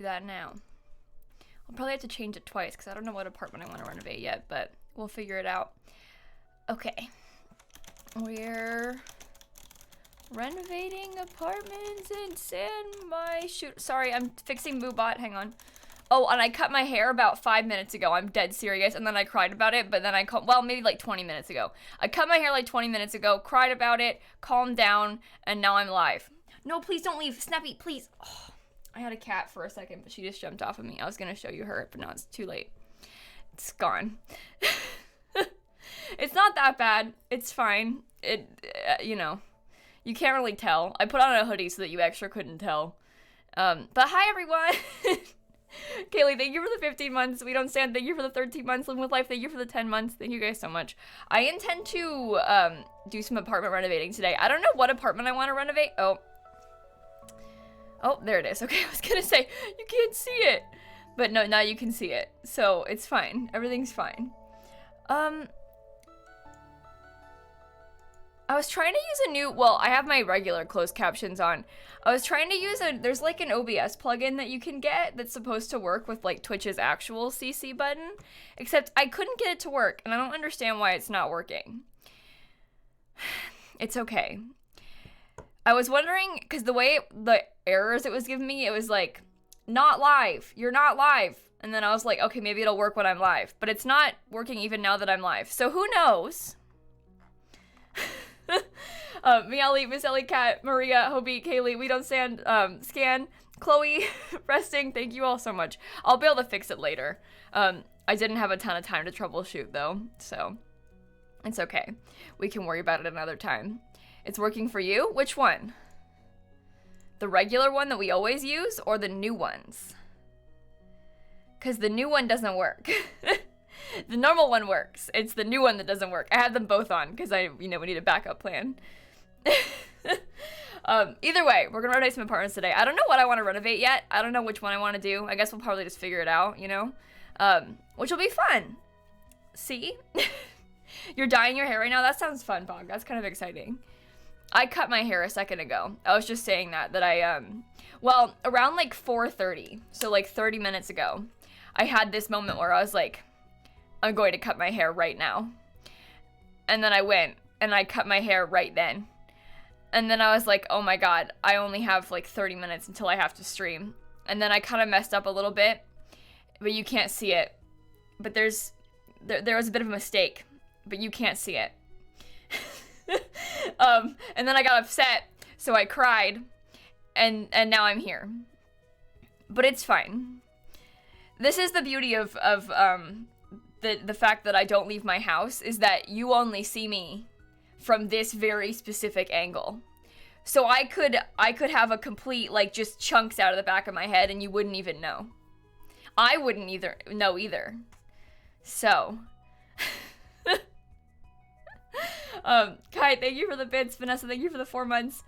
do that now. I'll probably have to change it twice because I don't know what apartment I want to renovate yet, but we'll figure it out. Okay. We're renovating apartments in Sorry, I'm fixing Moobot. Hang on. Oh, and I cut my hair about 5 minutes ago. I'm dead serious. And then I cried about it, but then maybe like 20 minutes ago. I cut my hair like 20 minutes ago, cried about it, calmed down, and now I'm live. No, please don't leave. Snappy, please. Oh, I had a cat for a second, but she just jumped off of me. I was going to show you her, but now it's too late. It's gone. It's not that bad. It's fine. You know, you can't really tell. I put on a hoodie so that you extra couldn't tell. But hi, everyone. Kaylee, thank you for the 15 months. We Don't Stand, thank you for the 13 months. Living with Life, thank you for the 10 months. Thank you guys so much. I intend to do some apartment renovating today. I don't know what apartment I want to renovate. Oh, there it is. Okay, I was gonna say, you can't see it. But no, now you can see it. So it's fine. Everything's fine. I was trying to use a new, I have my regular closed captions on. I was trying to use there's like an OBS plugin that you can get that's supposed to work with like Twitch's actual CC button, except I couldn't get it to work, and I don't understand why it's not working. It's okay. I was wondering, because the errors it was giving me, it was like, not live, you're not live. And then I was like, okay, maybe it'll work when I'm live, but it's not working even now that I'm live. So who knows? Miali, Miss Ellie, Cat, Maria, Hobie, Kaylee, We Don't Stand, Scan, Chloe, Resting, thank you all so much. I'll be able to fix it later. I didn't have a ton of time to troubleshoot though, so it's okay. We can worry about it another time. It's working for you? Which one? The regular one that we always use, or the new ones? Because the new one doesn't work. The normal one works. It's the new one that doesn't work. I had them both on because we need a backup plan. Either way, we're gonna renovate some apartments today. I don't know what I want to renovate yet. I don't know which one I want to do. I guess we'll probably just figure it out, which will be fun. See? You're dyeing your hair right now? That sounds fun, Bog. That's kind of exciting. I cut my hair a second ago. I was just saying that I, around like 4:30, so like 30 minutes ago, I had this moment where I was like, I'm going to cut my hair right now. And then I went and I cut my hair right then. And then I was like, oh my god, I only have like 30 minutes until I have to stream. And then I kind of messed up a little bit, but you can't see it. But there was a bit of a mistake, but you can't see it. And then I got upset, so I cried, and now I'm here. But it's fine. This is the beauty of the fact that I don't leave my house, is that you only see me from this very specific angle. So I could have a complete, like, just chunks out of the back of my head and you wouldn't even know. I wouldn't know either. So. Kai, thank you for the bits. Vanessa, thank you for the 4 months.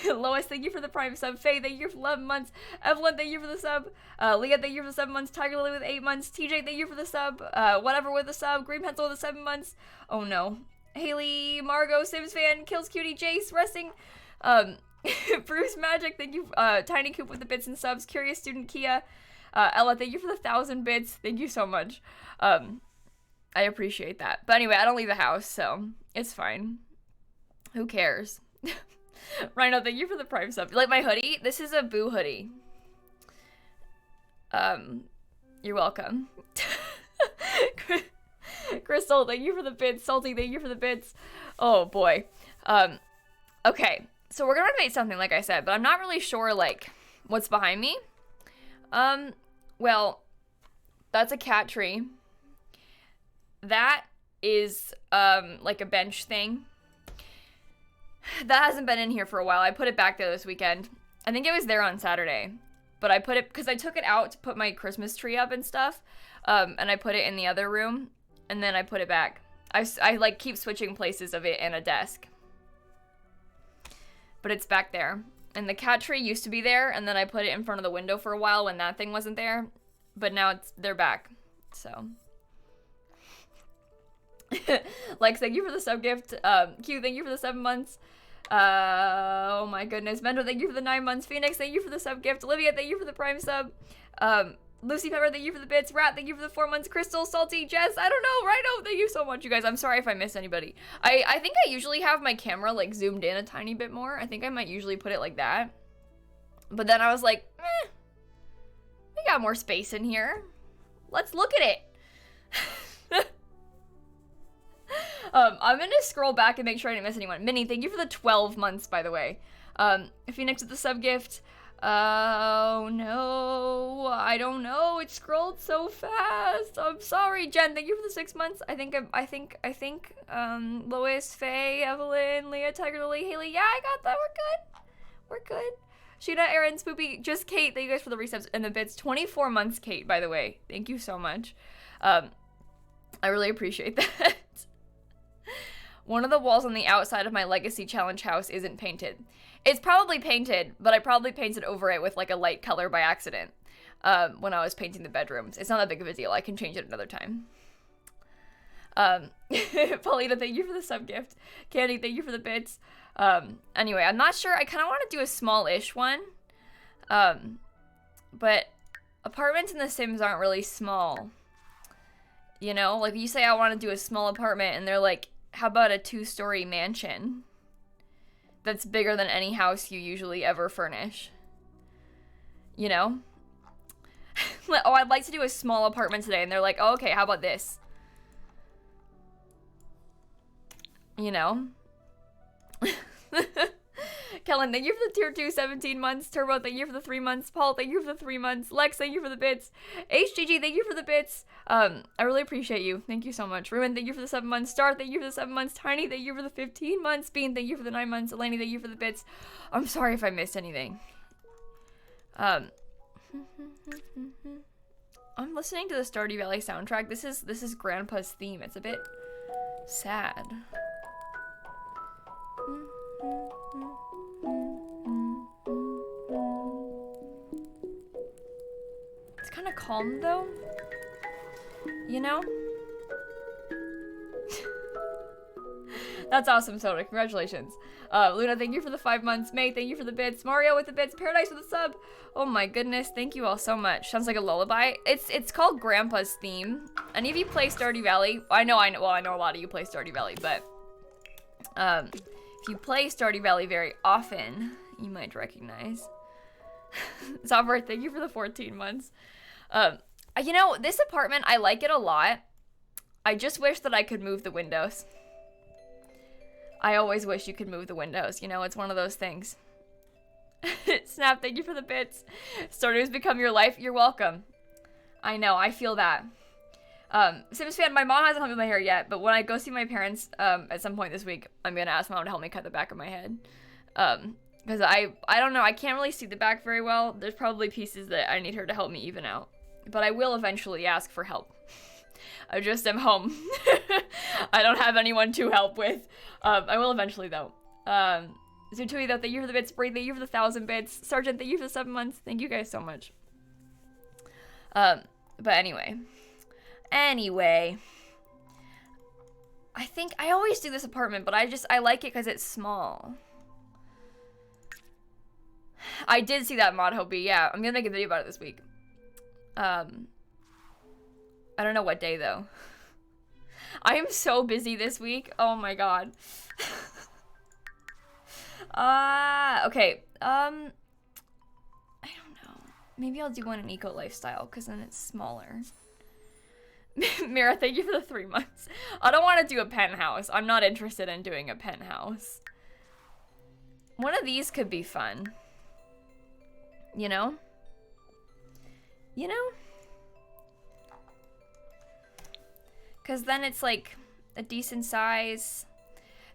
Lois, thank you for the prime sub. Faye, thank you for 11 months. Evelyn, thank you for the sub. Leah, thank you for the 7 months. Tiger Lily with 8 months. TJ, thank you for the sub. Whatever with the sub. Green Pencil with the 7 months. Oh no. Haley, Margot, Sims fan, Kills Cutie, Jace, Resting. Bruce Magic, thank you. Tiny Coop with the bits and subs. Curious Student Kia. Ella, thank you for the 1,000 bits. Thank you so much. I appreciate that. But anyway, I don't leave the house, so it's fine. Who cares? Rhino, thank you for the prime sub. You like my hoodie? This is a Boo hoodie. You're welcome. Crystal, thank you for the bits. Salty, thank you for the bits. Oh boy. Okay, so we're gonna renovate something, like I said, but I'm not really sure, like, what's behind me. Well, that's a cat tree. That is, like a bench thing. That hasn't been in here for a while. I put it back there this weekend. I think it was there on Saturday. But I put it, because I took it out to put my Christmas tree up and stuff. And I put it in the other room. And then I put it back. I like, keep switching places of it in a desk. But it's back there. And the cat tree used to be there. And then I put it in front of the window for a while when that thing wasn't there. But now they're back. So. Lex, thank you for the sub gift. Q, thank you for the 7 months. Oh my goodness. Mendo, thank you for the 9 months. Phoenix, thank you for the sub gift. Olivia, thank you for the prime sub. Lucy Pepper, thank you for the bits. Rat, thank you for the 4 months. Crystal, Salty, Jess, I don't know. Rhino, thank you so much, you guys. I'm sorry if I missed anybody. I think I usually have my camera like zoomed in a tiny bit more. I think I might usually put it like that. But then I was like, we got more space in here. Let's look at it. I'm gonna scroll back and make sure I didn't miss anyone. Minnie, thank you for the 12 months, by the way. Phoenix with the sub gift. Oh no, I don't know. It scrolled so fast. I'm sorry. Jen, thank you for the 6 months. I think Lois, Faye, Evelyn, Leah, Tiger Lily, Haley. Yeah, I got that. We're good. Sheena, Aaron, Spoopy, just Kate. Thank you guys for the resubs and the bits. 24 months, Kate, by the way. Thank you so much. I really appreciate that. One of the walls on the outside of my Legacy Challenge house isn't painted. It's probably painted, but I probably painted over it with like a light color by accident when I was painting the bedrooms. It's not that big of a deal. I can change it another time. Paulina, thank you for the sub gift. Candy, thank you for the bits. Anyway, I'm not sure. I kind of want to do a small-ish one. But apartments in The Sims aren't really small. You know, like you say I want to do a small apartment and they're like, how about a 2-story mansion that's bigger than any house you usually ever furnish? You know? Oh, I'd like to do a small apartment today. And they're like, oh, okay, how about this? You know? Kellen, thank you for the tier 2 17 months. Turbo, thank you for the 3 months. Paul, thank you for the 3 months. Lex, thank you for the bits. HGG, thank you for the bits. I really appreciate you. Thank you so much. Ruin, thank you for the 7 months. Star, thank you for the 7 months. Tiny, thank you for the 15 months. Bean, thank you for the 9 months. Eleni, thank you for the bits. I'm sorry if I missed anything. I'm listening to the Stardew Valley soundtrack. This is Grandpa's theme. It's a bit sad. It's kind of calm though, you know? That's awesome, Soda. Congratulations. Luna, thank you for the 5 months. May, thank you for the bits. Mario with the bits. Paradise with the sub. Oh my goodness, thank you all so much. Sounds like a lullaby. It's called Grandpa's theme. Any of you play Stardew Valley? I know a lot of you play Stardew Valley, but if you play Stardew Valley very often, you might recognize. Zobber, thank you for the 14 months. You know, this apartment, I like it a lot. I just wish that I could move the windows. I always wish you could move the windows. You know, it's one of those things. Snap, thank you for the bits. Stardew's become your life. You're welcome. I know, I feel that. Sims fan, my mom hasn't helped me with my hair yet, but when I go see my parents at some point this week, I'm gonna ask mom to help me cut the back of my head. Because I don't know, I can't really see the back very well. There's probably pieces that I need her to help me even out. But I will eventually ask for help. I just am home. I don't have anyone to help with. I will eventually though. Zutui though, thank you for the bits. Bree, thank you for the 1,000 bits. Sergeant, thank you for the 7 months. Thank you guys so much. But anyway, I think I always do this apartment, but I like it because it's small. I did see that mod, Hobie. Yeah, I'm gonna make a video about it this week. I don't know what day though. I am so busy this week. Oh my god. Okay. I don't know. Maybe I'll do one in eco lifestyle because then it's smaller. Mira, thank you for the 3 months. I don't want to do a penthouse. I'm not interested in doing a penthouse. One of these could be fun. You know? You know? Because then it's like a decent size.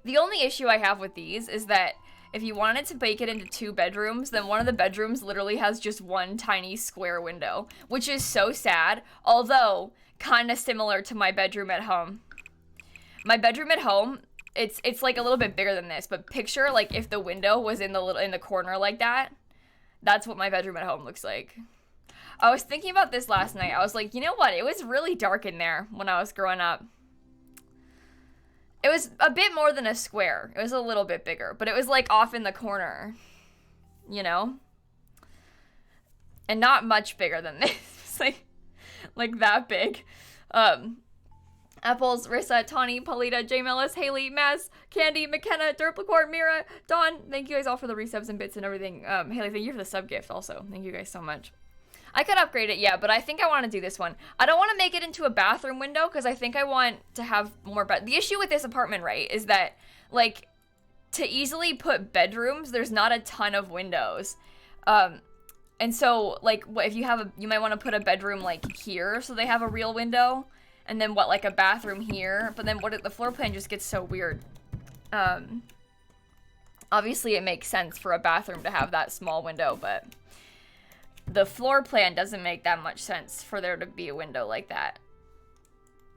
The only issue I have with these is that if you wanted to make it into 2 bedrooms, then one of the bedrooms literally has just one tiny square window, which is so sad, although kind of similar to my bedroom at home. My bedroom at home, it's like a little bit bigger than this, but picture like if the window was in the corner like that. That's what my bedroom at home looks like. I was thinking about this last night. I was like, you know what? It was really dark in there when I was growing up. It was a bit more than a square. It was a little bit bigger, but it was like off in the corner, you know? And not much bigger than this. It's like that big. Apples, Rissa, Tawny, Paulita, J. Mellis, Haley, Maz, Candy, McKenna, Derplicor, Mira, Dawn. Thank you guys all for the resubs and bits and everything. Haley, thank you for the sub gift also. Thank you guys so much. I could upgrade it, yeah, but I think I want to do this one. I don't want to make it into a bathroom window because I think I want to have more bed. The issue with this apartment, right, is that, like, to easily put bedrooms, there's not a ton of windows. And so, like, what if you have you might want to put a bedroom, like, here so they have a real window. And then what, like a bathroom here? But then the floor plan just gets so weird. Obviously it makes sense for a bathroom to have that small window, but the floor plan doesn't make that much sense for there to be a window like that.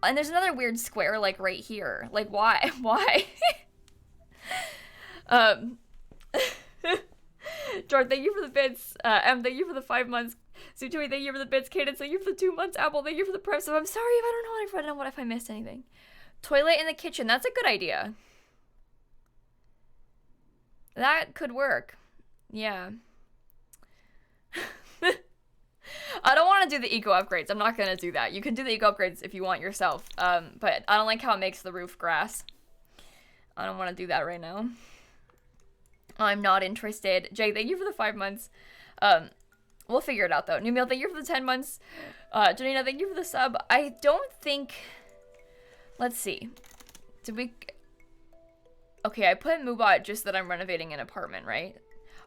And there's another weird square, like, right here. Like, why? Why? Jordan, thank you for the bits. Thank you for the 5 months. Sutui, thank you for the bits. Cadence, thank you for the 2 months. Apple, thank you for the prep. So I'm sorry if I don't know if I missed anything. Toilet in the kitchen. That's a good idea. That could work. Yeah. I don't want to do the eco upgrades. I'm not going to do that. You can do the eco upgrades if you want yourself. But I don't like how it makes the roof grass. I don't want to do that right now. I'm not interested. Jay, thank you for the 5 months. We'll figure it out, though. New Meal, thank you for the 10 months. Janina, thank you for the sub. I don't think... Let's see. Did we... Okay, I put Moobot just that I'm renovating an apartment, right?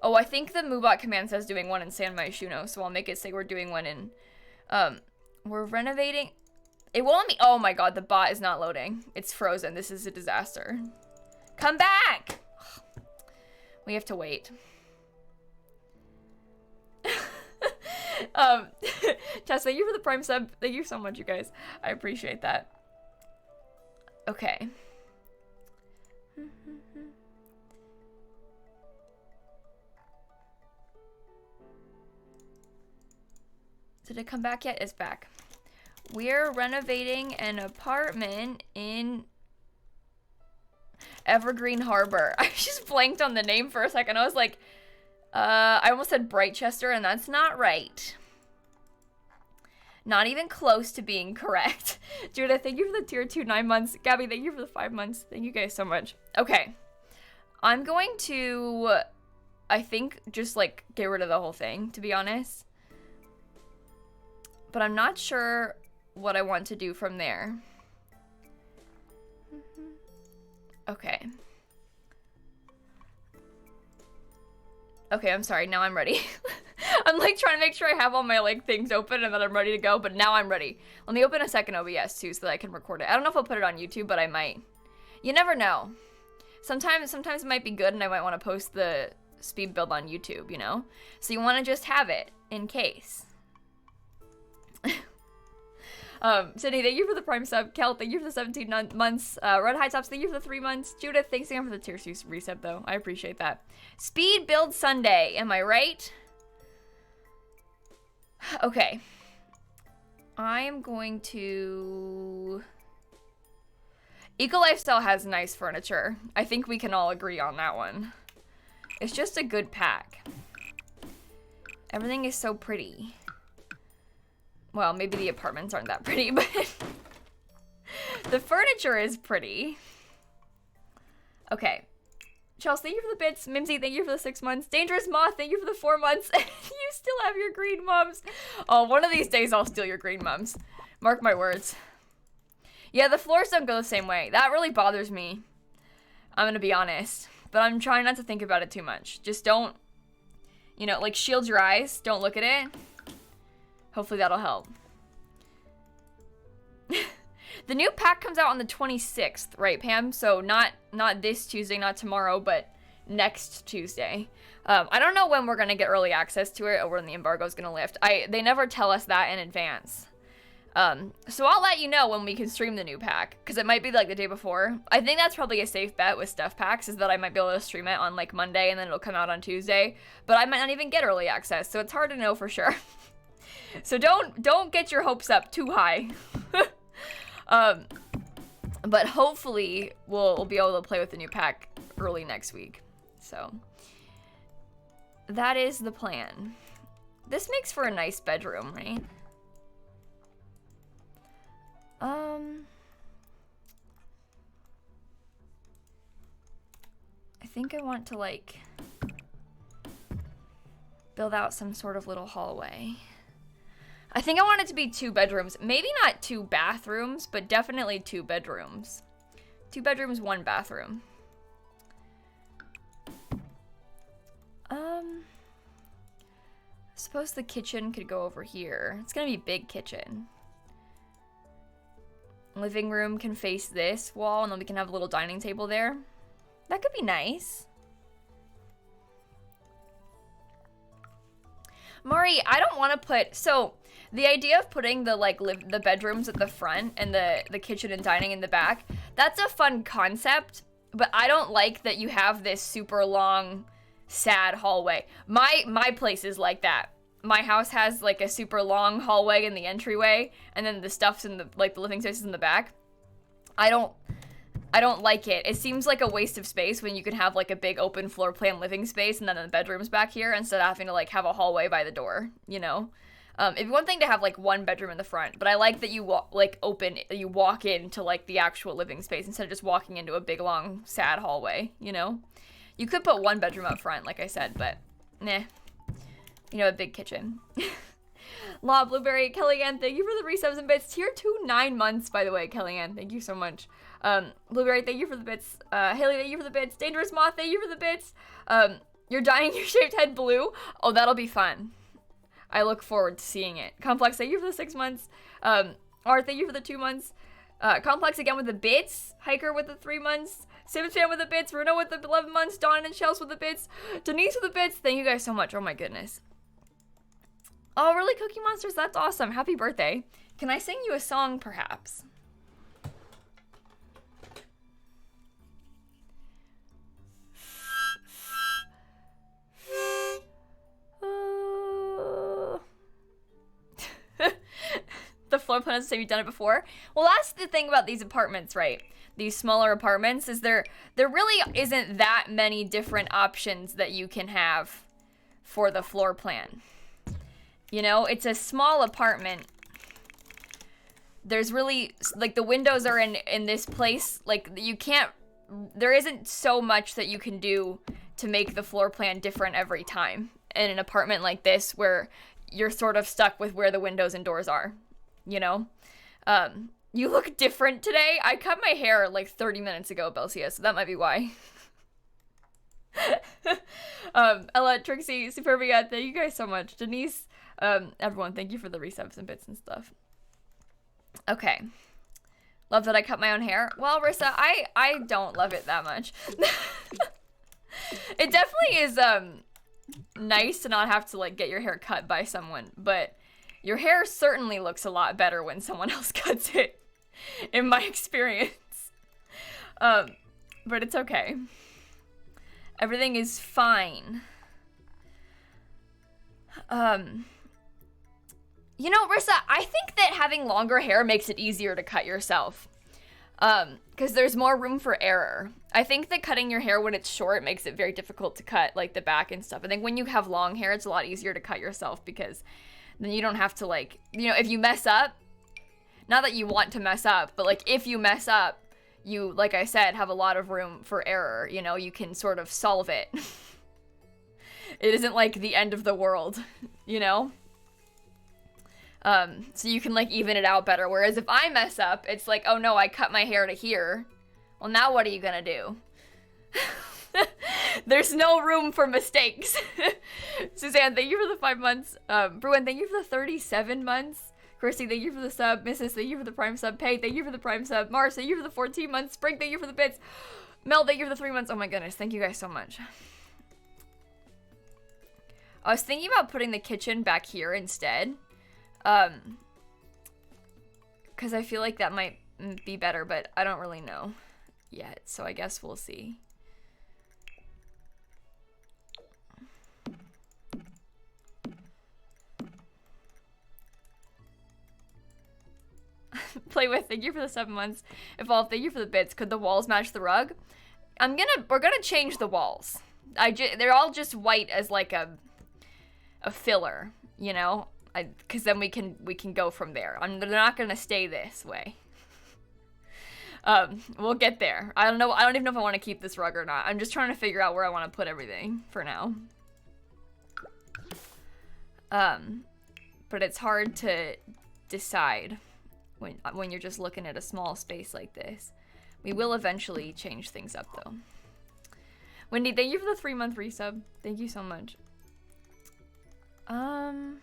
Oh, I think the Moobot command says doing one in San Myshuno, so I'll make it say we're doing one in... we're renovating... It won't let me... Oh my god, the bot is not loading. It's frozen. This is a disaster. Come back! We have to wait. Tess, thank you for the prime sub. Thank you so much, you guys. I appreciate that. Okay. Did it come back yet? It's back. We're renovating an apartment in Evergreen Harbor. I just blanked on the name for a second. I was like, I almost said Brightchester, and that's not right. Not even close to being correct. Judith, thank you for the tier 2 9 months. Gabby, thank you for the 5 months. Thank you guys so much. Okay. I'm going to, I think, just, like, get rid of the whole thing, to be honest. But I'm not sure what I want to do from there. Okay. Okay, I'm sorry. Now I'm ready. I'm like trying to make sure I have all my like things open and that I'm ready to go, but now I'm ready. Let me open a second OBS too so that I can record it. I don't know if I'll put it on YouTube, but I might. You never know. Sometimes it might be good and I might want to post the speed build on YouTube, you know? So you want to just have it in case. Sydney, thank you for the prime sub. Kel, thank you for the 17 months. Red High Tops, thank you for the 3 months. Judith, thanks again for the tier 2 reset, though. I appreciate that. Speed build Sunday, am I right? Okay. I am going to... Eco Lifestyle has nice furniture. I think we can all agree on that one. It's just a good pack. Everything is so pretty. Well, maybe the apartments aren't that pretty, but the furniture is pretty. Okay. Chelsea, thank you for the bits. Mimsy, thank you for the 6 months. Dangerous Moth, thank you for the 4 months. You still have your green mums. Oh, one of these days I'll steal your green mums. Mark my words. Yeah, the floors don't go the same way. That really bothers me. I'm gonna be honest. But I'm trying not to think about it too much. Just don't, you know, like shield your eyes. Don't look at it. Hopefully that'll help. The new pack comes out on the 26th, right, Pam? So not this Tuesday, not tomorrow, but next Tuesday. I don't know when we're gonna get early access to it or when the embargo is gonna lift. They never tell us that in advance. So I'll let you know when we can stream the new pack, because it might be like the day before. I think that's probably a safe bet with stuff packs, is that I might be able to stream it on like Monday and then it'll come out on Tuesday. But I might not even get early access, so it's hard to know for sure. So don't get your hopes up too high. But hopefully we'll be able to play with the new pack early next week. So that is the plan. This makes for a nice bedroom, right? I think I want to like build out some sort of little hallway. I think I want it to be 2 bedrooms. Maybe not 2 bathrooms, but definitely 2 bedrooms. 2 bedrooms, 1 bathroom. Suppose the kitchen could go over here. It's gonna be big kitchen. Living room can face this wall, and then we can have a little dining table there. That could be nice. Mari, I don't want to put, so the idea of putting the like the bedrooms at the front and the kitchen and dining in the back, that's a fun concept, but I don't like that you have this super long, sad hallway. My place is like that. My house has like a super long hallway in the entryway, and then the stuff's in the like the living space is in the back. I don't like it. It seems like a waste of space when you can have like a big open floor plan living space and then the bedrooms back here instead of having to like have a hallway by the door, you know? It'd be one thing to have like 1 bedroom in the front, but I like that you walk into like the actual living space instead of just walking into a big long sad hallway, you know? You could put 1 bedroom up front, like I said, but nah. You know, a big kitchen. Law Blueberry, Kellyanne, thank you for the resubs and bits. Tier 2, 9 months, by the way, Kellyanne. Thank you so much. Blueberry, thank you for the bits. Haley, thank you for the bits. Dangerous Moth, thank you for the bits. You're dyeing your shaved head blue. Oh, that'll be fun. I look forward to seeing it. Complex, thank you for the 6 months. R, thank you for the 2 months. Complex again with the bits. Hiker with the 3 months. Sims fan with the bits. Reno with the 11 months. Dawn and Shells with the bits. Denise with the bits. Thank you guys so much. Oh my goodness. Oh, really, Cookie Monsters? That's awesome. Happy birthday. Can I sing you a song, perhaps? The floor plan is to say you've done it before. Well, that's the thing about these apartments, right? These smaller apartments is there really isn't that many different options that you can have for the floor plan. You know, it's a small apartment. There's really, like, the windows are in this place. Like, you can't, there isn't so much that you can do to make the floor plan different every time in an apartment like this where you're sort of stuck with where the windows and doors are, you know? You look different today. I cut my hair like 30 minutes ago, Belcia, so that might be why. Ella, Trixie, Superbia, thank you guys so much. Denise, everyone, thank you for the resubs and bits and stuff. Okay. Love that I cut my own hair. Well, Rissa, I don't love it that much. It definitely is nice to not have to like get your hair cut by someone, but your hair certainly looks a lot better when someone else cuts it, in my experience. But it's okay. Everything is fine. You know, Rissa, I think that having longer hair makes it easier to cut yourself. Because there's more room for error. I think that cutting your hair when it's short makes it very difficult to cut, like, the back and stuff. I think when you have long hair, it's a lot easier to cut yourself because then you don't have to, like, you know, if you mess up, not that you want to mess up, but, like, if you mess up, you, like I said, have a lot of room for error, you know, you can sort of solve it. It isn't, like, the end of the world, you know? So you can, like, even it out better, whereas if I mess up, it's like, oh no, I cut my hair to here. Well, now what are you gonna do? There's no room for mistakes. Suzanne, thank you for the 5 months. Bruin, thank you for the 37 months. Christy, thank you for the sub. Mrs., thank you for the prime sub. Pay, thank you for the prime sub. Mars, thank you for the 14 months. Spring, thank you for the bits. Mel, thank you for the 3 months. Oh my goodness, thank you guys so much. I was thinking about putting the kitchen back here instead. Because I feel like that might be better, but I don't really know yet, so I guess we'll see. Play with, thank you for the 7 months. Evolve, thank you for the bits. Could the walls match the rug? We're gonna change the walls. They're all just white as like a filler, you know? Because then we can go from there. They're not gonna stay this way. We'll get there. I don't know. I don't even know if I want to keep this rug or not. I'm just trying to figure out where I want to put everything for now. But it's hard to decide when you're just looking at a small space like this. We will eventually change things up though. Wendy, thank you for the 3-month resub. Thank you so much. And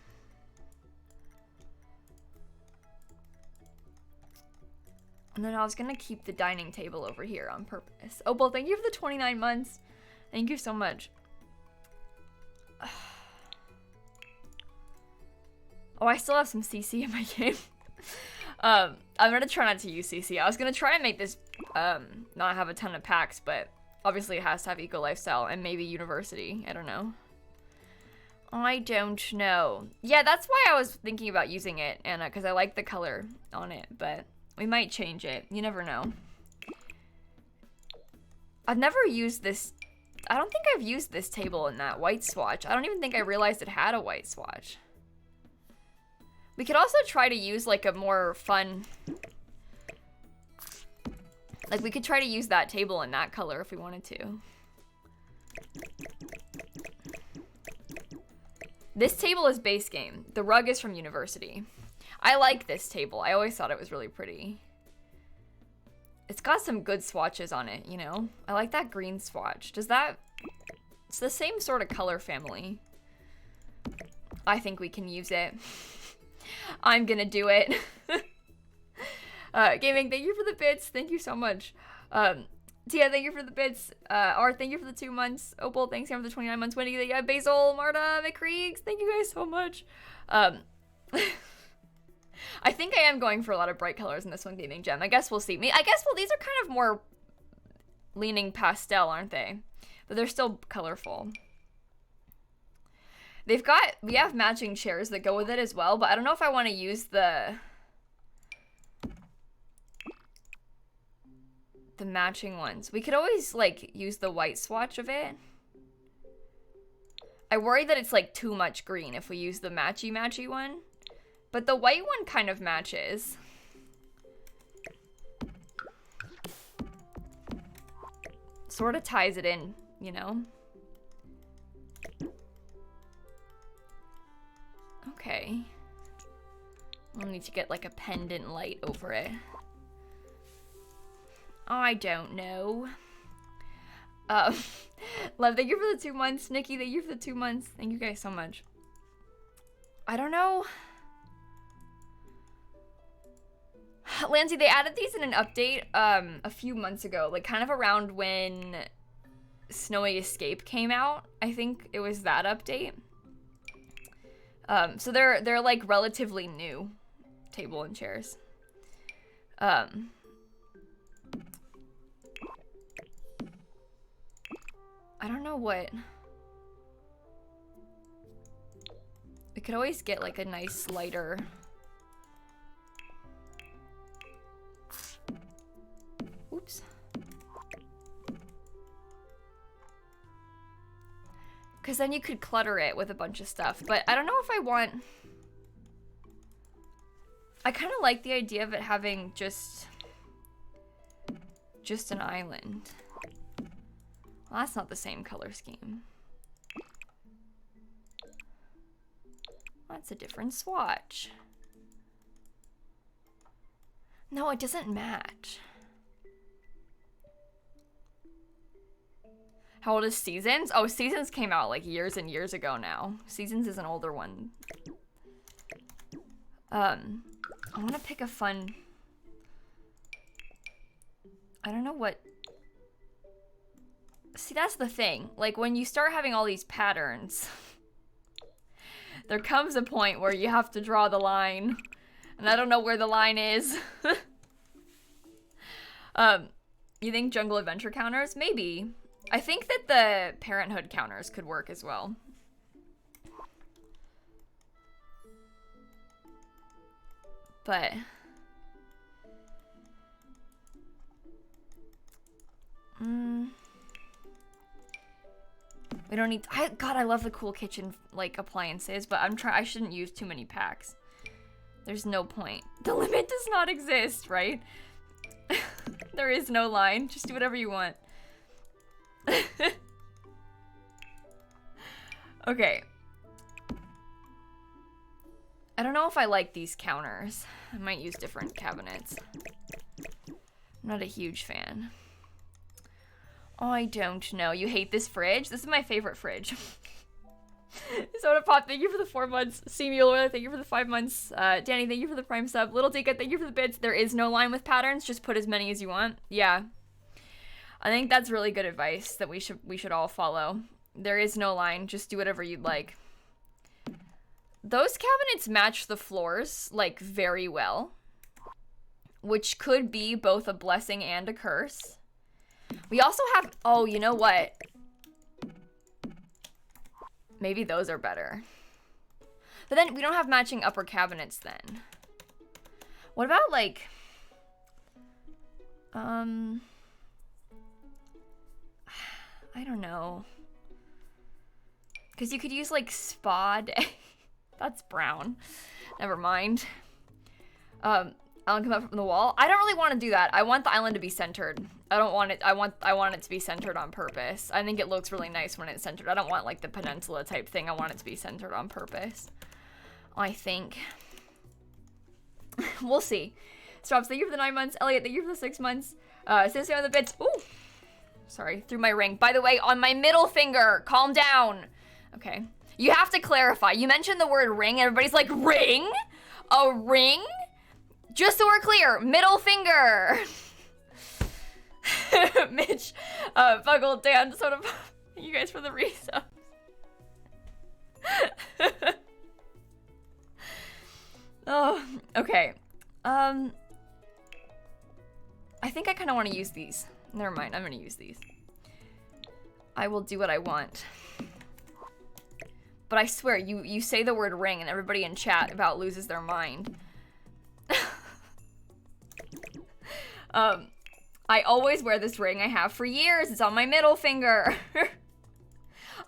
then I was gonna keep the dining table over here on purpose. Oh, well, thank you for the 29 months. Thank you so much. Oh, I still have some CC in my game. I'm gonna try not to use CC. I was gonna try and make this not have a ton of packs, but obviously it has to have eco lifestyle and maybe university. I don't know. I don't know. Yeah, that's why I was thinking about using it, Anna, because I like the color on it, but we might change it. You never know. I've never used this. I don't think I've used this table in that white swatch. I don't even think I realized it had a white swatch. We could also try to use like a more fun, like we could try to use that table in that color if we wanted to. This table is base game. The rug is from university. I like this table. I always thought it was really pretty. It's got some good swatches on it, you know? I like that green swatch. It's the same sort of color family. I think we can use it. I'm gonna do it. Gaming, thank you for the bits. Thank you so much. Tia, thank you for the bits. Art, thank you for the 2 months. Opal, thanks for the 29 months. Wendy, yeah, Basil, Marta, McCreeks, thank you guys so much. I think I am going for a lot of bright colors in this one, Gaming Gem. I guess we'll see. I guess, well, these are kind of more leaning pastel, aren't they? But they're still colorful. We have matching chairs that go with it as well, but I don't know if I want to use the matching ones. We could always, like, use the white swatch of it. I worry that it's, like, too much green if we use the matchy one. But the white one kind of matches. Sort of ties it in, you know? Okay. We'll need to get like a pendant light over it. I don't know. Love, thank you for the 2 months. Nikki, thank you for the 2 months. Thank you guys so much. I don't know. Lindsay, they added these in an update a few months ago, like kind of around when Snowy Escape came out. I think it was that update. So they're like relatively new table and chairs. I don't know what. We could always get like a nice lighter. Oops. Because then you could clutter it with a bunch of stuff. But I don't know if I want... I kind of like the idea of it having just an island. Well, that's not the same color scheme. That's a different swatch. No, it doesn't match. How old is Seasons? Oh, Seasons came out like years and years ago now. Seasons is an older one. I want to pick a fun... I don't know what... See, that's the thing. Like, when you start having all these patterns, there comes a point where you have to draw the line. And I don't know where the line is. You think Jungle Adventure counters? Maybe. I think that the Parenthood counters could work as well. But We don't need, God, I love the cool kitchen, like, appliances, but I shouldn't use too many packs. There's no point. The limit does not exist, right? There is no line. Just do whatever you want. Okay. I don't know if I like these counters. I might use different cabinets. I'm not a huge fan. Oh, I don't know. You hate this fridge? This is my favorite fridge. Soda Pop, thank you for the 4 months. C. Mueller, thank you for the 5 months. Danny, thank you for the Prime sub. Little Tika, thank you for the bits. There is no line with patterns. Just put as many as you want. Yeah. I think that's really good advice that we should all follow. There is no line. Just do whatever you'd like. Those cabinets match the floors, like, very well. Which could be both a blessing and a curse. We also have... Oh, you know what? Maybe those are better. But then we don't have matching upper cabinets then. What about, like... I don't know. Because you could use, like, spa day. That's brown. Never mind. Island come up from the wall. I don't really want to do that. I want the island to be centered. I don't want it. I want it to be centered on purpose. I think it looks really nice when it's centered. I don't want like the peninsula type thing. I want it to be centered on purpose. I think. We'll see. Straps, thank you for the 9 months. Elliot, thank you for the 6 months. Sissy on the bits. Ooh. Sorry, through my ring. By the way, on my middle finger. Calm down. Okay. You have to clarify. You mentioned the word ring. Everybody's like, ring? A ring? Just so we're clear, middle finger. Mitch, Buggle, Dan, sort of, you guys for the resubs. Oh, okay. I think I kind of want to use these. Never mind, I'm going to use these. I will do what I want. But I swear, you say the word ring and everybody in chat about loses their mind. I always wear this ring. I have for years. It's on my middle finger.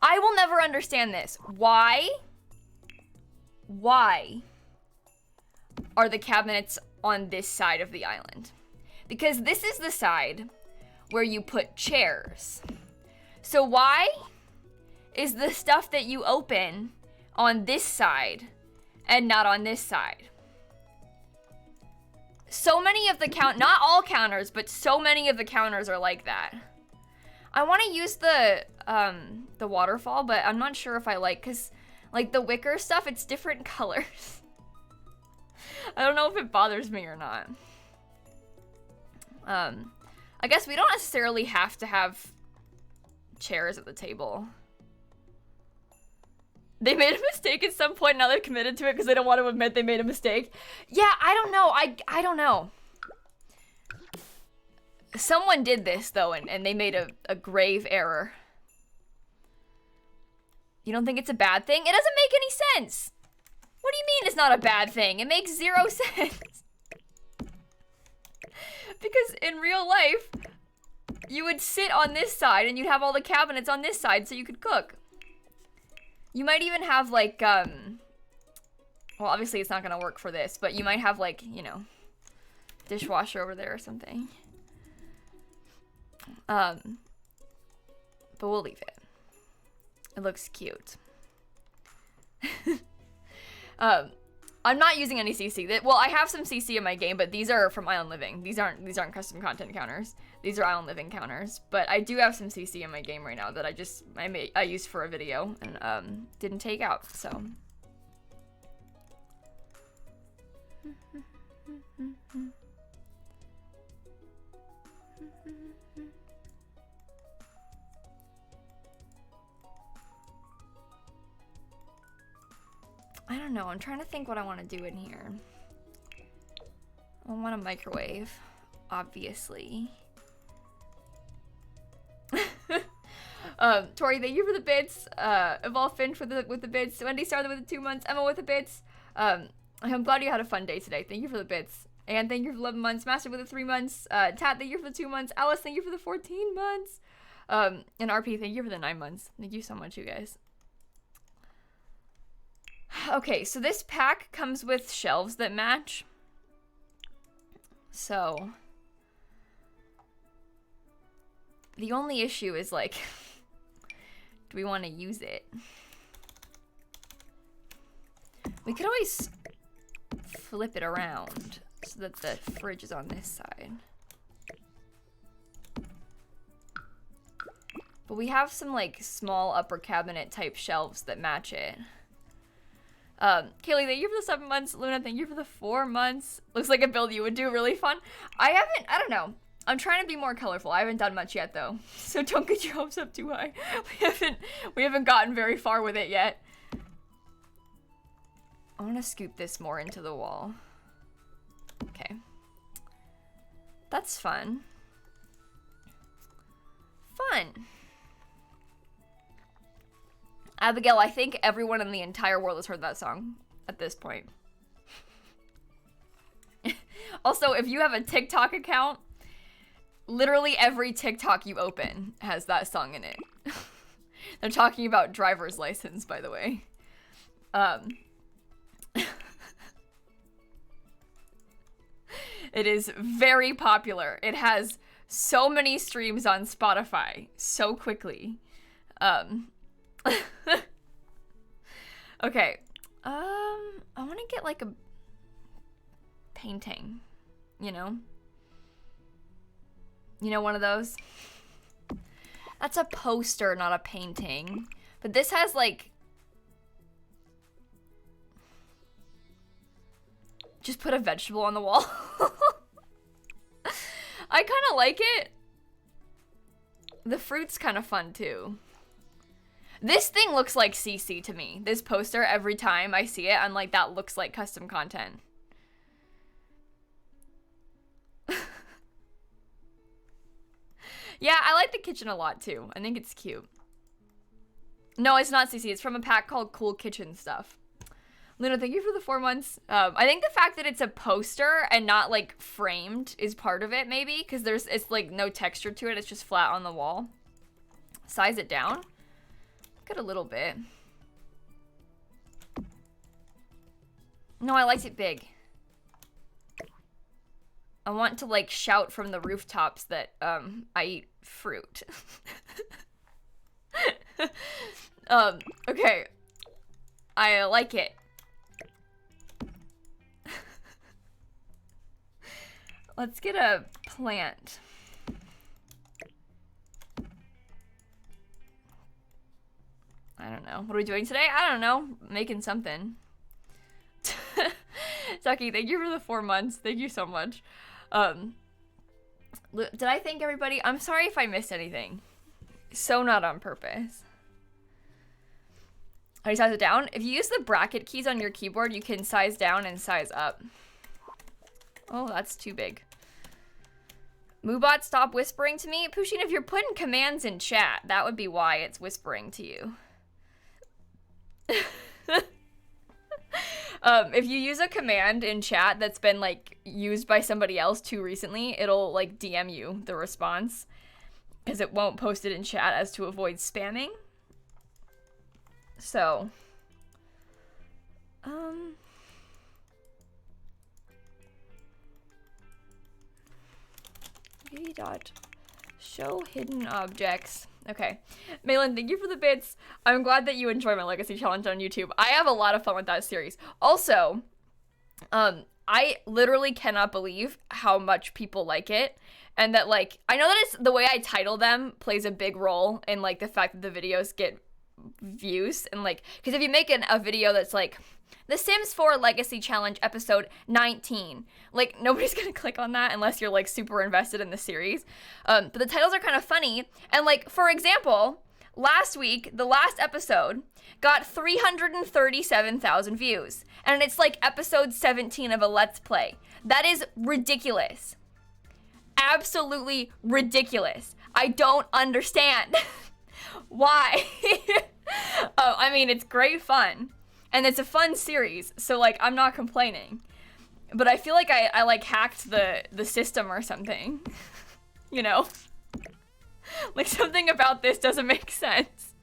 I will never understand this. Why are the cabinets on this side of the island? Because this is the side where you put chairs. So why is the stuff that you open on this side and not on this side? So many of the not all counters, but so many of the counters are like that. I want to use the waterfall, but I'm not sure if I like, cause like the wicker stuff, it's different colors. I don't know if it bothers me or not. I guess we don't necessarily have to have chairs at the table. They made a mistake at some point, now they've committed to it because they don't want to admit they made a mistake. Yeah, I don't know. I don't know. Someone did this, though, and they made a grave error. You don't think it's a bad thing? It doesn't make any sense. What do you mean it's not a bad thing? It makes 0 sense. Because in real life, you would sit on this side and you'd have all the cabinets on this side so you could cook. You might even have, like, well, obviously it's not gonna work for this, but you might have, like, you know, dishwasher over there or something. But we'll leave it. It looks cute. I'm not using any CC. Well, I have some CC in my game, but these are from Island Living. These aren't custom content counters. These are Island Living counters. But I do have some CC in my game right now that I used for a video and didn't take out. So. I don't know. I'm trying to think what I want to do in here. I want a microwave, obviously. Tori, thank you for the bits. Evolve Finch with the bits. Wendy started with the 2 months. Emma with the bits. I'm glad you had a fun day today. Thank you for the bits. And thank you for the 11 months. Master with the 3 months. Tat, thank you for the 2 months. Alice, thank you for the 14 months. And RP, thank you for the 9 months. Thank you so much, you guys. Okay, so this pack comes with shelves that match. So the only issue is like, do we want to use it? We could always flip it around so that the fridge is on this side. But we have some like small upper cabinet type shelves that match it. Kaylee, thank you for the 7 months. Luna, thank you for the 4 months. Looks like a build you would do really fun. I don't know. I'm trying to be more colorful. I haven't done much yet though. So don't get your hopes up too high. We haven't gotten very far with it yet. I want to scoop this more into the wall. Okay. That's fun. Fun. Abigail, I think everyone in the entire world has heard that song at this point. Also, if you have a TikTok account, literally every TikTok you open has that song in it. They're talking about driver's license, by the way. It is very popular. It has so many streams on Spotify so quickly. Okay. I want to get like a painting, you know? You know, one of those? That's a poster, not a painting. But this has like... Just put a vegetable on the wall. I kind of like it. The fruit's kind of fun too. This thing looks like CC to me. This poster, every time I see it, I'm like, that looks like custom content. Yeah, I like the kitchen a lot too. I think it's cute. No, it's not CC. It's from a pack called Cool Kitchen Stuff. Luna, thank you for the 4 months. I think the fact that it's a poster and not like framed is part of it, maybe, because it's like no texture to it. It's just flat on the wall. Size it down. Look at a little bit. No, I liked it big. I want to like shout from the rooftops that I eat fruit. Okay. I like it. Let's get a plant. I don't know. What are we doing today? I don't know. Making something. Saki, thank you for the 4 months. Thank you so much. Did I thank everybody? I'm sorry if I missed anything. So not on purpose. How do you size it down? If you use the bracket keys on your keyboard, you can size down and size up. Oh, that's too big. Moobot, stop whispering to me. Pusheen, if you're putting commands in chat, that would be why it's whispering to you. If you use a command in chat that's been like used by somebody else too recently, it'll like DM you the response because it won't post it in chat as to avoid spamming. So, show hidden objects. Okay. Malin, thank you for the bits. I'm glad that you enjoy my Legacy Challenge on YouTube. I have a lot of fun with that series. Also, I literally cannot believe how much people like it. And that, like, I know that it's the way I title them plays a big role in, like, the fact that the videos get views. And, like, because if you make a video that's, like, The Sims 4 Legacy Challenge episode 19. Like, nobody's gonna click on that unless you're, like, super invested in the series. But the titles are kind of funny. And, like, for example, last week, the last episode got 337,000 views. And it's, like, episode 17 of a Let's Play. That is ridiculous. Absolutely ridiculous. I don't understand. Why? I mean, it's great fun. And it's a fun series, so, like, I'm not complaining. But I feel like I like, hacked the system or something. You know? Like, something about this doesn't make sense.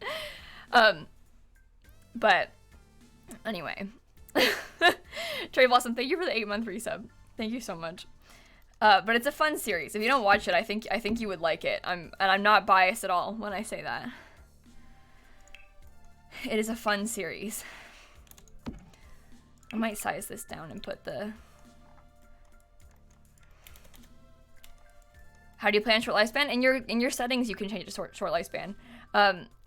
But anyway. Trey Blossom, thank you for the 8-month resub. Thank you so much. But it's a fun series. If you don't watch it, I think you would like it. And I'm not biased at all when I say that. It is a fun series. I might size this down and put the... How do you plan short lifespan? In your settings, you can change it to short lifespan.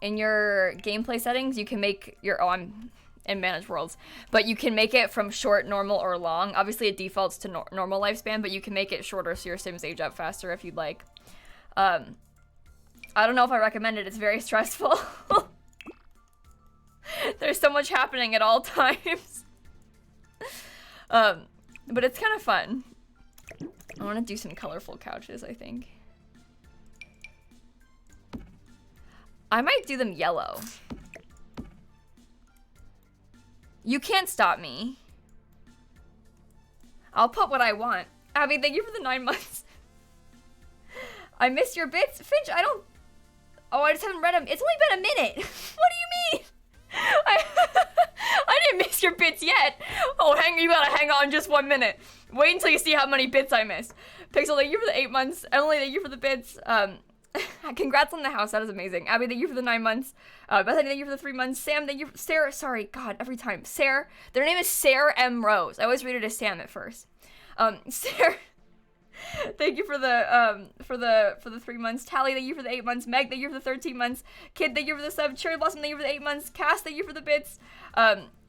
In your gameplay settings, you can make your... Oh, I'm in managed worlds. But you can make it from short, normal, or long. Obviously, it defaults to normal lifespan, but you can make it shorter so your Sims age up faster if you'd like. I don't know if I recommend it. It's very stressful. There's so much happening at all times. But it's kind of fun. I want to do some colorful couches, I think. I might do them yellow. You can't stop me. I'll put what I want. Abby, thank you for the 9 months. I missed your bits. Finch, I don't... Oh, I just haven't read them. It's only been a minute. What do you mean? I didn't miss your bits yet. Oh, you gotta hang on just 1 minute. Wait until you see how many bits I missed. Pixel, thank you for the 8 months. Emily, thank you for the bits. Congrats on the house. That is amazing. Abby, thank you for the 9 months. Bethany, thank you for the 3 months. Sam, thank you. Sarah, sorry, God, every time. Sarah, their name is Sarah M. Rose. I always read it as Sam at first. Sarah, thank you for the 3 months. Tally, thank you for the 8 months. Meg, thank you for the 13 months. Kid, thank you for the sub. Cherry Blossom, thank you for the 8 months. Cass, thank you for the bits.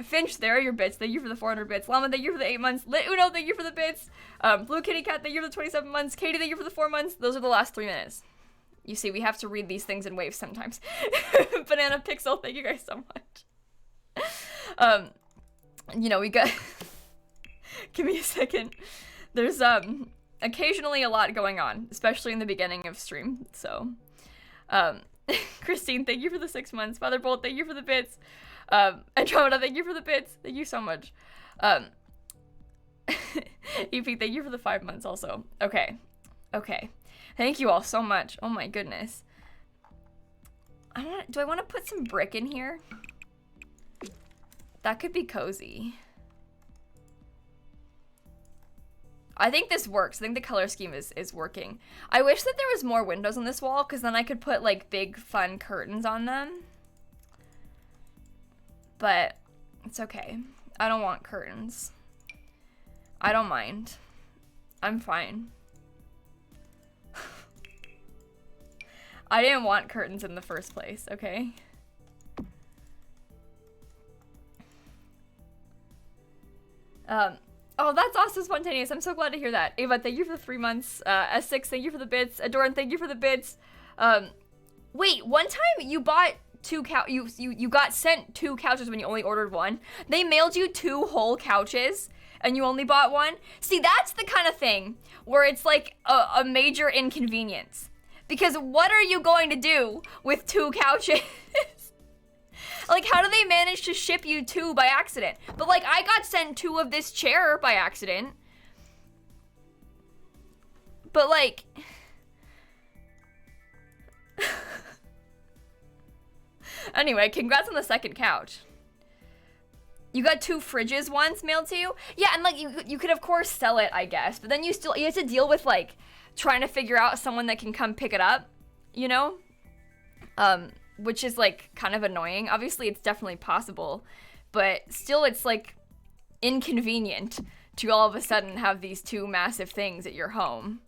Finch, there are your bits. Thank you for the 400 bits. Llama, thank you for the 8 months. Lit Uno, thank you for the bits. Blue Kitty Cat, thank you for the 27 months. Katie, thank you for the 4 months. Those are the last 3 minutes. You see, we have to read these things in waves sometimes. Banana Pixel, thank you guys so much. You know, we got... Give me a second. There's, occasionally a lot going on, especially in the beginning of stream, so. Christine, thank you for the 6 months. Fatherbolt, thank you for the bits. Andromeda, thank you for the bits. Thank you so much. EP, thank you for the 5 months also. Okay. Thank you all so much. Oh my goodness. Do I want to put some brick in here? That could be cozy. I think this works. I think the color scheme is working. I wish that there was more windows on this wall, because then I could put like big fun curtains on them. But it's okay. I don't want curtains. I don't mind. I'm fine. I didn't want curtains in the first place, okay? Oh, that's also spontaneous. I'm so glad to hear that. Ava, thank you for the 3 months. S6, thank you for the bits. Adoran, thank you for the bits. Wait, one time you bought you got sent 2 couches when you only ordered 1. They mailed you 2 whole couches and you only bought 1. See, that's the kind of thing where it's like a major inconvenience. Because what are you going to do with 2 couches? Like, how do they manage to ship you 2 by accident? But, like, I got sent 2 of this chair by accident. But, like... Anyway, congrats on the 2nd couch. You got 2 fridges once mailed to you? Yeah, and, like, you could, of course, sell it, I guess. But then you have to deal with, like, trying to figure out someone that can come pick it up, you know? Which is, like, kind of annoying. Obviously, it's definitely possible, but still it's, like, inconvenient to all of a sudden have these 2 massive things at your home.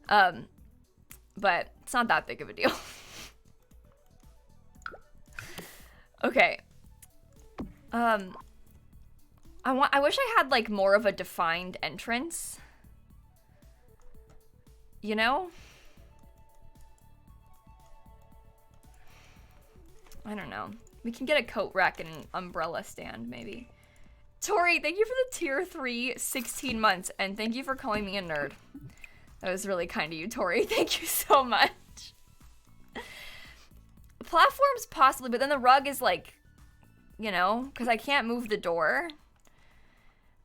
But it's not that big of a deal. Okay. I wish I had, like, more of a defined entrance. You know? I don't know. We can get a coat rack and an umbrella stand, maybe. Tori, thank you for the tier 3 16 months, and thank you for calling me a nerd. That was really kind of you, Tori. Thank you so much. Platforms, possibly, but then the rug is like, you know, because I can't move the door.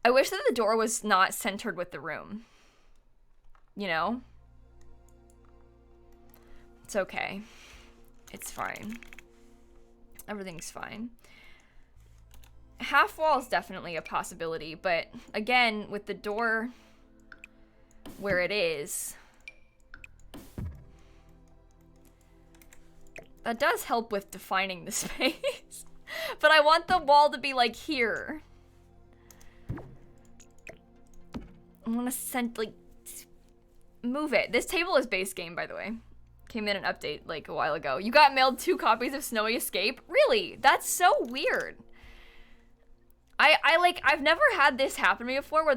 I wish that the door was not centered with the room. You know? It's okay. It's fine. Everything's fine. Half wall is definitely a possibility, but again, with the door where it is, that does help with defining the space. But I want the wall to be like here. I want to move it. This table is base game, by the way. Came in an update like a while ago. You got mailed 2 copies of Snowy Escape? Really? That's so weird. I've never had this happen to me before where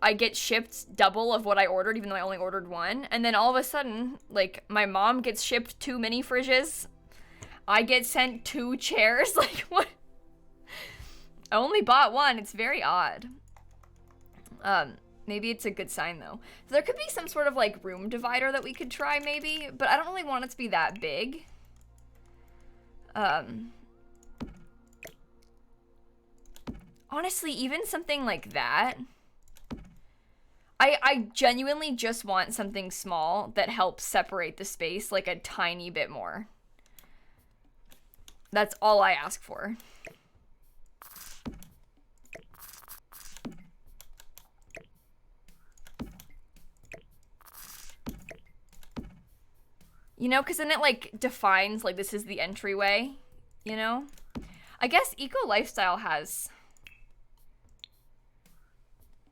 I get shipped double of what I ordered even though I only ordered 1. And then all of a sudden, like, my mom gets shipped 2 mini fridges. I get sent 2 chairs. Like, what? I only bought 1. It's very odd. Maybe it's a good sign, though. So there could be some sort of, like, room divider that we could try, maybe. But I don't really want it to be that big. Honestly, even something like that. I genuinely just want something small that helps separate the space, like, a tiny bit more. That's all I ask for. You know, because then it, like, defines, like, this is the entryway, you know? I guess Eco Lifestyle has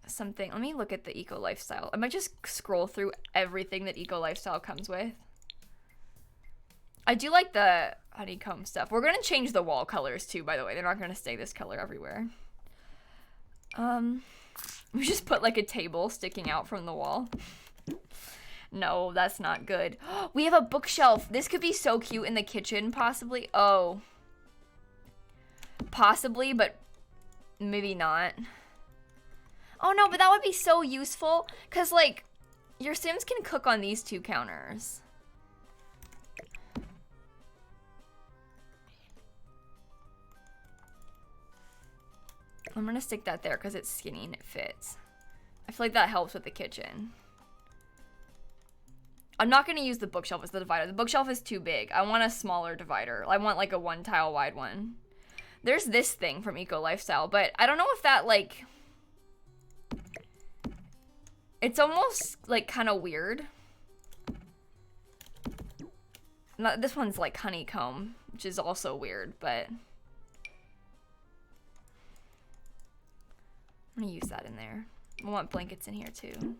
something. Let me look at the Eco Lifestyle. I might just scroll through everything that Eco Lifestyle comes with. I do like the honeycomb stuff. We're going to change the wall colors, too, by the way. They're not going to stay this color everywhere. We just put, like, a table sticking out from the wall. No, that's not good. We have a bookshelf. This could be so cute in the kitchen, possibly. Oh. Possibly, but maybe not. Oh, no, but that would be so useful. Because, like, your Sims can cook on these 2 counters. I'm going to stick that there because it's skinny and it fits. I feel like that helps with the kitchen. I'm not going to use the bookshelf as the divider. The bookshelf is too big. I want a smaller divider. I want like a 1 tile wide one. There's this thing from Eco Lifestyle, but I don't know if that like... It's almost like kind of weird. This one's like honeycomb, which is also weird, but... I'm going to use that in there. I want blankets in here too.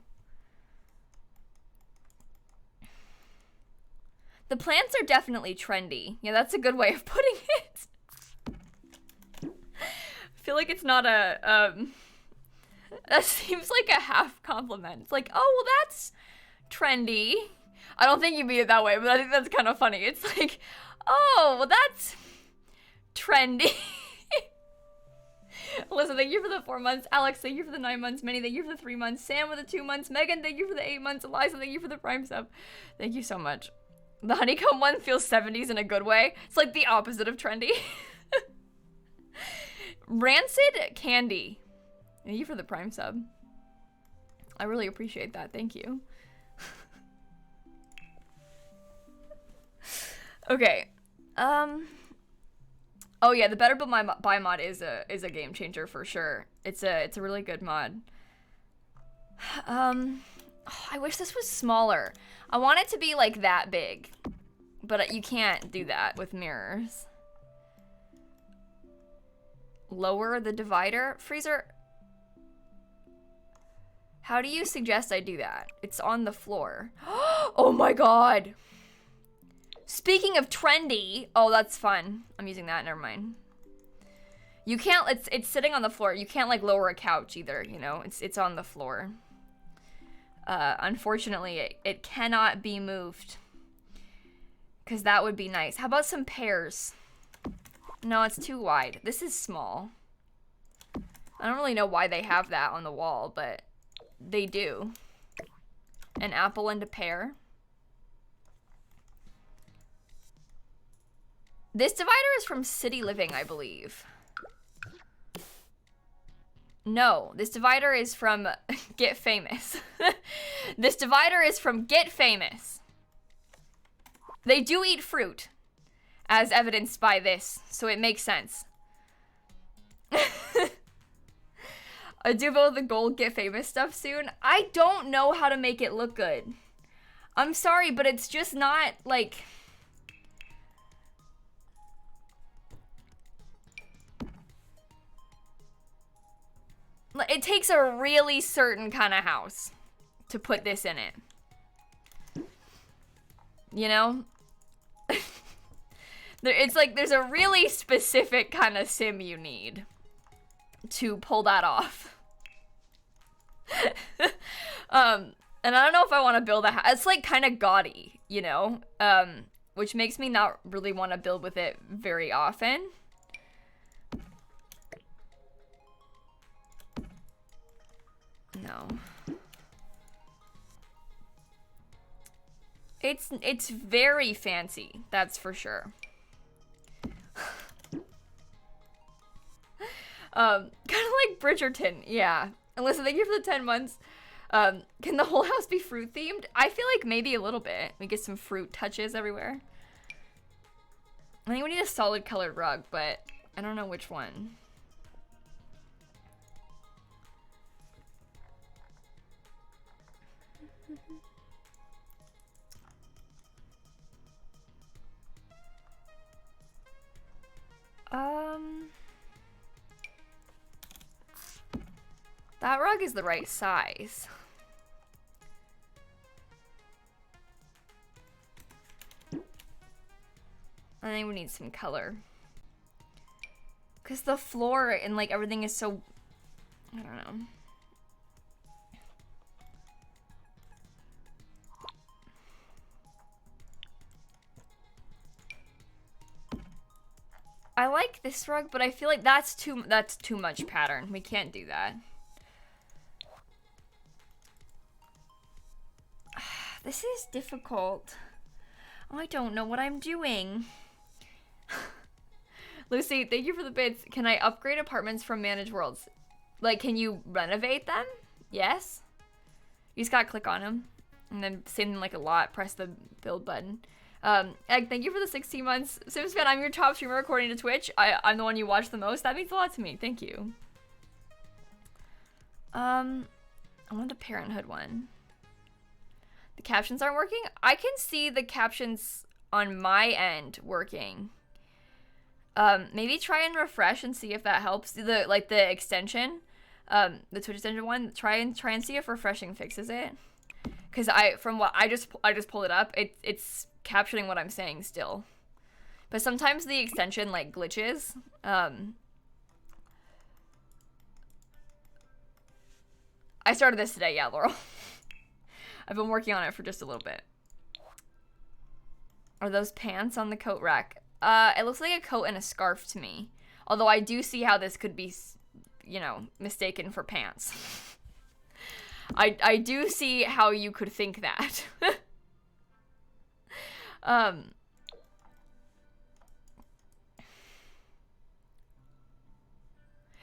The plants are definitely trendy. Yeah, that's a good way of putting it. I feel like it's not a, that seems like a half compliment. It's like, oh, well, that's trendy. I don't think you mean it that way, but I think that's kind of funny. It's like, oh, well, that's trendy. Alyssa, thank you for the 4 months. Alex, thank you for the 9 months. Minnie, thank you for the 3 months. Sam with the 2 months. Megan, thank you for the 8 months. Eliza, thank you for the Prime sub. Thank you so much. The honeycomb one feels 70s in a good way. It's like the opposite of trendy. Rancid Candy. Thank you for the Prime sub. I really appreciate that. Thank you. Okay. Oh yeah, the Better Buy mod is a game changer for sure. It's a really good mod. I wish this was smaller. I want it to be like that big, but you can't do that with mirrors. Lower the divider. Freezer. How do you suggest I do that? It's on the floor. Oh my god. Speaking of trendy. Oh, that's fun. I'm using that. Never mind. You can't, it's sitting on the floor. You can't like lower a couch either, you know? It's on the floor. Unfortunately, it cannot be moved. Because that would be nice. How about some pears? No, it's too wide. This is small. I don't really know why they have that on the wall, but they do. An apple and a pear. This divider is from City Living, I believe. No, this divider is from Get Famous. This divider is from Get Famous. They do eat fruit, as evidenced by this, so it makes sense. I do vote the gold get famous stuff soon. I don't know how to make it look good. I'm sorry, but it's just not, like... It takes a really certain kind of house to put this in it. You know? It's like there's a really specific kind of sim you need to pull that off. And I don't know if I want to build a house. It's like kind of gaudy, you know? Which makes me not really want to build with it very often. No. It's very fancy, that's for sure. Kind of like Bridgerton, yeah. And listen, thank you for the 10 months. Can the whole house be fruit themed? I feel like maybe a little bit. We get some fruit touches everywhere. I think we need a solid colored rug, but I don't know which one. That rug is the right size. I think we need some color. Cause the floor and like everything is so, I don't know. I like this rug, but I feel like that's too much pattern. We can't do that. This is difficult. I don't know what I'm doing. Lucy, thank you for the bits. Can I upgrade apartments from Managed Worlds? Like, can you renovate them? Yes. You just gotta click on them. And then save them like a lot. Press the build button. Egg, thank you for the 16 months. Sims fan, I'm your top streamer according to Twitch. I'm the one you watch the most. That means a lot to me. Thank you. I want the Parenthood one. The captions aren't working? I can see the captions on my end working. Maybe try and refresh and see if that helps. The extension, the Twitch extension one. Try and see if refreshing fixes it. Cause I just pulled it up. It's captioning what I'm saying still, but sometimes the extension like glitches. I started this today, yeah, Laurel. I've been working on it for just a little bit. Are those pants on the coat rack? It looks like a coat and a scarf to me. Although I do see how this could be, you know, mistaken for pants. I do see how you could think that. And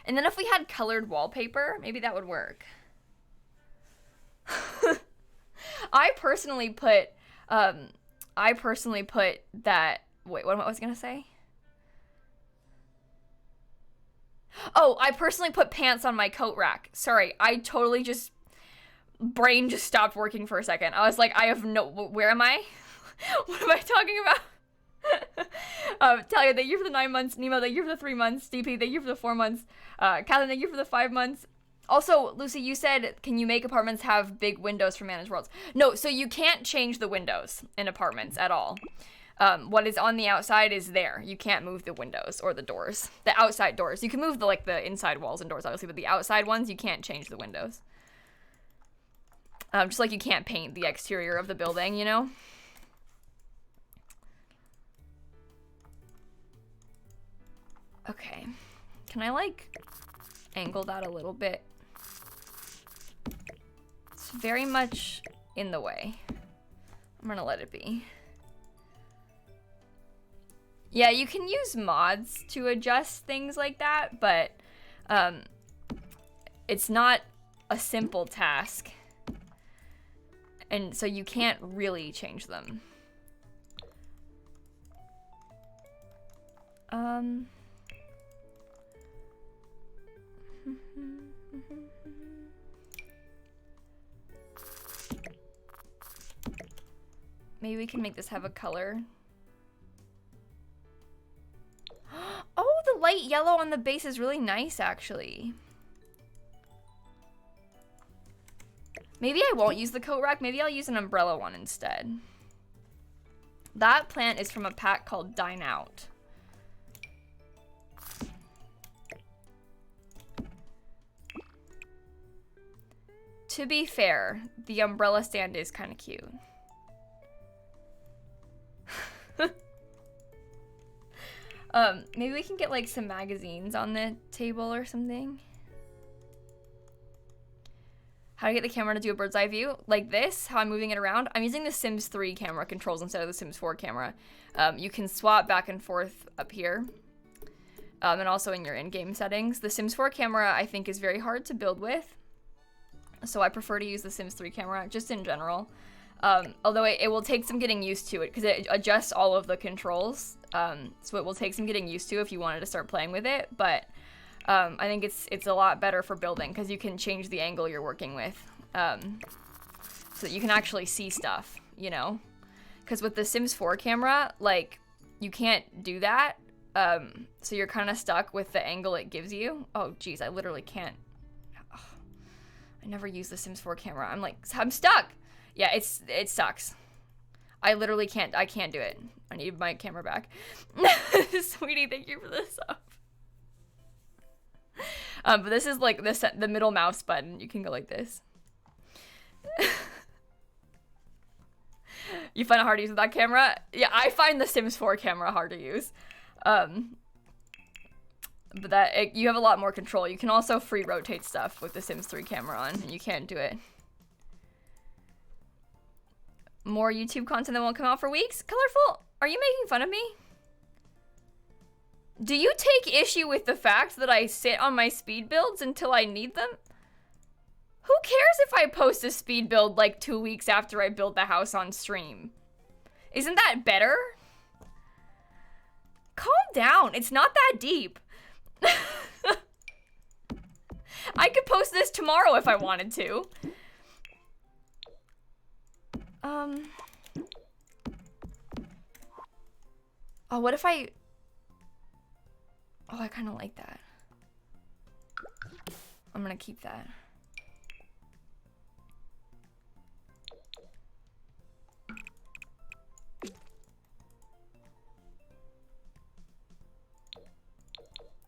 then if we had colored wallpaper, maybe that would work. I personally put that, wait, what was I gonna say? Oh, I personally put pants on my coat rack. Sorry, I totally just, brain just stopped working for a second. I was like, I have no, where am I? What am I talking about? Talia, thank you for the 9 months. Nemo, thank you for the 3 months. DP, thank you for the 4 months. Catherine, thank you for the 5 months. Also, Lucy, you said, can you make apartments have big windows for Managed Worlds? No, so you can't change the windows in apartments at all. What is on the outside is there. You can't move the windows or the doors. The outside doors. You can move the inside walls and doors, obviously, but the outside ones, you can't change the windows. Just like you can't paint the exterior of the building, you know? Okay. Can I, angle that a little bit? It's very much in the way. I'm gonna let it be. Yeah, you can use mods to adjust things like that, but it's not a simple task. And so you can't really change them. Maybe we can make this have a color. Oh, the light yellow on the base is really nice, actually. Maybe I won't use the coat rack. Maybe I'll use an umbrella one instead. That plant is from a pack called Dine Out. To be fair, the umbrella stand is kind of cute. Maybe we can get like some magazines on the table or something. How to get the camera to do a bird's eye view? Like this, how I'm moving it around. I'm using the Sims 3 camera controls instead of the Sims 4 camera. You can swap back and forth up here. And also in your in-game settings. The Sims 4 camera, I think, is very hard to build with. So I prefer to use the Sims 3 camera, just in general. Although it will take some getting used to it, because it adjusts all of the controls. So it will take some getting used to if you wanted to start playing with it. But I think it's a lot better for building, because you can change the angle you're working with. So that you can actually see stuff, you know? Because with the Sims 4 camera, like, you can't do that. So you're kind of stuck with the angle it gives you. Oh, geez, I literally can't. Oh, I never use the Sims 4 camera. I'm stuck. Yeah, it sucks. I literally can't do it. I need my camera back. Sweetie, thank you for the sub. But this is like the middle mouse button. You can go like this. You find it hard to use with that camera? Yeah, I find the Sims 4 camera hard to use. But you have a lot more control. You can also free rotate stuff with the Sims 3 camera on, and you can't do it. More YouTube content that won't come out for weeks? Colorful, are you making fun of me? Do you take issue with the fact that I sit on my speed builds until I need them? Who cares if I post a speed build like 2 weeks after I build the house on stream? Isn't that better? Calm down, it's not that deep. I could post this tomorrow if I wanted to. Oh, what if I... Oh, I kind of like that. I'm gonna keep that.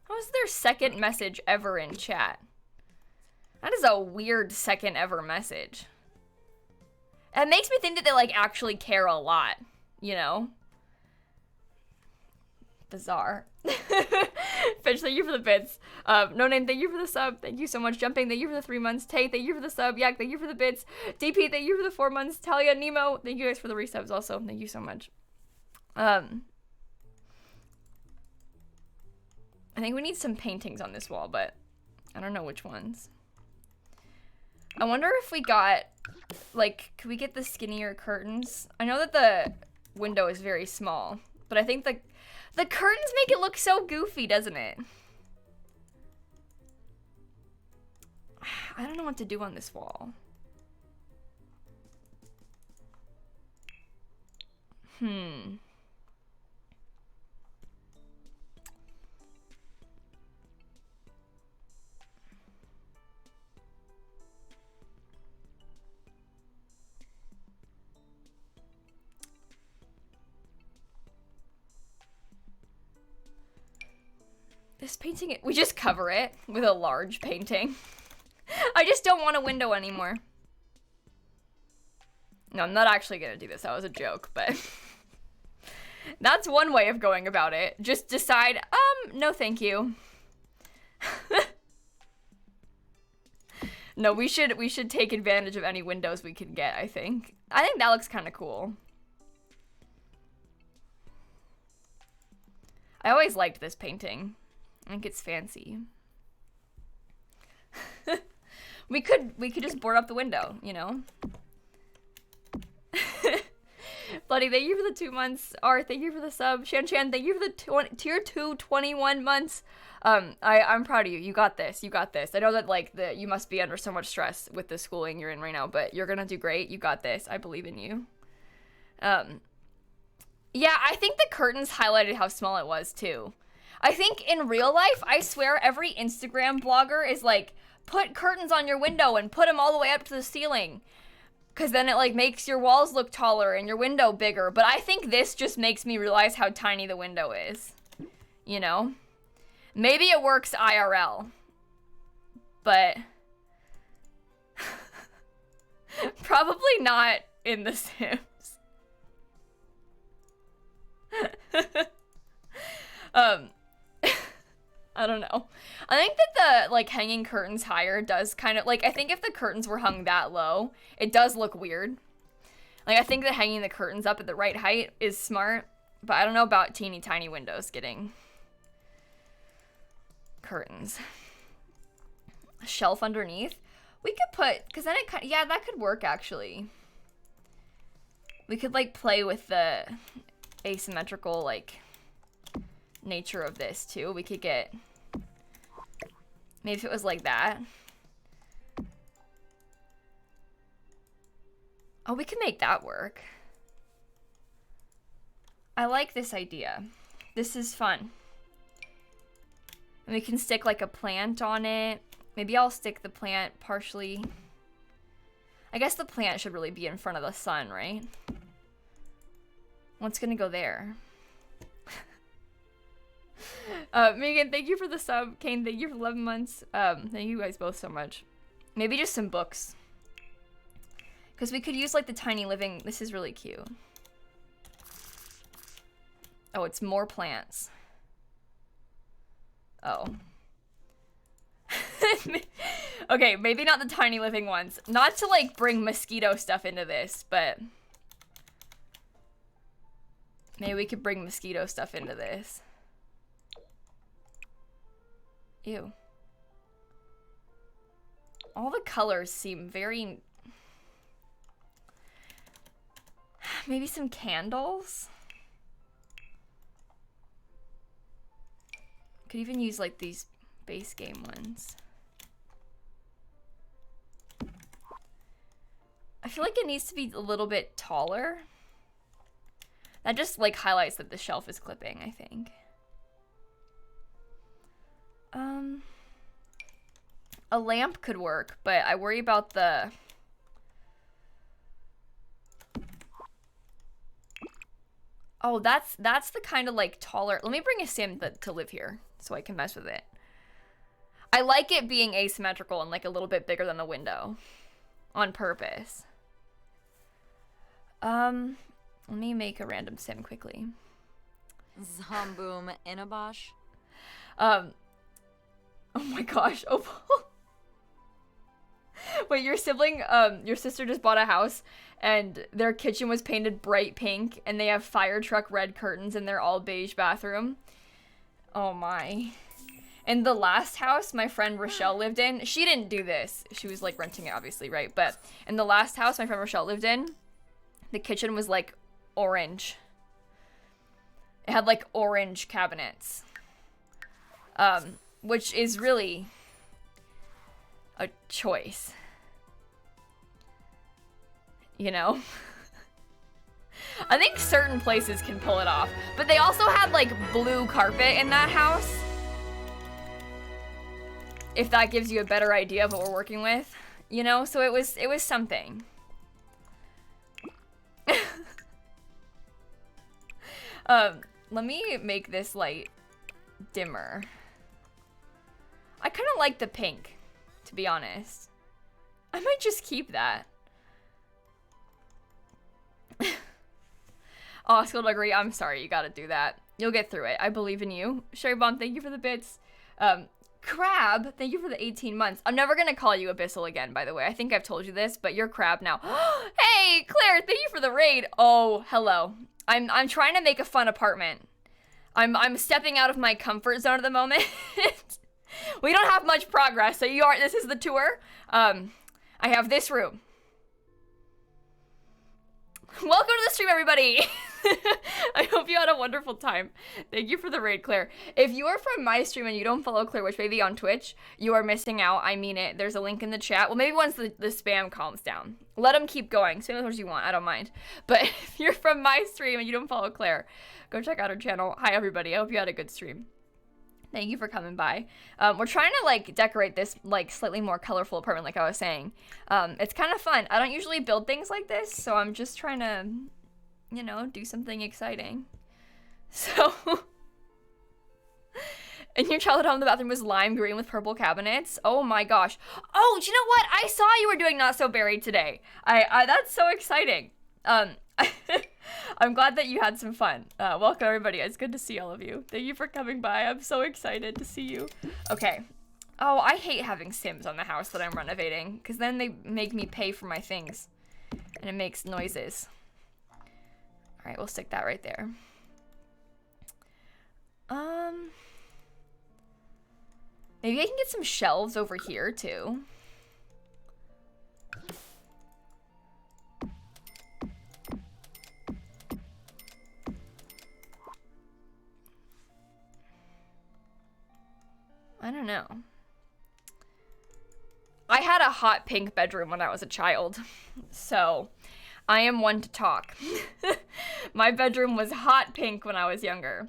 How is their second message ever in chat? That is a weird second ever message. It makes me think that they like actually care a lot, you know? Bizarre. Finch, thank you for the bits. No Name, thank you for the sub. Thank you so much. Jumping, thank you for the 3 months. Tay, thank you for the sub. Yak, thank you for the bits. DP, thank you for the 4 months. Talia, Nemo, thank you guys for the resubs also. Thank you so much. I think we need some paintings on this wall, but I don't know which ones. I wonder if we got, like, could we get the skinnier curtains? I know that the window is very small, but I think the curtains make it look so goofy, doesn't it? I don't know what to do on this wall. This painting, we just cover it with a large painting. I just don't want a window anymore. No, I'm not actually gonna do this. That was a joke, but that's one way of going about it. Just decide, no thank you. No, we should take advantage of any windows we can get, I think. I think that looks kind of cool. I always liked this painting. I think it's fancy. we could just board up the window, you know? Bloody, thank you for the 2 months. R, thank you for the sub. Shan, thank you for the tier 2 21 months. I'm proud of you. You got this. You got this. I know that, like, you must be under so much stress with the schooling you're in right now, but you're gonna do great. You got this. I believe in you. Yeah, I think the curtains highlighted how small it was, too. I think in real life, I swear every Instagram blogger is like, put curtains on your window and put them all the way up to the ceiling. Because then it, like, makes your walls look taller and your window bigger. But I think this just makes me realize how tiny the window is. You know? Maybe it works IRL. But probably not in The Sims. I don't know. I think that the, like, hanging curtains higher does kind of, like, I think if the curtains were hung that low, it does look weird. Like, I think that hanging the curtains up at the right height is smart, but I don't know about teeny tiny windows getting curtains. A shelf underneath? We could put, because then it, yeah, that could work, actually. We could, like, play with the asymmetrical, like, nature of this, too. We could get, maybe if it was like that. Oh, we could make that work. I like this idea. This is fun. And we can stick, like, a plant on it. Maybe I'll stick the plant partially. I guess the plant should really be in front of the sun, right? What's gonna go there? Megan, thank you for the sub. Kane, thank you for 11 months. Thank you guys both so much. Maybe just some books. Because we could use, like, the tiny living. This is really cute. Oh, it's more plants. Oh. Okay, maybe not the tiny living ones. Not to, like, bring mosquito stuff into this, but maybe we could bring mosquito stuff into this. Ew. All the colors seem very... Maybe some candles? Could even use, like, these base game ones. I feel like it needs to be a little bit taller. That just, like, highlights that the shelf is clipping, I think. A lamp could work, but I worry about the... Oh, that's the kind of, like, taller... Let me bring a sim to live here so I can mess with it. I like it being asymmetrical and, like, a little bit bigger than the window. On purpose. Let me make a random sim quickly. Zomboom Inabosh. Oh my gosh, Opal. Wait, your sibling, your sister just bought a house and their kitchen was painted bright pink and they have fire truck red curtains in their all beige bathroom. Oh my. In the last house my friend Rochelle lived in, she didn't do this. She was, like, renting it, obviously, right? But in the last house my friend Rochelle lived in, the kitchen was, like, orange. It had, like, orange cabinets. Which is really a choice. You know? I think certain places can pull it off. But they also had, like, blue carpet in that house. If that gives you a better idea of what we're working with. You know? So it was something. Let me make this light dimmer. I kind of like the pink, to be honest. I might just keep that. Oh, Skilled Agree, I'm sorry, you gotta do that. You'll get through it. I believe in you. Sherry Bomb, thank you for the bits. Crab, thank you for the 18 months. I'm never gonna call you Abyssal again, by the way. I think I've told you this, but you're Crab now. Hey, Claire, thank you for the raid. Oh, hello. I'm trying to make a fun apartment. I'm stepping out of my comfort zone at the moment. We don't have much progress, so this is the tour. I have this room. Welcome to the stream, everybody. I hope you had a wonderful time. Thank you for the raid, Claire. If you are from my stream and you don't follow Claire Witch Baby on Twitch, you are missing out. I mean it. There's a link in the chat. Well, maybe once the spam calms down. Let them keep going. Spam as much as you want. I don't mind. But if you're from my stream and you don't follow Claire, go check out her channel. Hi, everybody. I hope you had a good stream. Thank you for coming by. We're trying to like decorate this like slightly more colorful apartment, like I was saying. It's kind of fun. I don't usually build things like this, so I'm just trying to, you know, do something exciting. So, in your childhood home, the bathroom was lime green with purple cabinets. Oh my gosh. Oh, do you know what? I saw you were doing Not So Buried today. That's so exciting. I'm glad that you had some fun. Welcome, everybody. It's good to see all of you. Thank you for coming by. I'm so excited to see you. Okay. Oh, I hate having Sims on the house that I'm renovating, because then they make me pay for my things, and it makes noises. All right, we'll stick that right there. Maybe I can get some shelves over here, too. I don't know. I had a hot pink bedroom when I was a child, so I am one to talk. My bedroom was hot pink when I was younger.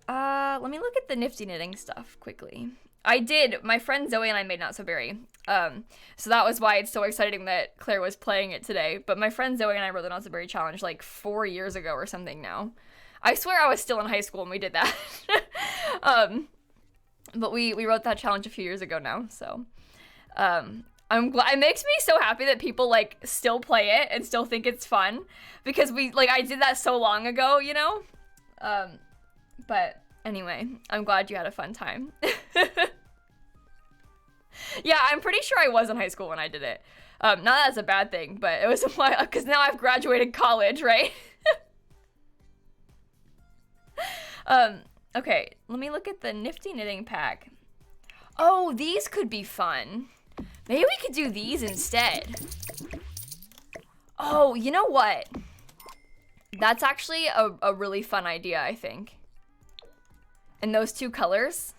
Let me look at the nifty knitting stuff quickly. I did. My friend Zoe and I made Not So Berry. So that was why it's so exciting that Claire was playing it today. But my friend Zoe and I wrote the Not So Berry challenge like 4 years ago or something now. I swear I was still in high school when we did that. But we wrote that challenge a few years ago now, so I'm glad. It makes me so happy that people like still play it and still think it's fun, because I did that so long ago, you know. But anyway, I'm glad you had a fun time. Yeah, I'm pretty sure I was in high school when I did it. Not that that's a bad thing, but it was a while, because now I've graduated college, right? Okay, let me look at the nifty knitting pack. Oh, these could be fun. Maybe we could do these instead. Oh, you know what? That's actually a really fun idea, I think. And those two colors.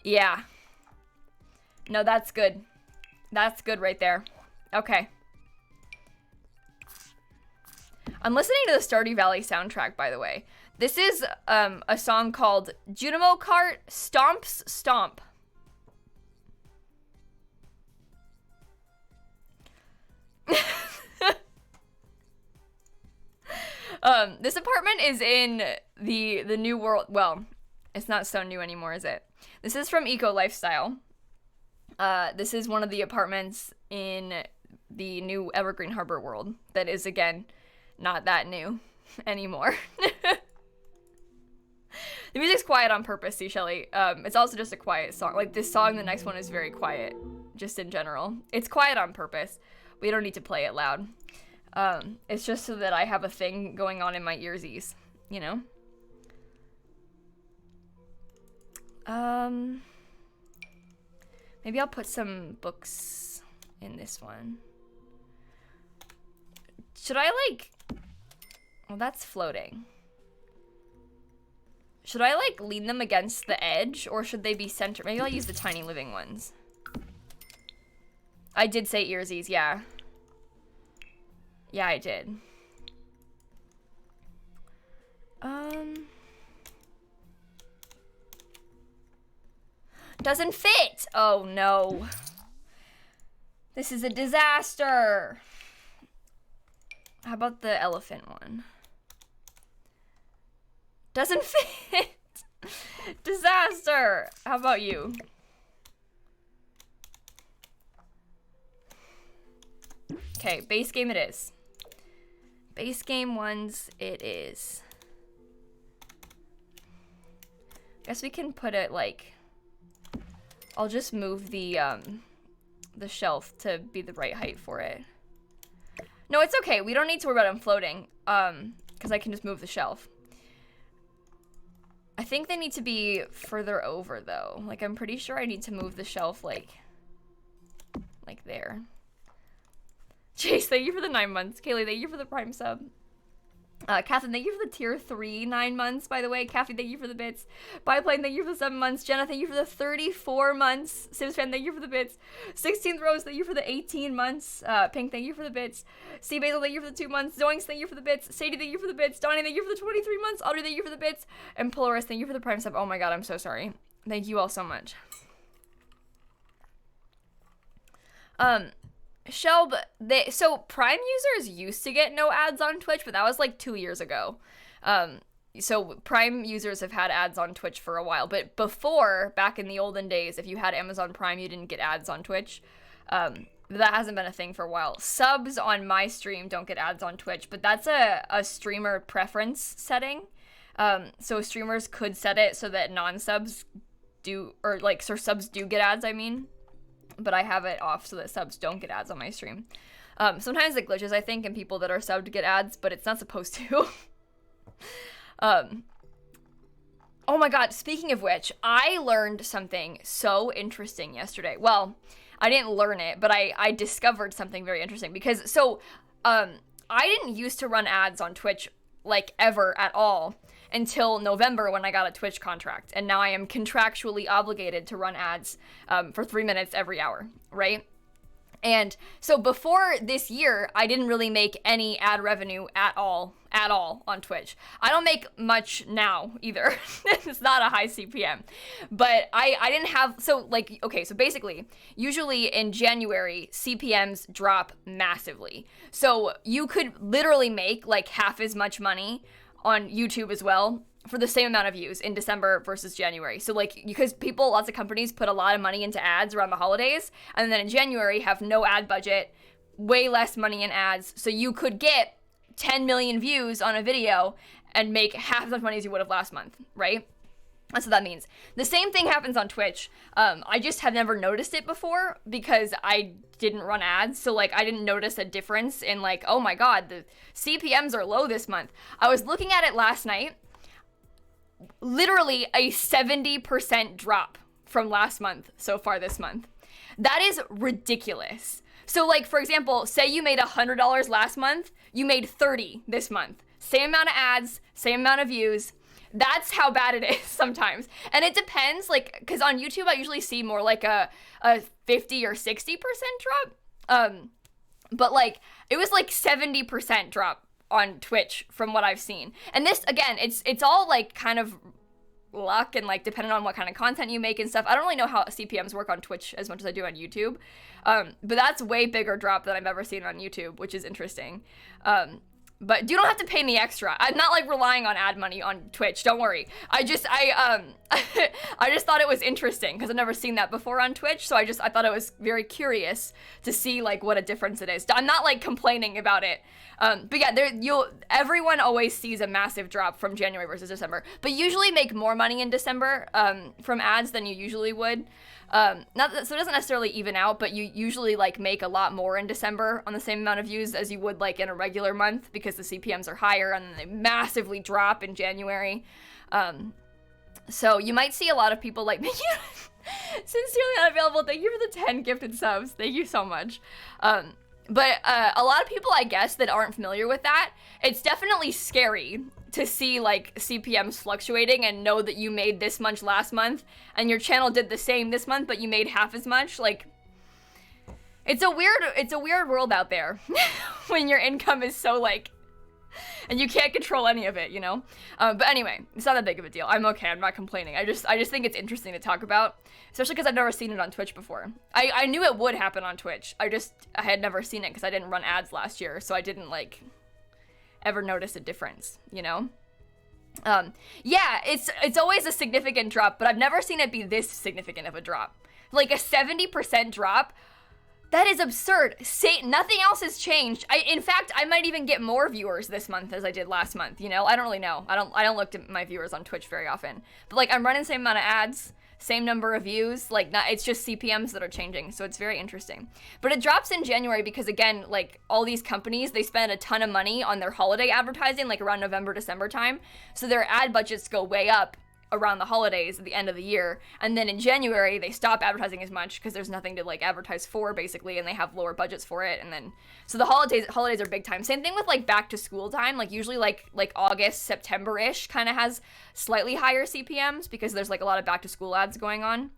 Yeah. No, that's good. That's good right there. Okay. I'm listening to the Stardew Valley soundtrack, by the way. This is a song called Junimo Kart Stomps Stomp. This apartment is in the new world. Well, it's not so new anymore, is it? This is from Eco Lifestyle. This is one of the apartments in the new Evergreen Harbor world that is, again, not that new anymore. The music's quiet on purpose, see, Shelly. It's also just a quiet song. Like, this song, the next one is very quiet, just in general. It's quiet on purpose. We don't need to play it loud. It's just so that I have a thing going on in my earsies, you know? Maybe I'll put some books in this one. Should I, like... Well, that's floating. Should I, like, lean them against the edge, or should they be centered? Maybe I'll use the tiny living ones. I did say earsies, yeah. Yeah, I did. Doesn't fit! Oh, no. This is a disaster. How about the elephant one? Doesn't fit! Disaster! How about you? Okay, base game it is. Base game ones it is. Guess we can put it like... I'll just move the shelf to be the right height for it. No, it's okay. We don't need to worry about them floating. Because I can just move the shelf. I think they need to be further over, though. Like, I'm pretty sure I need to move the shelf, like there. Chase, thank you for the 9 months. Kaylee, thank you for the Prime sub. Catherine, thank you for the tier 3 9 months, by the way. Kathy, thank you for the bits. Biplane, thank you for the 7 months. Jenna, thank you for the 34 months. Sims fan, thank you for the bits. 16th Rose, thank you for the 18 months. Pink, thank you for the bits. C Basil, thank you for the 2 months. Zoinks, thank you for the bits. Sadie, thank you for the bits. Donnie, thank you for the 23 months. Audrey, thank you for the bits. And Polaris, thank you for the Prime sub. Oh my god, I'm so sorry. Thank you all so much. Shelb, so Prime users used to get no ads on Twitch, but that was like 2 years ago. So Prime users have had ads on Twitch for a while, but before, back in the olden days, if you had Amazon Prime, you didn't get ads on Twitch. That hasn't been a thing for a while. Subs on my stream don't get ads on Twitch, but that's a streamer preference setting. So streamers could set it so that non-subs do, or like, so subs do get ads, I mean. But I have it off so that subs don't get ads on my stream. Sometimes it glitches, I think, and people that are subbed get ads, but it's not supposed to. Oh my god, speaking of which, I learned something so interesting yesterday. Well, I didn't learn it, but I discovered something very interesting because, I didn't used to run ads on Twitch, like, ever at all until November when I got a Twitch contract, and now I am contractually obligated to run ads for 3 minutes every hour, right? And so before this year, I didn't really make any ad revenue at all on Twitch. I don't make much now either. It's not a high CPM. But I didn't have, so like, okay, so basically, usually in January, CPMs drop massively. So you could literally make like half as much money on YouTube as well for the same amount of views in December versus January. So like, because lots of companies put a lot of money into ads around the holidays, and then in January have no ad budget, way less money in ads. So you could get 10 million views on a video and make half as much money as you would have last month, right? That's what that means. The same thing happens on Twitch. I just have never noticed it before because I didn't run ads. So like, I didn't notice a difference in like, oh my god, the CPMs are low this month. I was looking at it last night. Literally a 70% drop from last month so far this month. That is ridiculous. So like, for example, say you made $100 last month, you made $30 this month. Same amount of ads, same amount of views. That's how bad it is sometimes. And it depends, like, because on YouTube I usually see more like a 50 or 60% drop. But like, it was like 70% drop on Twitch from what I've seen. And this, again, it's all like kind of luck and like depending on what kind of content you make and stuff. I don't really know how CPMs work on Twitch as much as I do on YouTube. But that's way bigger drop than I've ever seen on YouTube, which is interesting. But you don't have to pay me extra. I'm not like relying on ad money on Twitch. Don't worry. I just thought it was interesting because I've never seen that before on Twitch. So I thought it was very curious to see like what a difference it is. I'm not like complaining about it. But yeah, everyone always sees a massive drop from January versus December, but you usually make more money in December from ads than you usually would. So it doesn't necessarily even out, but you usually like make a lot more in December on the same amount of views as you would like in a regular month because the CPMs are higher and then they massively drop in January. So you might see a lot of people like, sincerely unavailable. Thank you for the 10 gifted subs. Thank you so much. But a lot of people, I guess, that aren't familiar with that, it's definitely scary to see like CPMs fluctuating and know that you made this much last month and your channel did the same this month, but you made half as much. Like, it's a weird world out there when your income is so like, and you can't control any of it, you know? But anyway, it's not that big of a deal. I'm okay. I'm not complaining. I just think it's interesting to talk about, especially because I've never seen it on Twitch before. I knew it would happen on Twitch. I had never seen it because I didn't run ads last year, so I didn't like ever notice a difference, you know? Yeah, it's always a significant drop, but I've never seen it be this significant of a drop. Like a 70% drop. That is absurd. Nothing else has changed. In fact, I might even get more viewers this month as I did last month, you know? I don't really know. I don't look at my viewers on Twitch very often. But like, I'm running the same amount of ads, same number of views, like it's just CPMs that are changing, so it's very interesting. But it drops in January because, again, like all these companies, they spend a ton of money on their holiday advertising, like around November, December time, so their ad budgets go way up around the holidays at the end of the year, and then in January they stop advertising as much because there's nothing to like advertise for basically, and they have lower budgets for it. And then so the holidays are big time. Same thing with like back to school time. Like usually like August, September-ish kind of has slightly higher CPMs because there's like a lot of back to school ads going on.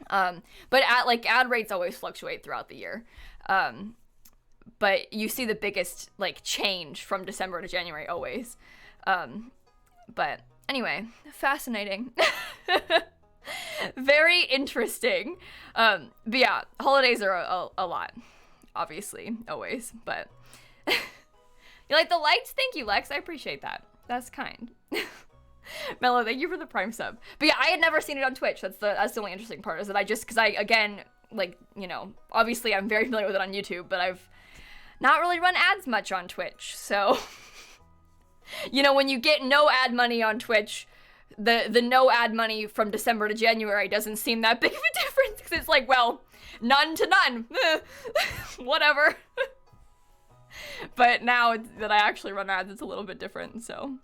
But ad rates always fluctuate throughout the year. But you see the biggest like change from December to January always. But anyway, fascinating. Very interesting. But yeah, holidays are a lot, obviously, always. But you like the lights? Thank you, Lex. I appreciate that. That's kind. Mello, thank you for the Prime sub. But yeah, I had never seen it on Twitch. That's the only interesting part, is that because again, like, you know, obviously I'm very familiar with it on YouTube, but I've not really run ads much on Twitch. So, you know, when you get no ad money on Twitch, the no ad money from December to January doesn't seem that big of a difference, because it's like, well, none to none. Whatever. But now that I actually run ads, it's a little bit different, so.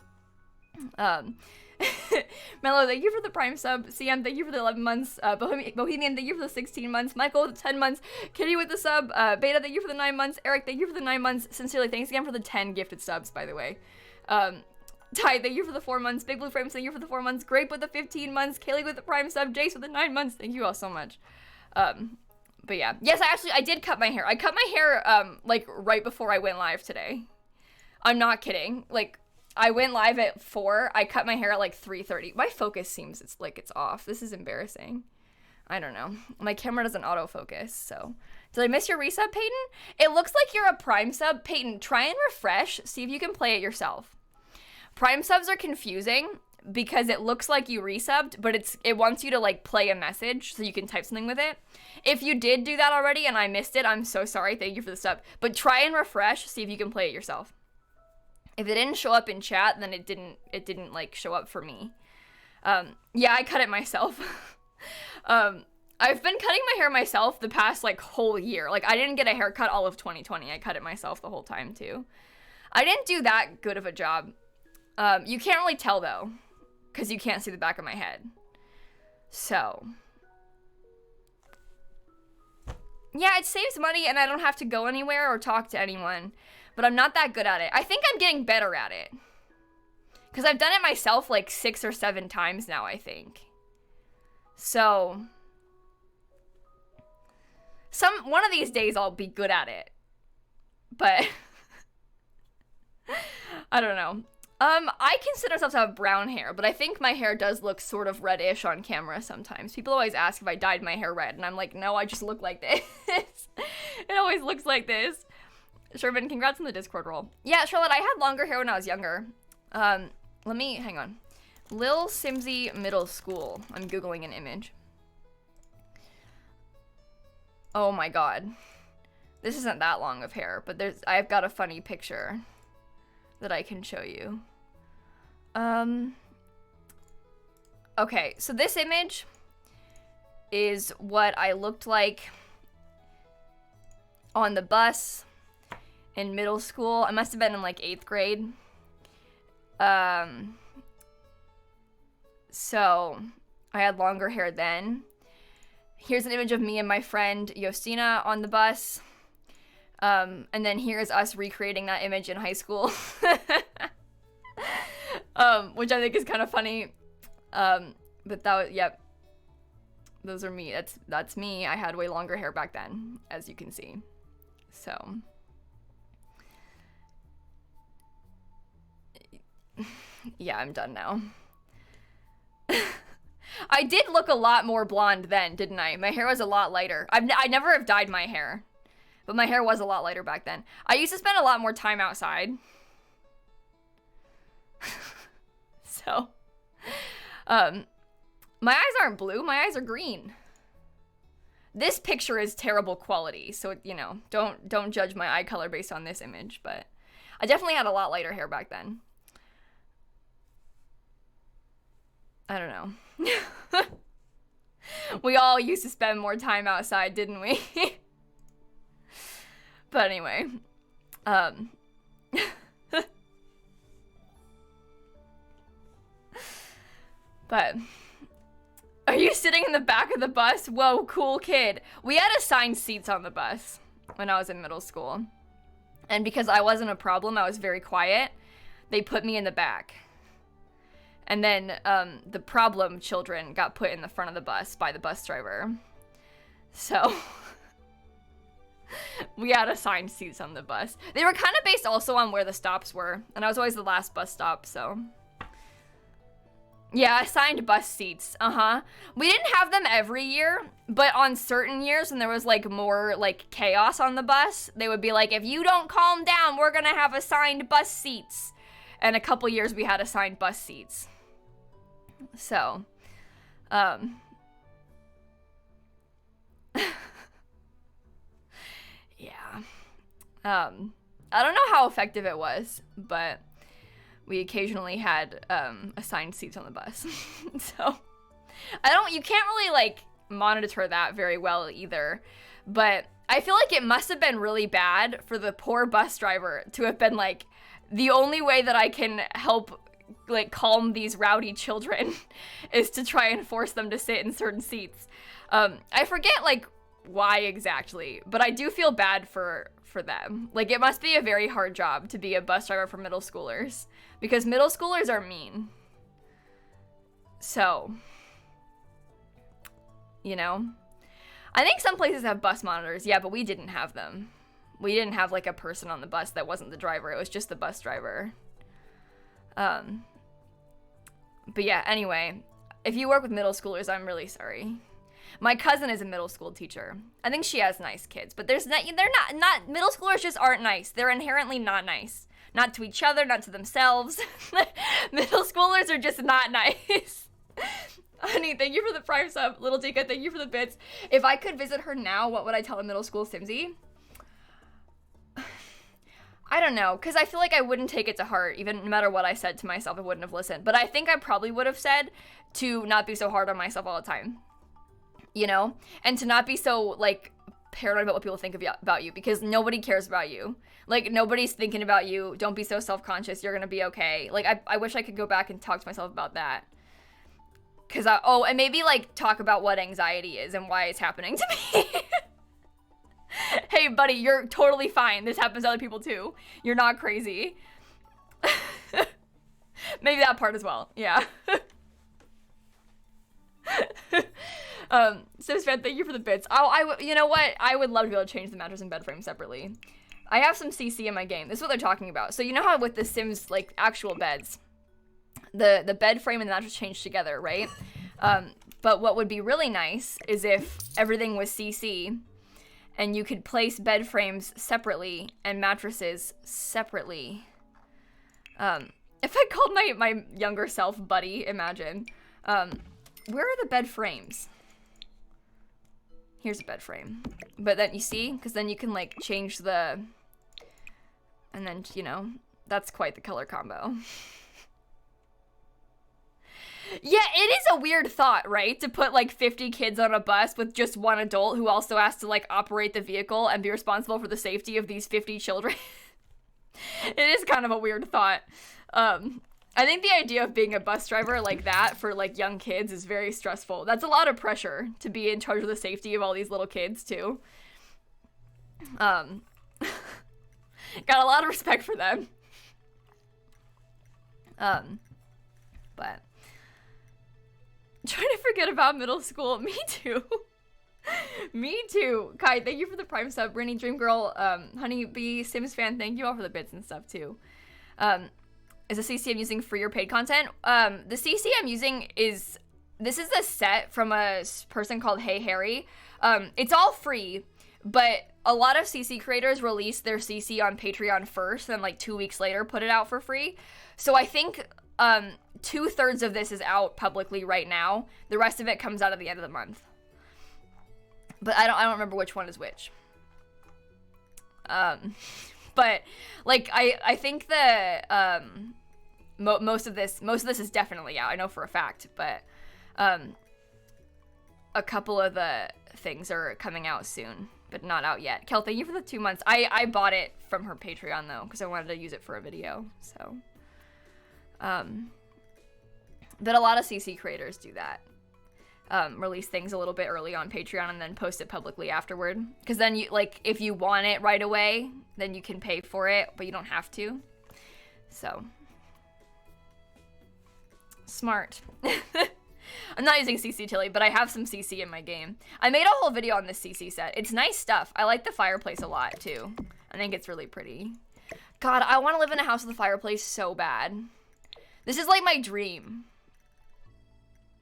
Mello, thank you for the Prime sub. CM, thank you for the 11 months. Bohemian, thank you for the 16 months. Michael, 10 months. Kitty with the sub. Beta, thank you for the 9 months. Eric, thank you for the 9 months. Sincerely, thanks again for the 10 gifted subs, by the way. Ty, thank you for the 4 months. Big Blue Frames, thank you for the 4 months. Grape with the 15 months. Kaylee with the Prime sub. Jace with the 9 months. Thank you all so much. But yeah. Yes, I did cut my hair. I cut my hair, like, right before I went live today. I'm not kidding. Like, I went live at 4. I cut my hair at like 3:30. My focus seems it's off. This is embarrassing. I don't know. My camera doesn't autofocus, so. Did I miss your resub, Peyton? It looks like you're a Prime sub. Peyton, try and refresh. See if you can play it yourself. Prime subs are confusing because it looks like you resubbed, but it wants you to like play a message so you can type something with it. If you did do that already and I missed it, I'm so sorry. Thank you for the sub. But try and refresh. See if you can play it yourself. If it didn't show up in chat, then it didn't like show up for me. Yeah, I cut it myself. I've been cutting my hair myself the past like whole year. Like I didn't get a haircut all of 2020. I cut it myself the whole time too. I didn't do that good of a job. You can't really tell though, because you can't see the back of my head. So yeah, it saves money and I don't have to go anywhere or talk to anyone. But I'm not that good at it. I think I'm getting better at it. Because I've done it myself like 6 or 7 times now, I think. So, one of these days I'll be good at it. But, I don't know. I consider myself to have brown hair, but I think my hair does look sort of reddish on camera sometimes. People always ask if I dyed my hair red, and I'm like, no, I just look like this. It always looks like this. Sherman, congrats on the Discord roll. Yeah, Charlotte, I had longer hair when I was younger. Hang on. lilsimsie middle school. I'm Googling an image. Oh my god. This isn't that long of hair, but I've got a funny picture that I can show you. Okay, so this image is what I looked like on the bus in middle school. I must have been in like 8th grade. So I had longer hair then. Here's an image of me and my friend Yostina on the bus. And then here's us recreating that image in high school. Which I think is kind of funny. But that was, yep. Those are me. That's me. I had way longer hair back then, as you can see. So yeah, I'm done now. I did look a lot more blonde then, didn't I? My hair was a lot lighter. I never have dyed my hair, but my hair was a lot lighter back then. I used to spend a lot more time outside. So, my eyes aren't blue, my eyes are green. This picture is terrible quality, so, you know, don't judge my eye color based on this image, but I definitely had a lot lighter hair back then. I don't know. We all used to spend more time outside, didn't we? But anyway, but But are you sitting in the back of the bus? Whoa, cool kid. We had assigned seats on the bus when I was in middle school. And because I wasn't a problem, I was very quiet, they put me in the back. And then the problem children got put in the front of the bus by the bus driver. So we had assigned seats on the bus. They were kind of based also on where the stops were. And I was always the last bus stop, so. Yeah, assigned bus seats. We didn't have them every year, but on certain years when there was like more like chaos on the bus, they would be like, if you don't calm down, we're gonna have assigned bus seats. And a couple years we had assigned bus seats. So, yeah. I don't know how effective it was, but we occasionally had assigned seats on the bus. So you can't really like monitor that very well either. But I feel like it must have been really bad for the poor bus driver to have been like, the only way that I can help like calm these rowdy children is to try and force them to sit in certain seats. I forget like why exactly, but I do feel bad for them. Like it must be a very hard job to be a bus driver for middle schoolers, because middle schoolers are mean. So, you know, I think some places have bus monitors, yeah, but we didn't have them. We didn't have like a person on the bus that wasn't the driver. It was just the bus driver. But yeah, anyway, if you work with middle schoolers, I'm really sorry. My cousin is a middle school teacher. I think she has nice kids, but they're not middle schoolers just aren't nice. They're inherently not nice. Not to each other, not to themselves. Middle schoolers are just not nice. Honey, thank you for the Prime sub. Little Tika, thank you for the bits. If I could visit her now, what would I tell a middle school Simsie? I don't know, because I feel like I wouldn't take it to heart. Even no matter what I said to myself, I wouldn't have listened. But I think I probably would have said to not be so hard on myself all the time. You know? And to not be so, like, paranoid about what people think about you, because nobody cares about you. Like, nobody's thinking about you. Don't be so self-conscious. You're gonna be okay. Like, I wish I could go back and talk to myself about that. Because and maybe, like, talk about what anxiety is and why it's happening to me. Hey, buddy, you're totally fine. This happens to other people, too. You're not crazy. Maybe that part as well. Yeah. Sims fan, thank you for the bits. You know what? I would love to be able to change the mattress and bed frame separately. I have some CC in my game. This is what they're talking about. So you know how with the Sims, like, actual beds, the bed frame and the mattress change together, right? But what would be really nice is if everything was CC, and you could place bed frames separately and mattresses separately. If I called my younger self Buddy, imagine. Where are the bed frames? Here's a bed frame. But then, you see? Because then you can, like, change the... And then, you know, that's quite the color combo. Yeah, it is a weird thought, right? To put, like, 50 kids on a bus with just one adult who also has to, like, operate the vehicle and be responsible for the safety of these 50 children. It is kind of a weird thought. I think the idea of being a bus driver like that for, like, young kids is very stressful. That's a lot of pressure to be in charge of the safety of all these little kids, too. Got a lot of respect for them. But... Trying to forget about middle school. Me too. Me too. Kai, thank you for the Prime sub. Rainy Dream Girl, Honeybee, Sims fan, thank you all for the bits and stuff too. Is the CC I'm using free or paid content? The CC I'm using this is a set from a person called Hey Harry. It's all free, but a lot of CC creators release their CC on Patreon first, and like 2 weeks later put it out for free. So I think 2/3 of this is out publicly right now. The rest of it comes out at the end of the month. But I don't remember which one is which. But like I think the most of this is definitely out. I know for a fact, but a couple of the things are coming out soon, but not out yet. Kel, thank you for the 2 months. I bought it from her Patreon though, because I wanted to use it for a video. So But a lot of CC creators do that. Release things a little bit early on Patreon and then post it publicly afterward. Because then, you like, if you want it right away, then you can pay for it, but you don't have to. So, smart. I'm not using CC Tilly, but I have some CC in my game. I made a whole video on this CC set. It's nice stuff. I like the fireplace a lot, too. I think it's really pretty. God, I want to live in a house with a fireplace so bad. This is like my dream.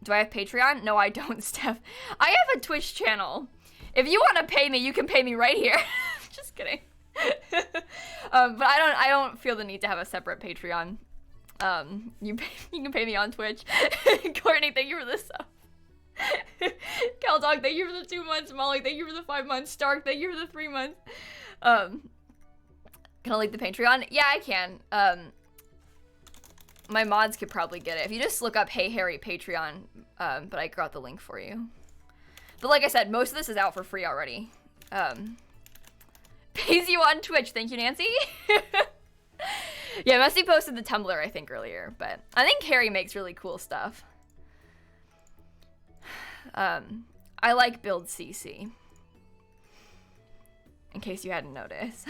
Do I have Patreon? No, I don't, Steph. I have a Twitch channel. If you want to pay me, you can pay me right here. Just kidding. But I don't feel the need to have a separate Patreon. You can pay me on Twitch. Courtney, thank you for the sub. Caldog, thank you for the 2 months. Molly, thank you for the 5 months. Stark, thank you for the 3 months. Can I link the Patreon? Yeah, I can. My mods could probably get it. If you just look up Hey Harry Patreon, but I got the link for you. But like I said, most of this is out for free already. Pays you on Twitch. Thank you, Nancy. Yeah, Messy posted the Tumblr, I think, earlier. But I think Harry makes really cool stuff. I like Build CC. In case you hadn't noticed.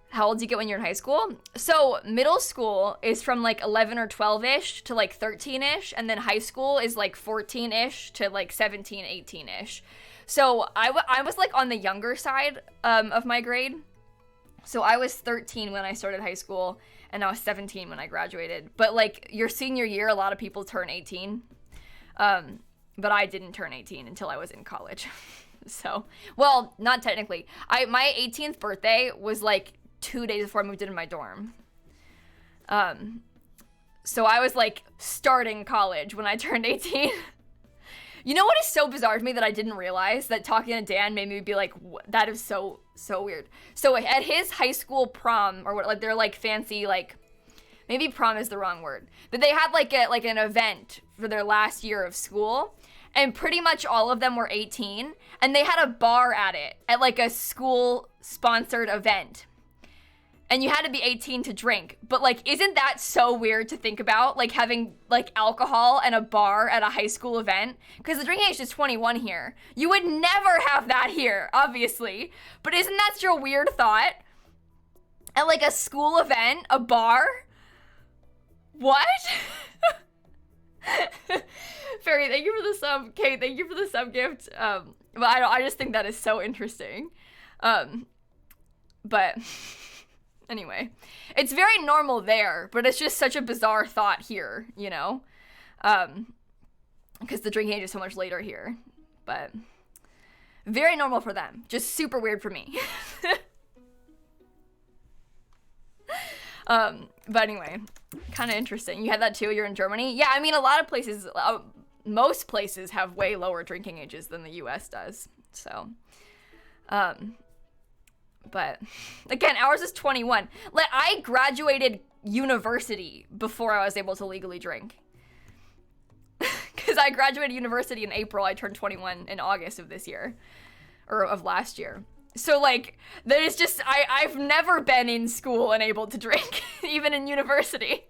How old do you get when you're in high school? So middle school is from like 11 or 12-ish to like 13-ish. And then high school is like 14-ish to like 17, 18-ish. So I was like on the younger side of my grade. So I was 13 when I started high school. And I was 17 when I graduated. But like your senior year, a lot of people turn 18. But I didn't turn 18 until I was in college. So, well, not technically. My 18th birthday was like 2 days before I moved into my dorm. So I was like starting college when I turned 18. You know what is so bizarre to me that I didn't realize? That talking to Dan made me be like, that is so weird. So at his high school prom, or what, like they're like fancy, like, maybe prom is the wrong word, but they had like an event for their last year of school, and pretty much all of them were 18, and they had a bar at it, at like a school sponsored event. And you had to be 18 to drink. But like, isn't that so weird to think about? Like having like alcohol and a bar at a high school event? Because the drinking age is 21 here. You would never have that here, obviously. But isn't that your weird thought? At like a school event, a bar? What? Fairy, thank you for the sub. Kate, thank you for the sub gift. But I just think that is so interesting. But anyway, it's very normal there, but it's just such a bizarre thought here, you know? Because the drinking age is so much later here. But very normal for them. Just super weird for me. But anyway, kind of interesting. You had that too? You're in Germany? Yeah, I mean, a lot of places, most places have way lower drinking ages than the US does. So, but again, ours is 21. Like, I graduated university before I was able to legally drink. Because I graduated university in April. I turned 21 in August of this year, or of last year. So, like, there's just, I've never been in school and able to drink, even in university.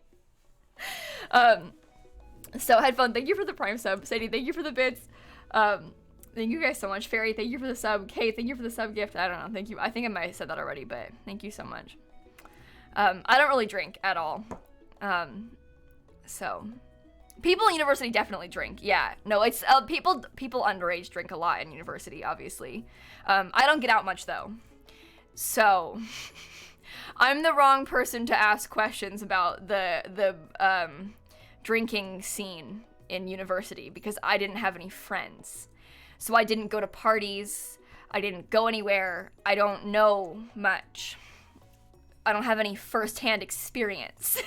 So, Headphone, thank you for the Prime sub. Sadie, thank you for the bits. Thank you guys so much. Fairy, thank you for the sub. Kate, thank you for the sub gift. I don't know, thank you. I think I might have said that already, but thank you so much. I don't really drink at all. So, people in university definitely drink. Yeah, no, it's, people underage drink a lot in university, obviously. I don't get out much though. So, I'm the wrong person to ask questions about the drinking scene in university because I didn't have any friends. So I didn't go to parties. I didn't go anywhere. I don't know much. I don't have any first-hand experience.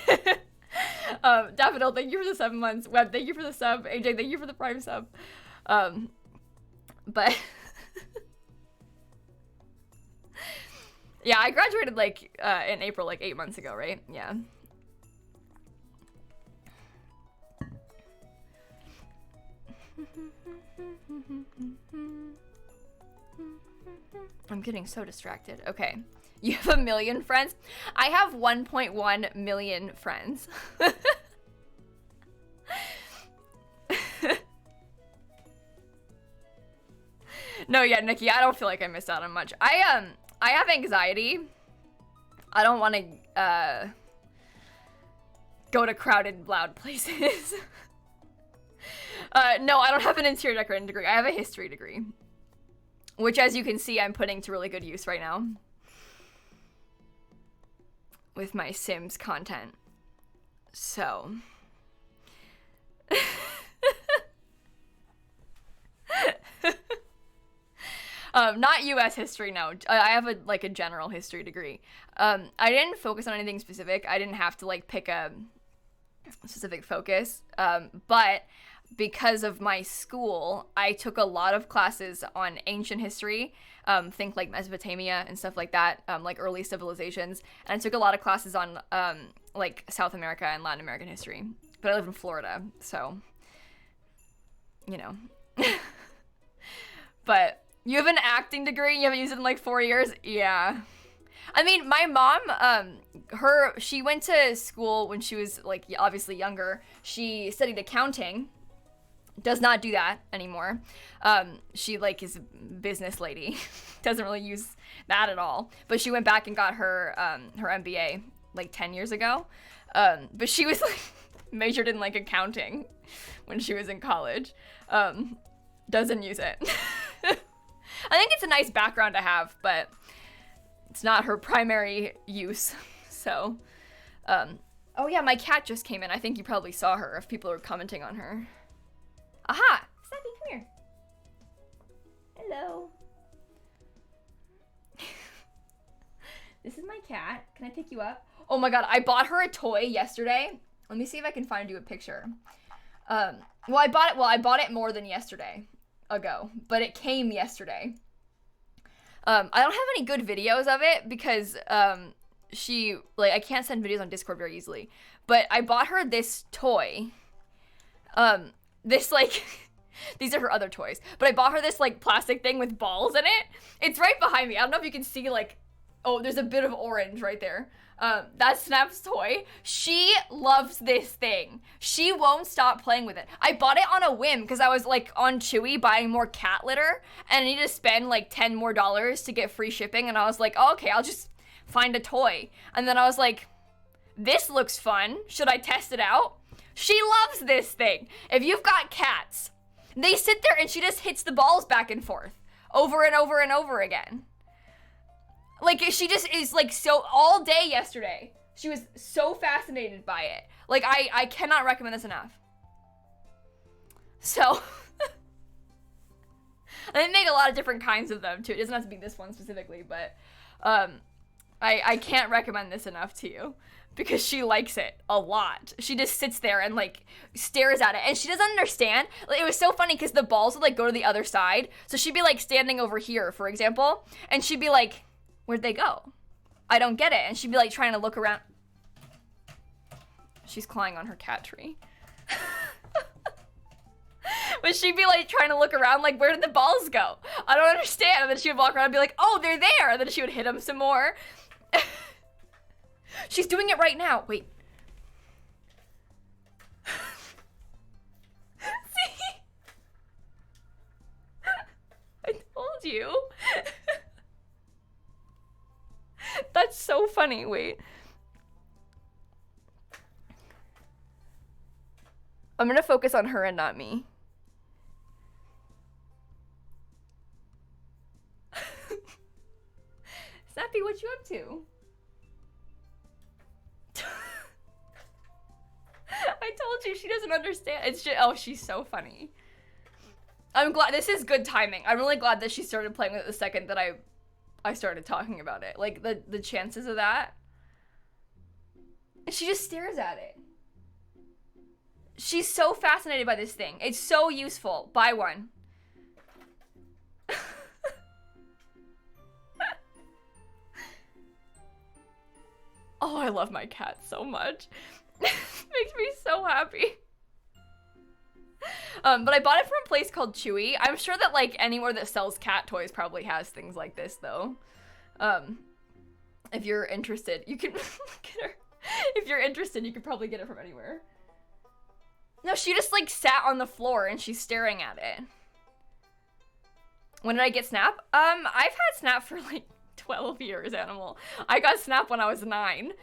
Daffodil, thank you for the 7 months. Web, thank you for the sub. AJ, thank you for the Prime sub. But yeah, I graduated like in April, like 8 months ago, right? Yeah. I'm getting so distracted. Okay. You have 1 million friends? I have 1.1 million friends. No, yeah, Nikki, I don't feel like I missed out on much. I have anxiety. I don't want to go to crowded, loud places. No, I don't have an interior decorating degree. I have a history degree, which, as you can see, I'm putting to really good use right now with my Sims content. So not US history, no. I have a general history degree. I didn't focus on anything specific. I didn't have to like pick a specific focus. But because of my school, I took a lot of classes on ancient history, think like Mesopotamia and stuff like that, like early civilizations. And I took a lot of classes on like South America and Latin American history. But I live in Florida, so, you know. But you have an acting degree and you haven't used it in like 4 years? Yeah. I mean, my mom, she went to school when she was like obviously younger. She studied accounting. Does not do that anymore. She like is a business lady. Doesn't really use that at all. But she went back and got her her MBA like 10 years ago. But she was like majored in like accounting when she was in college. Doesn't use it. I think it's a nice background to have, but it's not her primary use. So, oh yeah, my cat just came in. I think you probably saw her if people are commenting on her. Aha! Snappy, come here. Hello. This is my cat. Can I pick you up? Oh my god, I bought her a toy yesterday. Let me see if I can find you a picture. I bought it more than yesterday ago, but it came yesterday. I don't have any good videos of it because I can't send videos on Discord very easily. But I bought her this toy. These are her other toys. But I bought her this like plastic thing with balls in it. It's right behind me. I don't know if you can see there's a bit of orange right there. That's Snap's toy. She loves this thing. She won't stop playing with it. I bought it on a whim because I was like on Chewy buying more cat litter and I needed to spend like $10 more to get free shipping. And I was like, oh, okay, I'll just find a toy. And then I was like, this looks fun. Should I test it out? She loves this thing. If you've got cats, they sit there and she just hits the balls back and forth over and over and over again. Like, she just is, like, so, all day yesterday, she was so fascinated by it. Like, I cannot recommend this enough. So, they make a lot of different kinds of them, too. It doesn't have to be this one specifically, but, I can't recommend this enough to you. Because she likes it a lot. She just sits there and, like, stares at it. And she doesn't understand. Like, it was so funny because the balls would, like, go to the other side. So she'd be, like, standing over here, for example. And she'd be like, where'd they go? I don't get it. And she'd be like trying to look around. She's clawing on her cat tree. But she'd be like trying to look around like, where did the balls go? I don't understand. And then she would walk around and be like, oh, they're there. And then she would hit them some more. She's doing it right now. Wait. See? I told you. That's so funny. Wait. I'm gonna focus on her and not me. Snappy, what you up to? I told you, she doesn't understand. It's just, oh, she's so funny. I'm glad, this is good timing. I'm really glad that she started playing with it the second that I started talking about it. Like, the chances of that. And she just stares at it. She's so fascinated by this thing. It's so useful. Buy one. Oh, I love my cat so much. Makes me so happy. But I bought it from a place called Chewy. I'm sure that, like, anywhere that sells cat toys probably has things like this, though. If you're interested, you can get her. If you're interested, you could probably get it from anywhere. No, she just, like, sat on the floor and she's staring at it. When did I get Snap? I've had Snap for like 12 years, Animal. I got Snap when I was 9.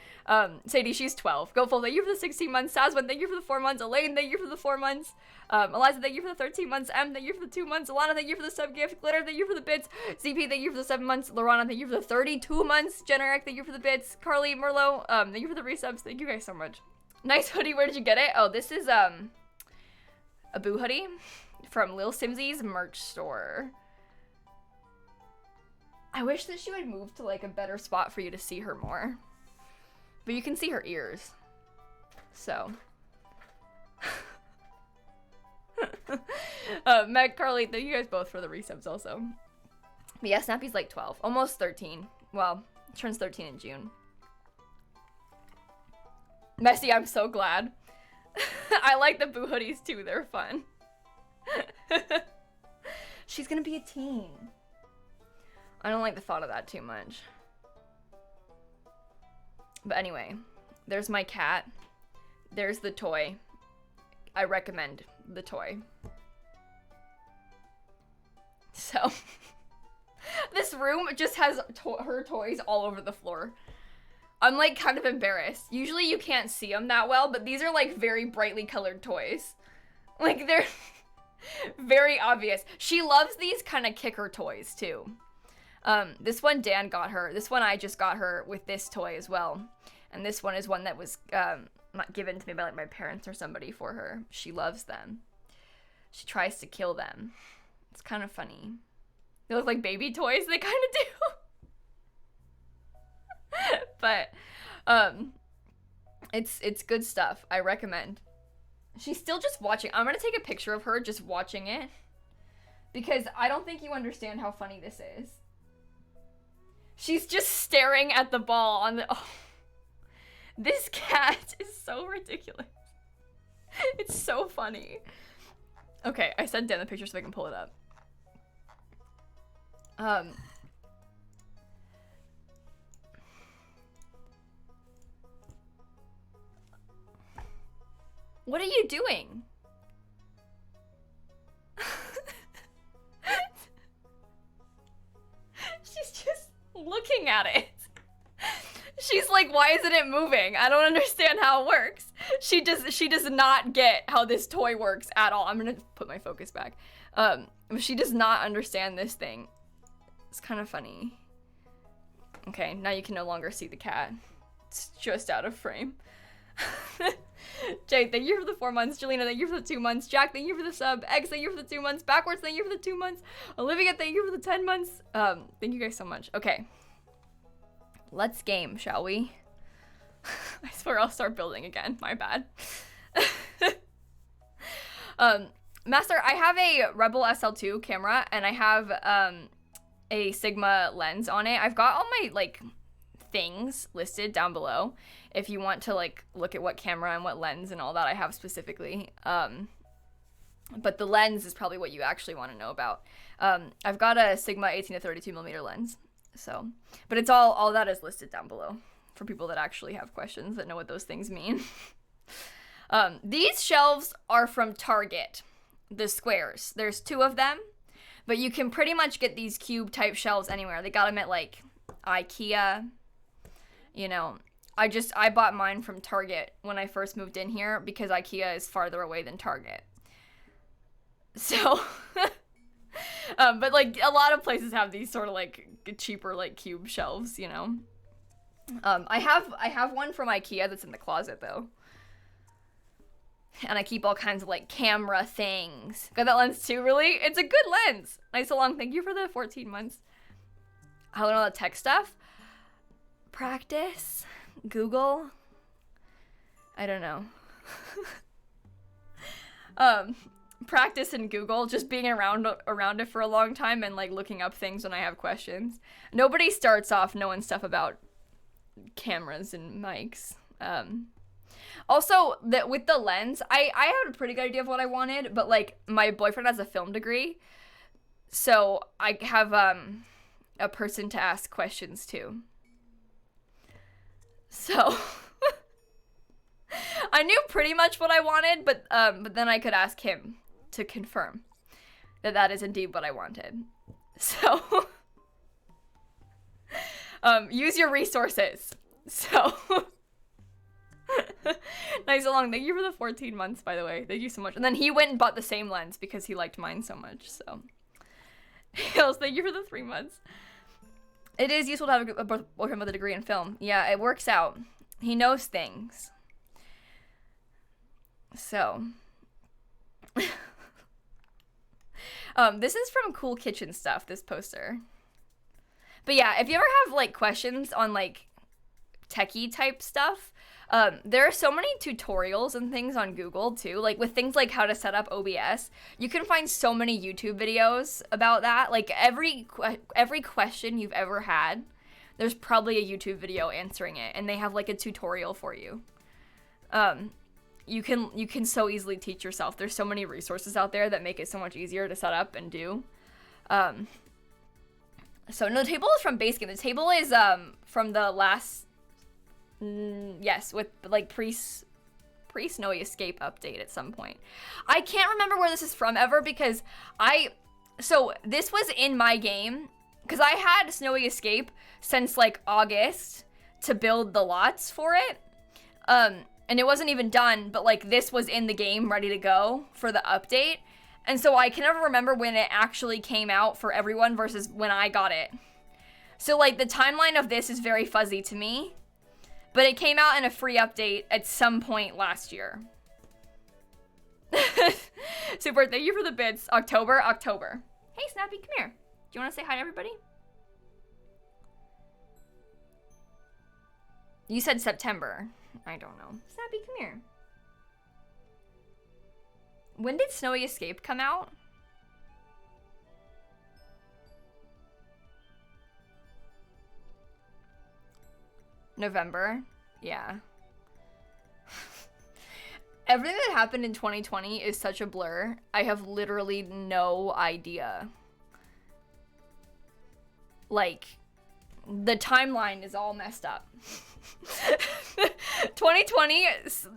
Sadie, she's 12. GoFull, thank you for the 16 months. Saswin, thank you for the 4 months. Elaine, thank you for the 4 months. Eliza, thank you for the 13 months. M, thank you for the 2 months. Alana, thank you for the sub gift. Glitter, thank you for the bits. ZP, thank you for the 7 months. Lorana, thank you for the 32 months. Generic, thank you for the bits. Carly, Merlot, thank you for the resubs. Thank you guys so much. Nice hoodie. Where did you get it? Oh, this is a Boo hoodie from lilsimsie's merch store. I wish that she would move to like a better spot for you to see her more. But you can see her ears. So. Meg, Carly, thank you guys both for the resubs also. But yeah, Snappy's like 12. Almost 13. Well, turns 13 in June. Messy, I'm so glad. I like the Boo hoodies too. They're fun. She's gonna be a teen. I don't like the thought of that too much. But anyway, there's my cat. There's the toy. I recommend the toy. So, this room just has her toys all over the floor. I'm like kind of embarrassed. Usually you can't see them that well, but these are like very brightly colored toys. Like they're very obvious. She loves these kind of kicker toys too. This one Dan got her. This one I just got her with this toy as well. And this one is one that was not given to me by like my parents or somebody for her. She loves them. She tries to kill them. It's kind of funny. They look like baby toys. They kind of do. But it's good stuff. I recommend. She's still just watching. I'm gonna take a picture of her just watching it because I don't think you understand how funny this is. She's just staring at the ball on the. Oh. This cat is so ridiculous. It's so funny. Okay, I sent Dan the picture so I can pull it up. What are you doing? She's just looking at it. She's like, why isn't it moving? I don't understand how it works. She does not get how this toy works at all. I'm gonna put my focus back. She does not understand this thing. It's kind of funny. Okay, now you can no longer see the cat. It's just out of frame. Jay, thank you for the 4 months. Jelena, thank you for the 2 months. Jack, thank you for the sub. Eggs, thank you for the 2 months. Backwards, thank you for the 2 months. Olivia, thank you for the 10 months. Thank you guys so much. Okay. Let's game, shall we? I swear I'll start building again. My bad. Master, I have a Rebel SL2 camera, and I have a Sigma lens on it. I've got all my, like, things listed down below if you want to, like, look at what camera and what lens and all that I have specifically. But the lens is probably what you actually want to know about. I've got a Sigma 18 to 32 millimeter lens. So, but it's all that is listed down below for people that actually have questions that know what those things mean. These shelves are from Target, the squares. There's 2 of them, but you can pretty much get these cube type shelves anywhere. They got them at like IKEA. You know, I bought mine from Target when I first moved in here because IKEA is farther away than Target. So, but like a lot of places have these sort of like cheaper like cube shelves, you know. I have one from IKEA that's in the closet though. And I keep all kinds of like camera things. Got that lens too, really? It's a good lens. Nice along. Thank you for the 14 months. I learned all the tech stuff. Practice. Google. I don't know. Practice and Google, just being around it for a long time and like looking up things when I have questions. Nobody starts off knowing stuff about cameras and mics. Also, with the lens, I had a pretty good idea of what I wanted, but like my boyfriend has a film degree, so I have a person to ask questions to. So I knew pretty much what I wanted, but then I could ask him to confirm that is indeed what I wanted. So, use your resources. So, nice along. Thank you for the 14 months, by the way. Thank you so much. And then he went and bought the same lens because he liked mine so much. So, Hills, thank you for the 3 months. It is useful to have a boyfriend with a degree in film. Yeah, it works out. He knows things. So, this is from Cool Kitchen Stuff, this poster. But yeah, if you ever have, like, questions on, like, techie type stuff, there are so many tutorials and things on Google, too. Like, with things like how to set up OBS, you can find so many YouTube videos about that. Like, every question you've ever had, there's probably a YouTube video answering it, and they have, like, a tutorial for you. You can so easily teach yourself. There's so many resources out there that make it so much easier to set up and do. So no, the table is from base game. The table is from the last, yes, with like pre-Snowy Escape update at some point. I can't remember where this is from ever because so this was in my game because I had Snowy Escape since like August to build the lots for it. And it wasn't even done, but like this was in the game ready to go for the update. And so I can never remember when it actually came out for everyone versus when I got it. So like the timeline of this is very fuzzy to me, but it came out in a free update at some point last year. Super, thank you for the bits. October. Hey Snappy, come here. Do you want to say hi to everybody? You said September. I don't know. Snappy, come here. When did Snowy Escape come out? November? Yeah. Everything that happened in 2020 is such a blur. I have literally no idea. Like, the timeline is all messed up. 2020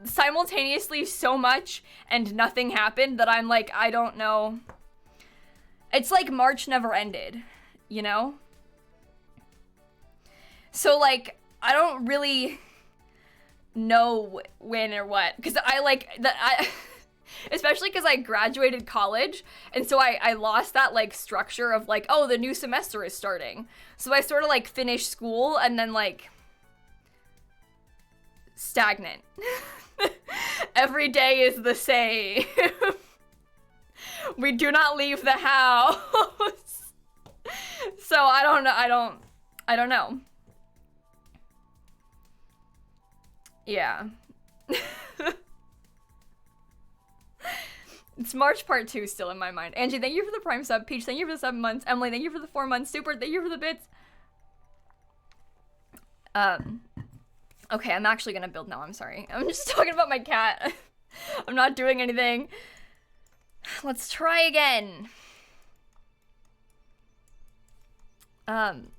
simultaneously so much and nothing happened that I'm like, I don't know. It's like March never ended, you know? So like, I don't really know when or what, because I like that especially because I graduated college, and so I lost that like structure of like, oh, the new semester is starting. So I sort of like finished school and then like stagnant. Every day is the same. We do not leave the house. So I don't know. Yeah. It's March part 2 still in my mind. Angie, thank you for the Prime sub. Peach, thank you for the 7 months. Emily, thank you for the 4 months. Super, thank you for the bits. Okay, I'm actually gonna build now, I'm sorry. I'm just talking about my cat. I'm not doing anything. Let's try again. Can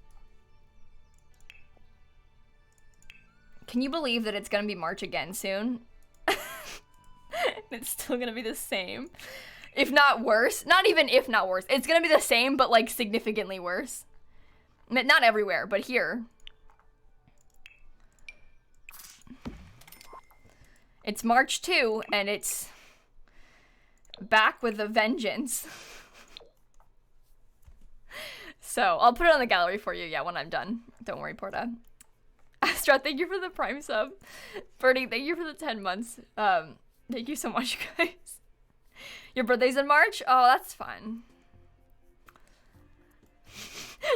you believe that it's gonna be March again soon? It's still gonna be the same. If not worse. Not even if not worse. It's gonna be the same, but like significantly worse. Not everywhere, but here. It's March 2, and it's back with a vengeance. So, I'll put it on the gallery for you, yeah, when I'm done. Don't worry, Porta. Astra, thank you for the Prime sub. Birdie, thank you for the 10 months. Thank you so much, guys. Your birthday's in March? Oh, that's fun.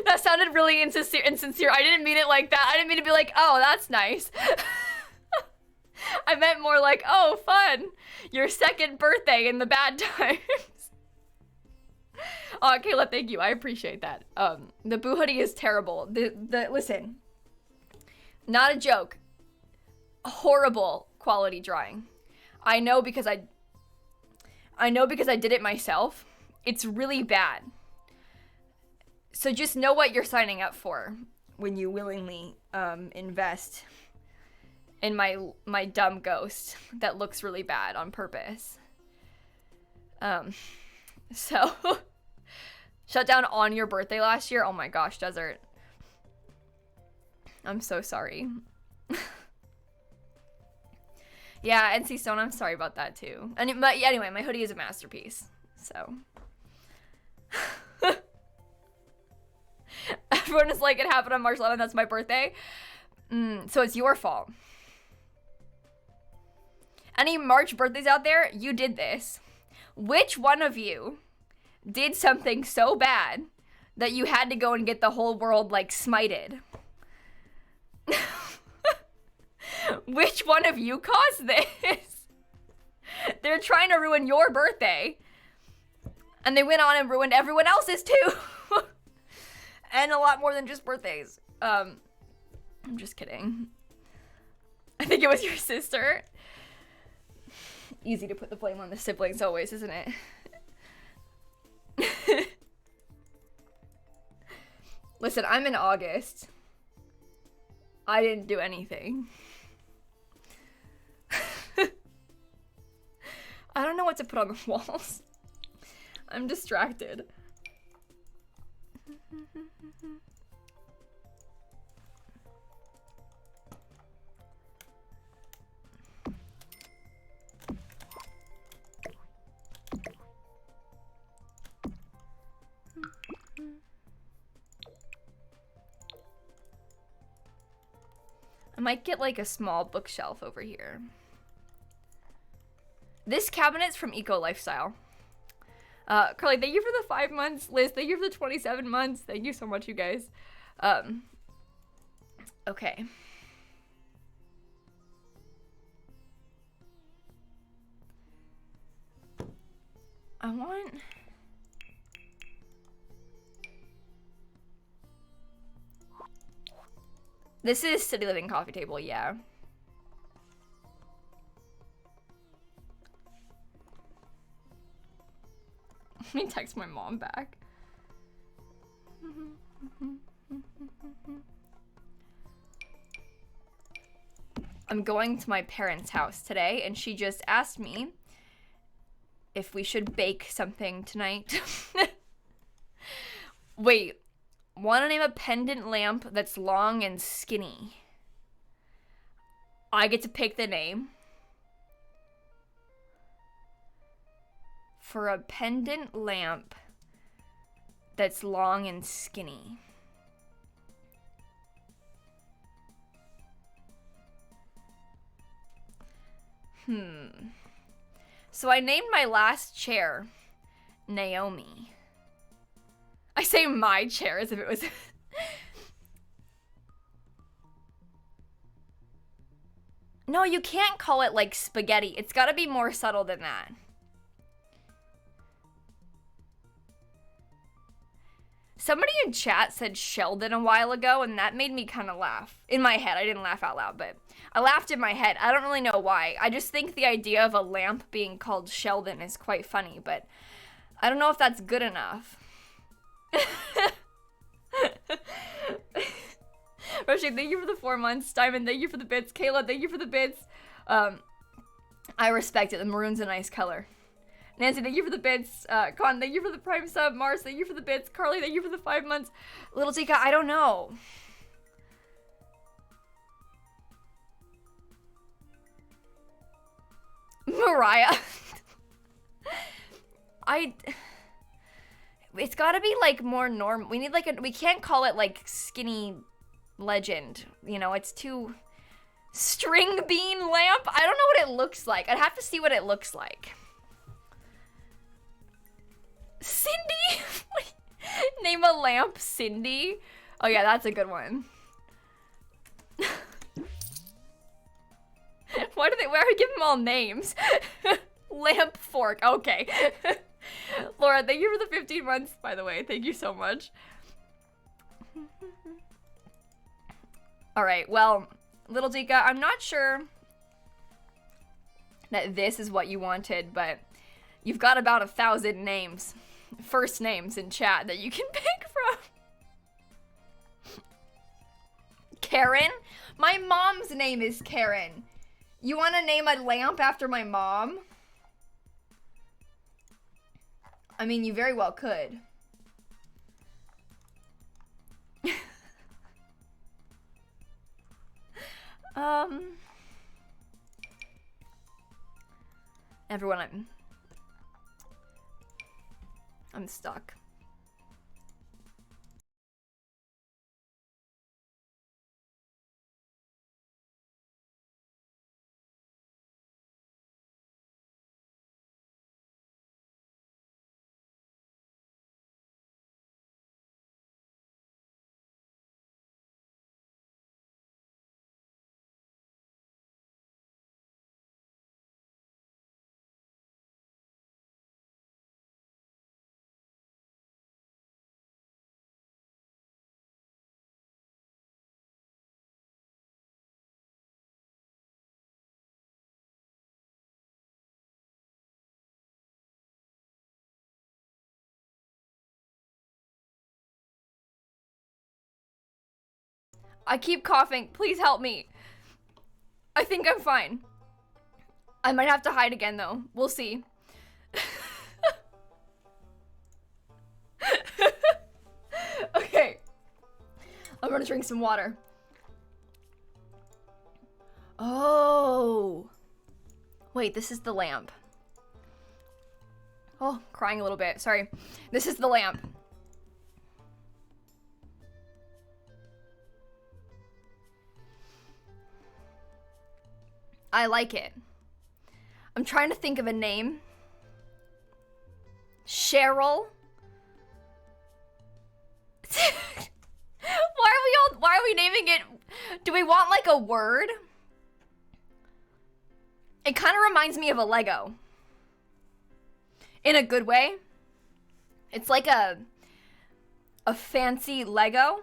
That sounded really insincere. I didn't mean it like that. I didn't mean to be like, oh, that's nice. I meant more like, oh, fun. Your second birthday in the bad times. Oh, Caleb, thank you. I appreciate that. The Boo hoodie is terrible. Listen, not a joke. Horrible quality drawing. I know because I did it myself. It's really bad. So just know what you're signing up for when you willingly invest in my dumb ghost that looks really bad on purpose. So Shut down on your birthday last year? Oh my gosh, Desert. I'm so sorry. Yeah, NC Stone, I'm sorry about that too. And but anyway, my hoodie is a masterpiece. So everyone is like, it happened on March 11th, that's my birthday. So it's your fault. Any March birthdays out there, you did this. Which one of you did something so bad that you had to go and get the whole world, like, smited? Which one of you caused this? They're trying to ruin your birthday. And they went on and ruined everyone else's too. And a lot more than just birthdays. I'm just kidding. I think it was your sister. Easy to put the blame on the siblings always, isn't it? Listen, I'm in August. I didn't do anything. I don't know what to put on the walls. I'm distracted. I might get like a small bookshelf over here. This cabinet's from Eco Lifestyle. Carly, thank you for the 5 months. Liz, thank you for the 27 months. Thank you so much, you guys. Okay. I want... This is City Living coffee table, yeah. Let me text my mom back. I'm going to my parents' house today, and she just asked me if we should bake something tonight. Wait. Want to name a pendant lamp that's long and skinny. I get to pick the name. For a pendant lamp that's long and skinny. So I named my last chair Naomi. I say my chair as if it was... No, you can't call it like spaghetti. It's gotta be more subtle than that. Somebody in chat said Sheldon a while ago, and that made me kind of laugh. In my head. I didn't laugh out loud, but I laughed in my head. I don't really know why. I just think the idea of a lamp being called Sheldon is quite funny, but I don't know if that's good enough. Roshi, thank you for the 4 months. Diamond, thank you for the bits. Kayla, thank you for the bits. I respect it. The maroon's a nice color. Nancy, thank you for the bits. Con, thank you for the prime sub. Mars, thank you for the bits. Carly, thank you for the 5 months. Little Tika, I don't know. Mariah. It's gotta be like more normal. We need like we can't call it like skinny legend. You know, it's too... String bean lamp? I don't know what it looks like. I'd have to see what it looks like. Cindy? Name a lamp Cindy? Oh yeah, that's a good one. Why do I give them all names? Lamp fork, okay. Laura, thank you for the 15 months, by the way. Thank you so much. Alright, well, Little Dika, I'm not sure that this is what you wanted, but you've got about 1,000 names, first names in chat that you can pick from. Karen? My mom's name is Karen. You want to name a lamp after my mom? I mean, you very well could. Everyone, I'm stuck. I keep coughing. Please help me. I think I'm fine. I might have to hide again, though. We'll see. Okay. I'm gonna drink some water. Oh. Wait, this is the lamp. Oh, crying a little bit. Sorry. This is the lamp. I like it. I'm trying to think of a name. Cheryl? Why are we naming it? Do we want like a word? It kind of reminds me of a Lego. In a good way. It's like a fancy Lego.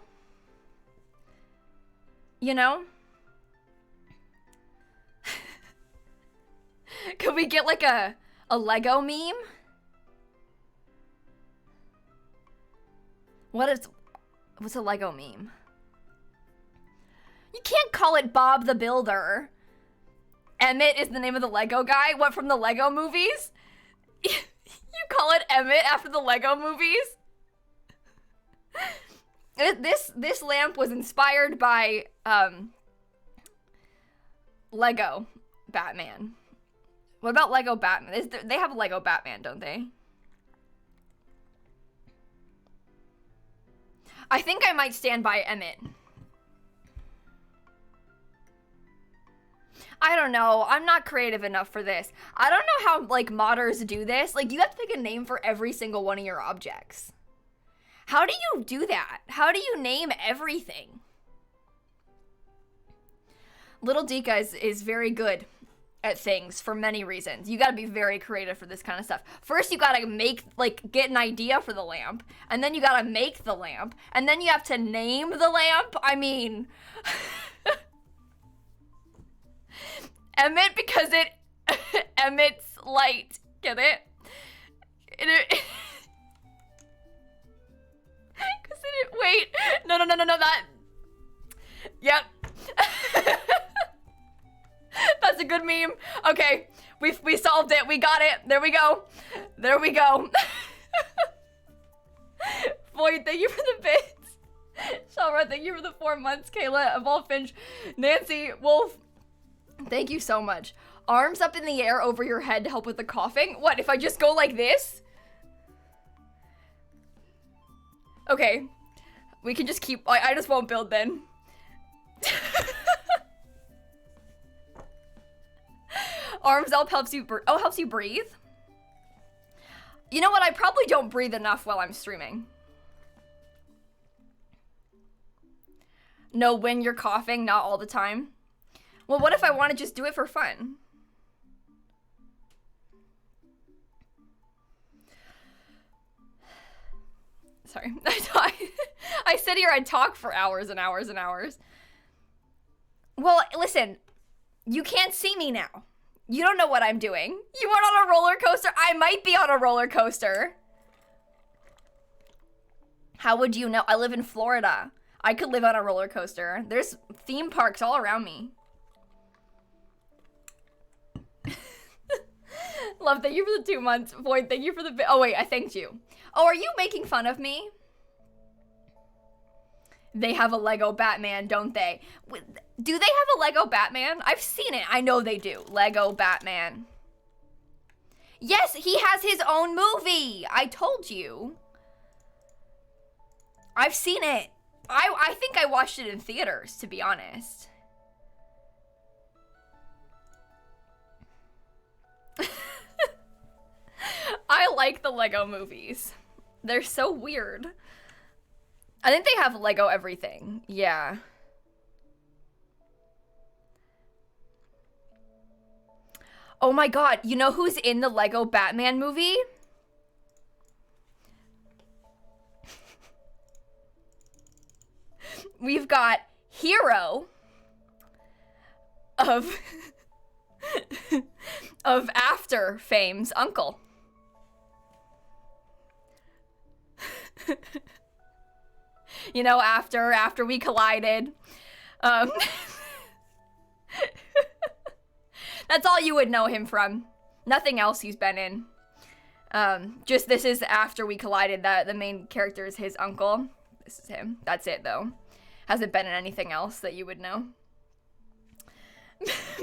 You know? Could we get like a Lego meme? What's a Lego meme? You can't call it Bob the Builder. Emmett is the name of the Lego guy. What, from the Lego movies? You call it Emmett after the Lego movies? This lamp was inspired by Lego Batman. What about Lego Batman? They have a Lego Batman, don't they? I think I might stand by Emmett. I don't know. I'm not creative enough for this. I don't know how, like, modders do this. Like, you have to pick a name for every single one of your objects. How do you do that? How do you name everything? Little Dika is very good at things for many reasons. You gotta be very creative for this kind of stuff. First, you gotta get an idea for the lamp, and then you gotta make the lamp, and then you have to name the lamp. I mean... Emmett, because it emits light. Get it? Wait. No, that. Yep. That's a good meme. Okay, we solved it. We got it. There we go. Boyd, thank you for the bits. Shalra, thank you for the 4 months. Kayla, Evolve Finch, Nancy, Wolf, thank you so much. Arms up in the air over your head to help with the coughing. What, if I just go like this? Okay, we can just keep, I just won't build then. Arms up helps you breathe. You know what? I probably don't breathe enough while I'm streaming. No, when you're coughing, not all the time. Well, what if I want to just do it for fun? Sorry. I sit here and talk for hours and hours and hours. Well, listen. You can't see me now. You don't know what I'm doing. You went on a roller coaster? I might be on a roller coaster. How would you know? I live in Florida. I could live on a roller coaster. There's theme parks all around me. Love, thank you for the 2 months. Void, thank you for the... Oh, wait, I thanked you. Oh, are you making fun of me? They have a Lego Batman, don't they? Do they have a Lego Batman? I've seen it. I know they do. Lego Batman. Yes, he has his own movie. I told you. I've seen it. I think I watched it in theaters, to be honest. I like the Lego movies. They're so weird. I think they have Lego everything. Yeah. Oh my god, you know who's in the Lego Batman movie? We've got Hero of of After fame's uncle. You know, after we collided. That's all you would know him from. Nothing else he's been in. Just this is After We Collided. That the main character is his uncle. This is him. That's it, though. Hasn't been in anything else that you would know.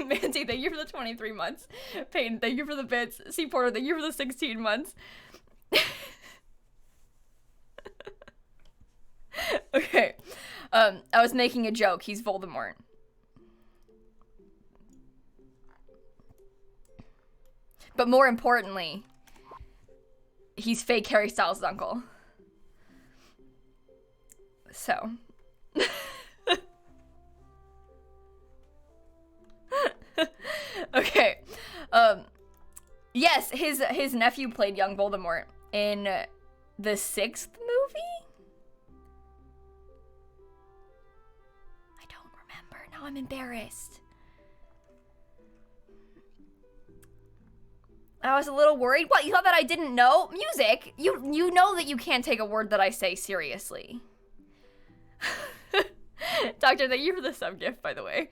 Mandy, thank you for the 23 months. Peyton, thank you for the bits. C. Porter, thank you for the 16 months. Okay. I was making a joke. He's Voldemort. But more importantly, he's fake Harry Styles' uncle. So. Okay. Yes, his nephew played young Voldemort in the 6th movie? I don't remember. Now I'm embarrassed. I was a little worried. What, you thought that I didn't know? Music? You know that you can't take a word that I say seriously. Doctor, thank you for the sub gift, by the way.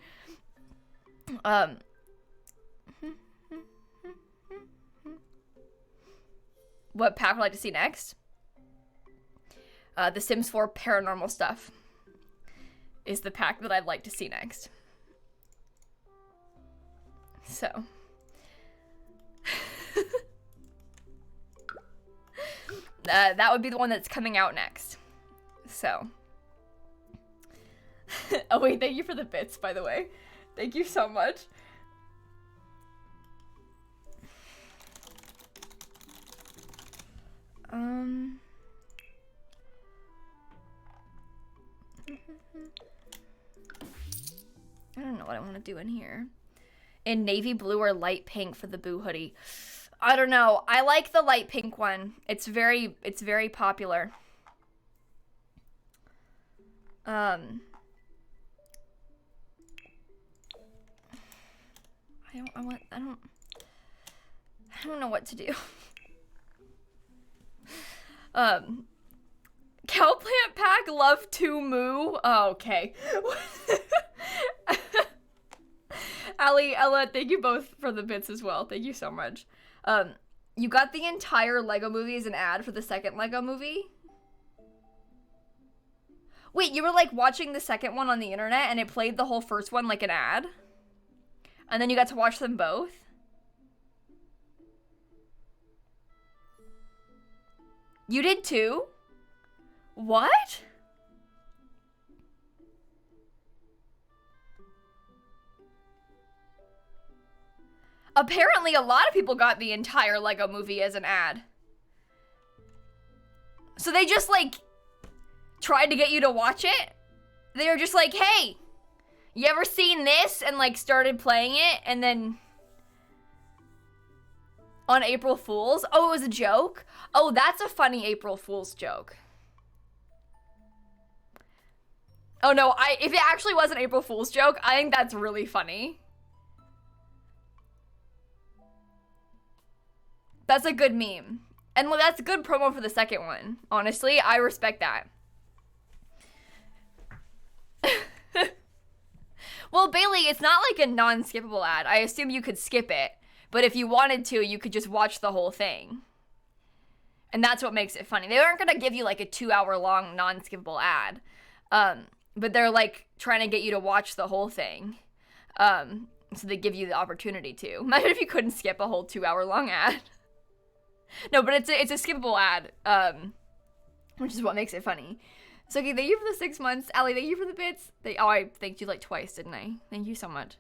What pack would I like to see next? The Sims 4 Paranormal Stuff is the pack that I'd like to see next. So. That would be the one that's coming out next. So. Oh wait, thank you for the bits, by the way. Thank you so much. I don't know what I want to do in here. In navy blue or light pink for the Boo hoodie. I don't know. I like the light pink one. It's very popular. I don't know what to do. Cowplant pack, love to moo. Oh, okay. Ali, Ella, thank you both for the bits as well. Thank you so much. You got the entire Lego movie as an ad for the second Lego movie? Wait, you were like watching the second one on the internet and it played the whole first one like an ad? And then you got to watch them both? You did too? What? Apparently a lot of people got the entire Lego movie as an ad. So they just like tried to get you to watch it? They were just like, hey, you ever seen this? And like started playing it and then on April Fool's? Oh, it was a joke? Oh, that's a funny April Fool's joke. Oh no, if it actually was an April Fool's joke, I think that's really funny. That's a good meme. And that's good promo for the second one. Honestly, I respect that. Well, Bailey, it's not like a non-skippable ad. I assume you could skip it. But if you wanted to, you could just watch the whole thing. And that's what makes it funny. They aren't going to give you like a 2-hour-long non-skippable ad. But they're like trying to get you to watch the whole thing. So they give you the opportunity to. Imagine if you couldn't skip a whole 2-hour-long ad. No, but it's a skippable ad, which is what makes it funny. So, okay, thank you for the 6 months. Allie, thank you for the bits. I thanked you like twice, didn't I? Thank you so much.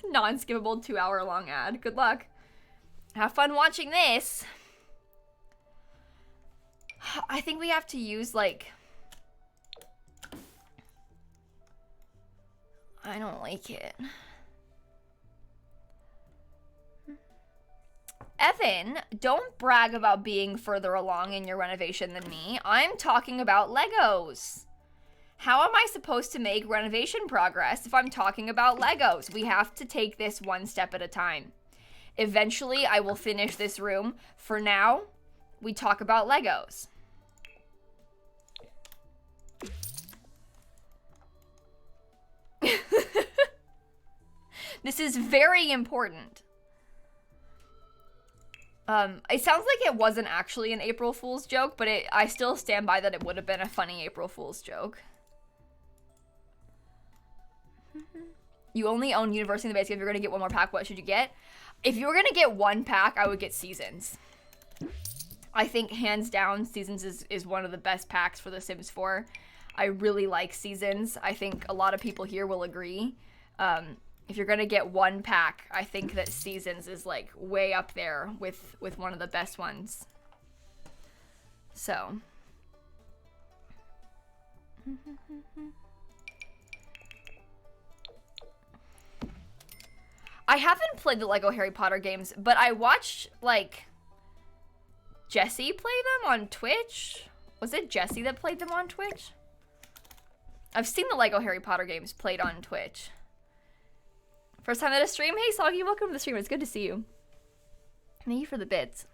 Non-skippable 2-hour-long ad. Good luck. Have fun watching this. I think we have to use, like... I don't like it. Evan, don't brag about being further along in your renovation than me. I'm talking about Legos. How am I supposed to make renovation progress if I'm talking about Legos? We have to take this one step at a time. Eventually, I will finish this room. For now, we talk about Legos. This is very important. It sounds like it wasn't actually an April Fool's joke, but I still stand by that it would have been a funny April Fool's joke. You only own University in the Basics. If you're going to get one more pack, what should you get? If you were going to get one pack, I would get Seasons. I think, hands down, Seasons is one of the best packs for The Sims 4. I really like Seasons. I think a lot of people here will agree. If you're going to get one pack, I think that Seasons is, like, way up there with one of the best ones. So. I haven't played the Lego Harry Potter games, but I watched, like, Jesse play them on Twitch. Was it Jesse that played them on Twitch? I've seen the Lego Harry Potter games played on Twitch. First time at a stream? Hey, Soggy, welcome to the stream. It's good to see you. Thank you for the bits.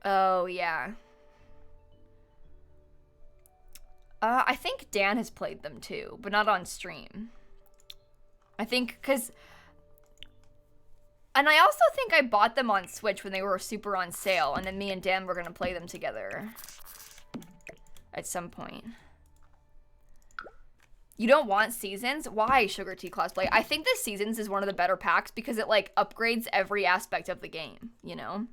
Oh, yeah. I think Dan has played them too, but not on stream. I think, because... And I also think I bought them on Switch when they were super on sale, and then me and Dan were going to play them together. At some point. You don't want Seasons? Why, Sugar Tea Cosplay? I think the Seasons is one of the better packs because it, like, upgrades every aspect of the game, you know?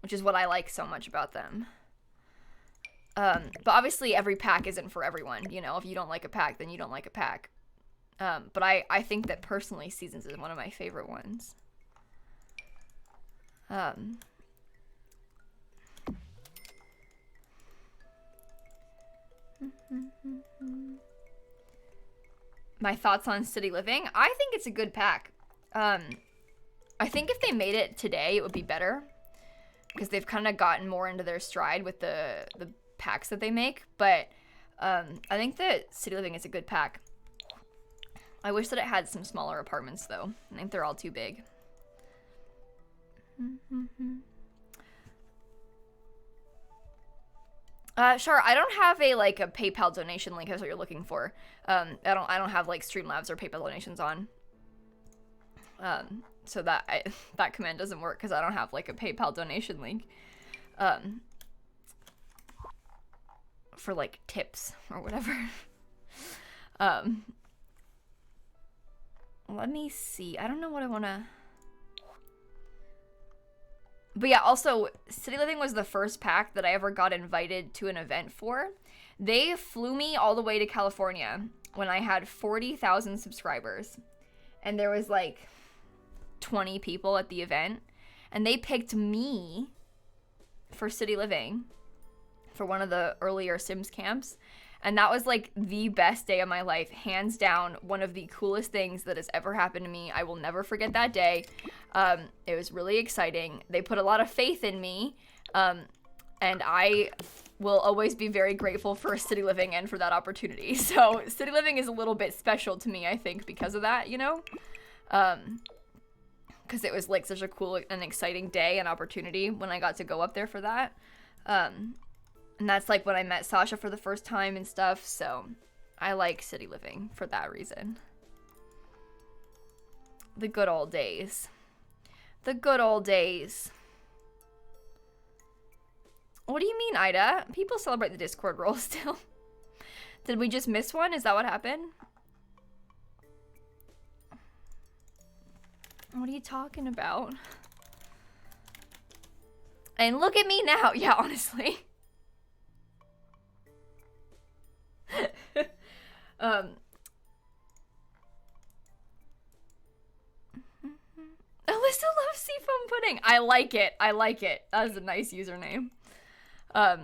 Which is what I like so much about them. But obviously every pack isn't for everyone, you know? If you don't like a pack, then you don't like a pack. But I think that personally Seasons is one of my favorite ones. My thoughts on City Living? I think it's a good pack. I think if they made it today, it would be better. Because they've kind of gotten more into their stride with the packs that they make. But I think that City Living is a good pack. I wish that it had some smaller apartments, though. I think they're all too big. Sure, I don't have a PayPal donation link. That's what you're looking for. I don't have like Streamlabs or PayPal donations on. So that command doesn't work because I don't have like a PayPal donation link. For like tips or whatever. Let me see. I don't know what I want to... But yeah, also, City Living was the first pack that I ever got invited to an event for. They flew me all the way to California when I had 40,000 subscribers. And there was like 20 people at the event. And they picked me for City Living for one of the earlier Sims camps. And that was like the best day of my life. Hands down, one of the coolest things that has ever happened to me. I will never forget that day. It was really exciting. They put a lot of faith in me. And I will always be very grateful for City Living and for that opportunity. So City Living is a little bit special to me, I think, because of that, you know? Because it was like such a cool and exciting day and opportunity when I got to go up there for that. And that's like when I met Sasha for the first time and stuff, so I like City Living for that reason. The good old days. The good old days. What do you mean, Ida? People celebrate the Discord roll still. Did we just miss one? Is that what happened? What are you talking about? And look at me now. Yeah, honestly. Alyssa loves seafoam pudding. I like it. I like it. That is a nice username. How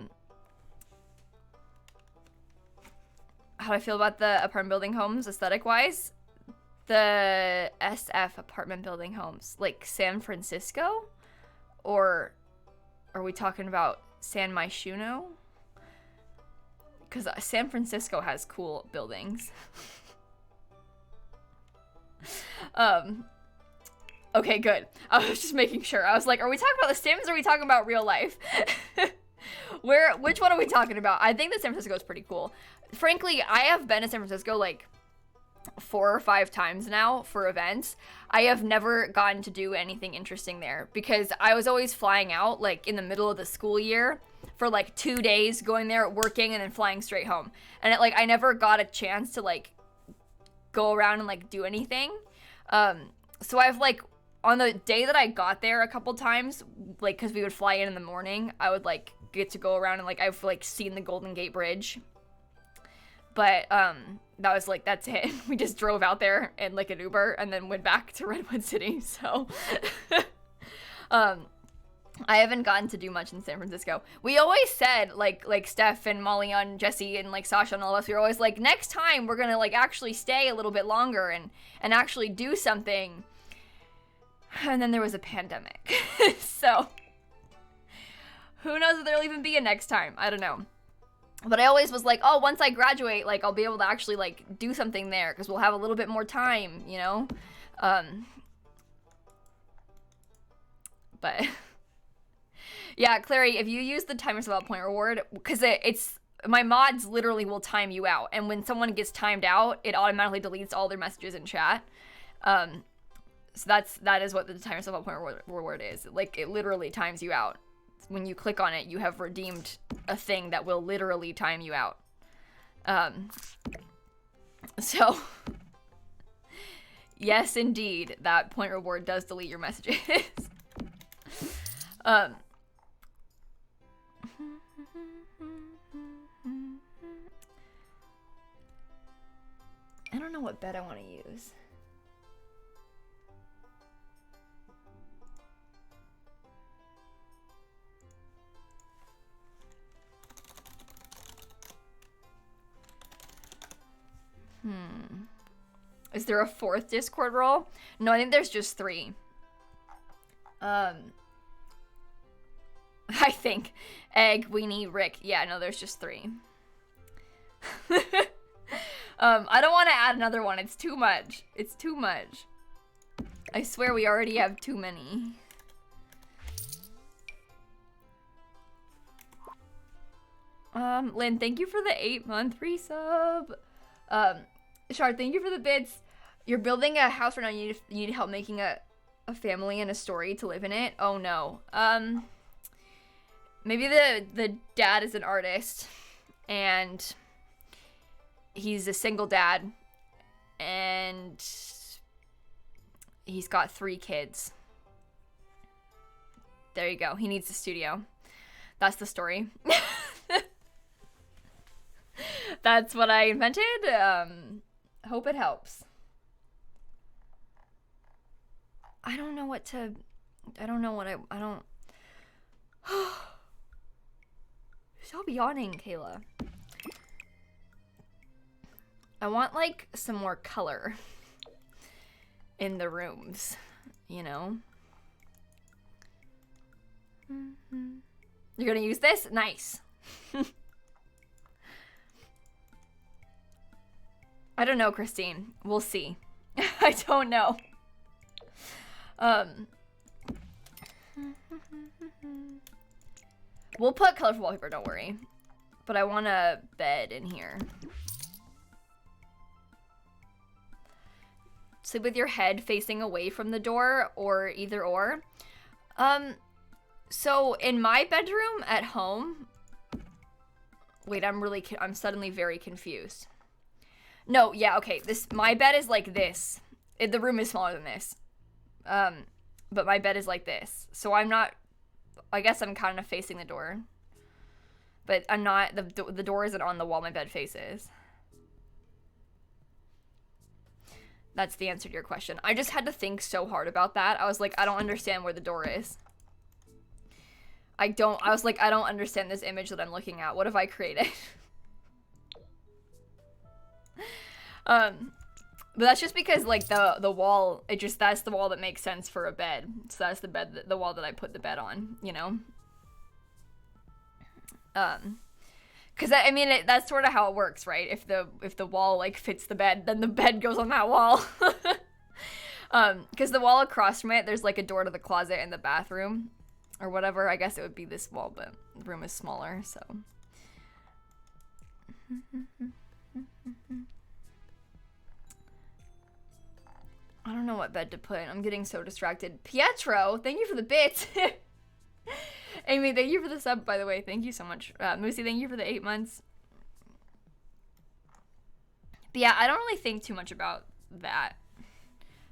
do I feel about the apartment building homes aesthetic-wise? The SF apartment building homes. Like San Francisco? Or are we talking about San Myshuno? Because San Francisco has cool buildings. Okay, good. I was just making sure. I was like, are we talking about The Sims or are we talking about real life? Which one are we talking about? I think that San Francisco is pretty cool. Frankly, I have been to San Francisco like 4 or 5 times now for events. I have never gotten to do anything interesting there because I was always flying out like in the middle of the school year for like 2 days, going there, working, and then flying straight home. And I never got a chance to like go around and like do anything. So I've like, on the day that I got there a couple times, like, because we would fly in the morning, I would like get to go around and like I've like seen the Golden Gate Bridge. But that was like, that's it. We just drove out there in like an Uber and then went back to Redwood City. So I haven't gotten to do much in San Francisco. We always said, like Steph and Molly and Jesse and like Sasha and all of us, we were always like, next time we're gonna like actually stay a little bit longer and actually do something. And then there was a pandemic. So who knows if there'll even be a next time. I don't know. But I always was like, oh, once I graduate, like I'll be able to actually like do something there because we'll have a little bit more time, you know? But yeah, Clary, if you use the time yourself out point reward, because it's my mods literally will time you out, and when someone gets timed out, it automatically deletes all their messages in chat. So that is what the time yourself out point reward is. Like it literally times you out. When you click on it, you have redeemed a thing that will literally time you out. So yes, indeed, that point reward does delete your messages. I don't know what bed I want to use. Is there a 4th Discord role? No, I think there's just 3. I think. Egg, Weenie, Rick. Yeah, no, there's just 3. I don't want to add another one. It's too much. It's too much. I swear we already have too many. Lynn, thank you for the 8-month resub. Shard, thank you for the bits. You're building a house right now. You need help making a family and a story to live in it. Oh no. Maybe the dad is an artist and he's a single dad and he's got 3 kids. There you go. He needs a studio. That's the story. That's what I invented. Hope it helps. I don't know what to... I don't know what I don't... Stop yawning, Kayla. I want, like, some more color in the rooms, you know? You're gonna use this? Nice. I don't know, Christine. We'll see. I don't know. We'll put colorful wallpaper, don't worry. But I want a bed in here. Sleep with your head facing away from the door, or either or. So in my bedroom at home... Wait, I'm suddenly very confused. No, yeah, okay. My bed is like this. The room is smaller than this. But my bed is like this. So I'm not, I guess I'm kind of facing the door. But I'm not, the door isn't on the wall my bed faces. That's the answer to your question. I just had to think so hard about that. I was like, I don't understand where the door is. I was like, I don't understand this image that I'm looking at. What have I created? But that's just because, like, the wall, that's the wall that makes sense for a bed. So that's the wall that I put the bed on, you know? Because, I mean, that's sort of how it works, right? If the wall, like, fits the bed, then the bed goes on that wall. Because the wall across from it, there's, like, a door to the closet and the bathroom. Or whatever. I guess it would be this wall, but the room is smaller, so. I don't know what bed to put. I'm getting so distracted. Pietro, thank you for the bit. Amy, thank you for the sub, by the way. Thank you so much. Moosey, thank you for the 8 months. But yeah, I don't really think too much about that.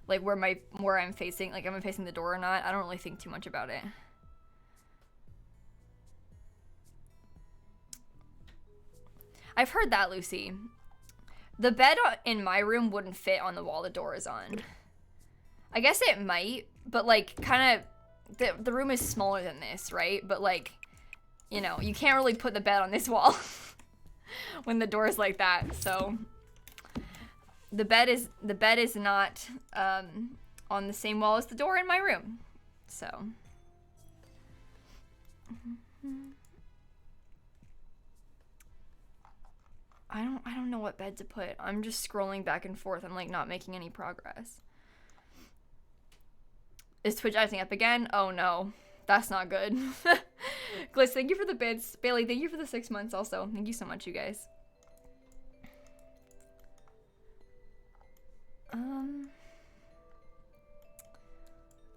Like where I'm facing, like am I facing the door or not? I don't really think too much about it. I've heard that, Lucy. The bed in my room wouldn't fit on the wall the door is on. I guess it might, but like kind of the room is smaller than this, right? But like, you know, you can't really put the bed on this wall when the door is like that. So the bed is not on the same wall as the door in my room. So I don't know what bed to put. I'm just scrolling back and forth. I'm like not making any progress. Is Twitch acting up again? Oh no. That's not good. Gliss, thank you for the bits. Bailey, thank you for the 6 months also. Thank you so much, you guys.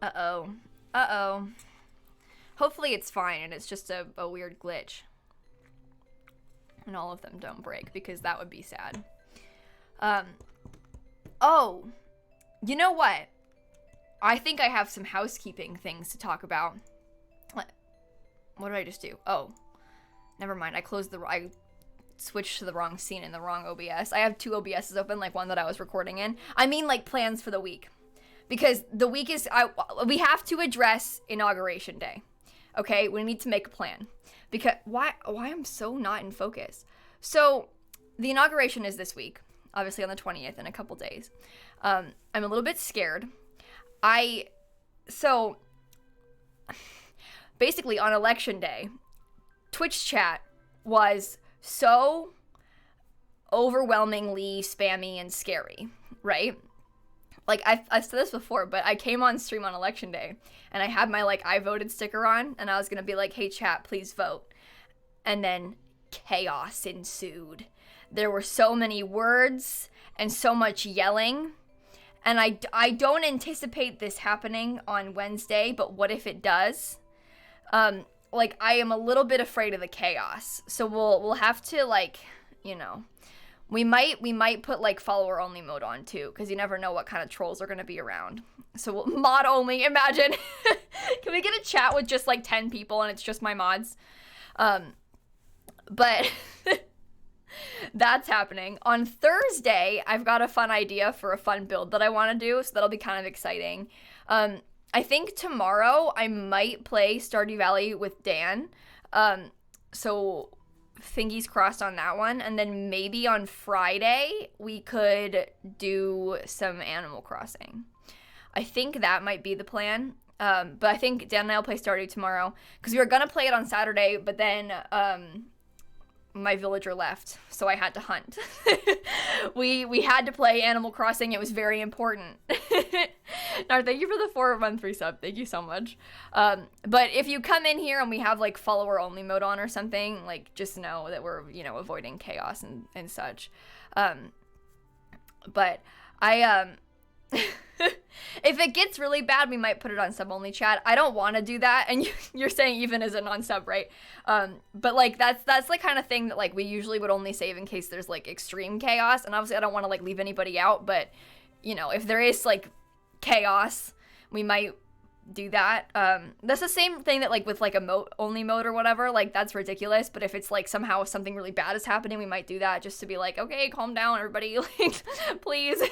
Uh-oh. Hopefully it's fine and it's just a weird glitch. And all of them don't break, because that would be sad. Oh, you know what? I think I have some housekeeping things to talk about. What did I just do? Oh, never mind. I switched to the wrong scene in the wrong OBS. I have 2 OBSs open, like one that I was recording in. I mean, like plans for the week, because the week is, we have to address Inauguration Day. Okay, we need to make a plan. Because why I'm so not in focus. So the inauguration is this week, obviously on the 20th in a couple days. I'm a little bit scared. So basically on election day, Twitch chat was so overwhelmingly spammy and scary, right? Like, I've said this before, but I came on stream on election day, and I had my, like, I voted sticker on, and I was gonna be like, hey, chat, please vote. And then chaos ensued. There were so many words and so much yelling, and I don't anticipate this happening on Wednesday, but what if it does? Like, I am a little bit afraid of the chaos, so we'll have to, like, you know... We might put, like, follower-only mode on, too, because you never know what kind of trolls are going to be around. So we'll mod-only, imagine. Can we get a chat with just, like, 10 people and it's just my mods? But that's happening. On Thursday, I've got a fun idea for a fun build that I want to do, so that'll be kind of exciting. I think tomorrow I might play Stardew Valley with Dan. So... Fingies crossed on that one, and then maybe on Friday we could do some Animal Crossing. I think that might be the plan. But I think Dan and I will play Stardew tomorrow, because we were gonna play it on Saturday, but then my villager left, so I had to hunt. we had to play Animal Crossing. It was very important. Nar, thank you for the 4-month resub. Thank you so much. But if you come in here and we have like follower only mode on or something, like just know that we're, you know, avoiding chaos and such. But I if it gets really bad, we might put it on sub only chat. I don't want to do that, and you're saying even as a non-sub, right? But like that's the kind of thing that like we usually would only save in case there's like extreme chaos, and obviously I don't want to like leave anybody out, but you know, if there is like chaos, we might do that. That's the same thing that like with like a only mode or whatever, like that's ridiculous, but if it's like somehow something really bad is happening, we might do that just to be like, okay, calm down everybody, like please.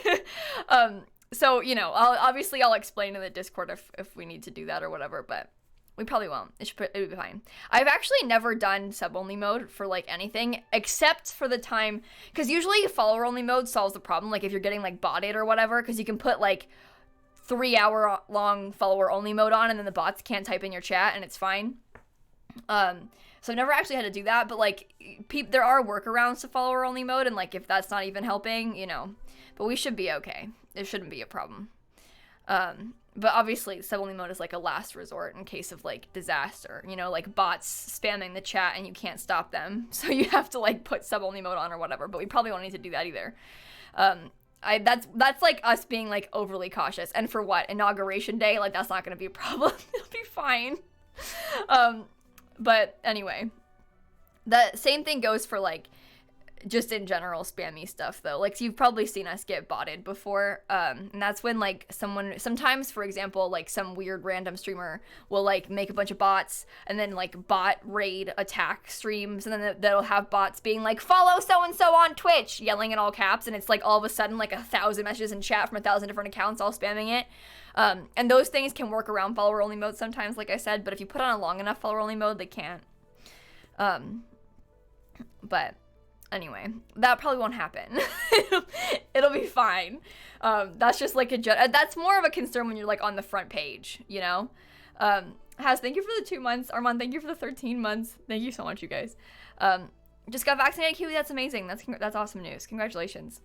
So I'll explain in the Discord if we need to do that or whatever, but we probably won't. It'll be fine. I've actually never done sub-only mode for, like, anything, except for the time, because usually follower-only mode solves the problem, like, if you're getting, like, botted or whatever, because you can put, like, 3-hour-long follower-only mode on, and then the bots can't type in your chat, and it's fine. So I've never actually had to do that, but, like, there are workarounds to follower-only mode, and, like, if that's not even helping, but we should be okay. It shouldn't be a problem. But obviously, sub-only mode is, like, a last resort in case of, like, disaster. like, bots spamming the chat and you can't stop them. So you have to, like, put sub-only mode on or whatever. But we probably won't need to do that either. That's like, us being, like, overly cautious. And for what? Inauguration day? Like, that's not gonna be a problem. It'll be fine. But anyway. The same thing goes for, like, just in general spammy stuff though. Like, so you've probably seen us get botted before, and that's when, like, sometimes, for example, like, some weird random streamer will, like, make a bunch of bots and then, like, bot raid attack streams, and then they'll have bots being like, follow so-and-so on Twitch, yelling in all caps, and it's like all of a sudden like 1,000 messages in chat from 1,000 different accounts all spamming it. And those things can work around follower only mode sometimes, like I said, but if you put on a long enough follower only mode, they can't. But anyway, that probably won't happen. It'll be fine. That's just like that's more of a concern when you're, like, on the front page, Has, thank you for the 2 months. Armand, thank you for the 13 months. Thank you so much, you guys. Just got vaccinated, Kiwi. That's amazing. That's awesome news. Congratulations.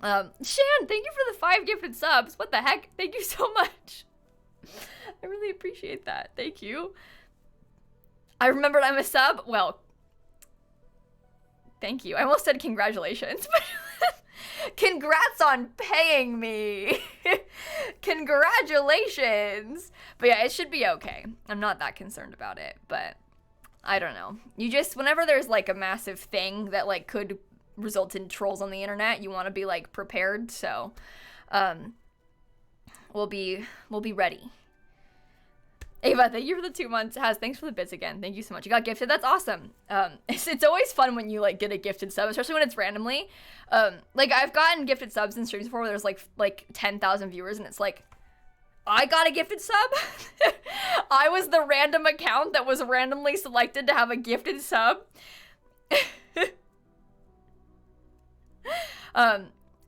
Shan, thank you for the 5 gifted subs. What the heck? Thank you so much. I really appreciate that. Thank you. I remembered I'm a sub. Well, thank you. I almost said congratulations, but congrats on paying me. Congratulations. But yeah, it should be okay. I'm not that concerned about it, but I don't know. Whenever there's, like, a massive thing that, like, could result in trolls on the internet, you want to be, like, prepared. So, we'll be ready. Ava, thank you for the 2 months. Thanks for the bits again. Thank you so much. You got gifted. That's awesome. It's always fun when you, like, get a gifted sub, especially when it's randomly. Like, I've gotten gifted subs in streams before where there's, like 10,000 viewers, and it's like, I got a gifted sub? I was the random account that was randomly selected to have a gifted sub?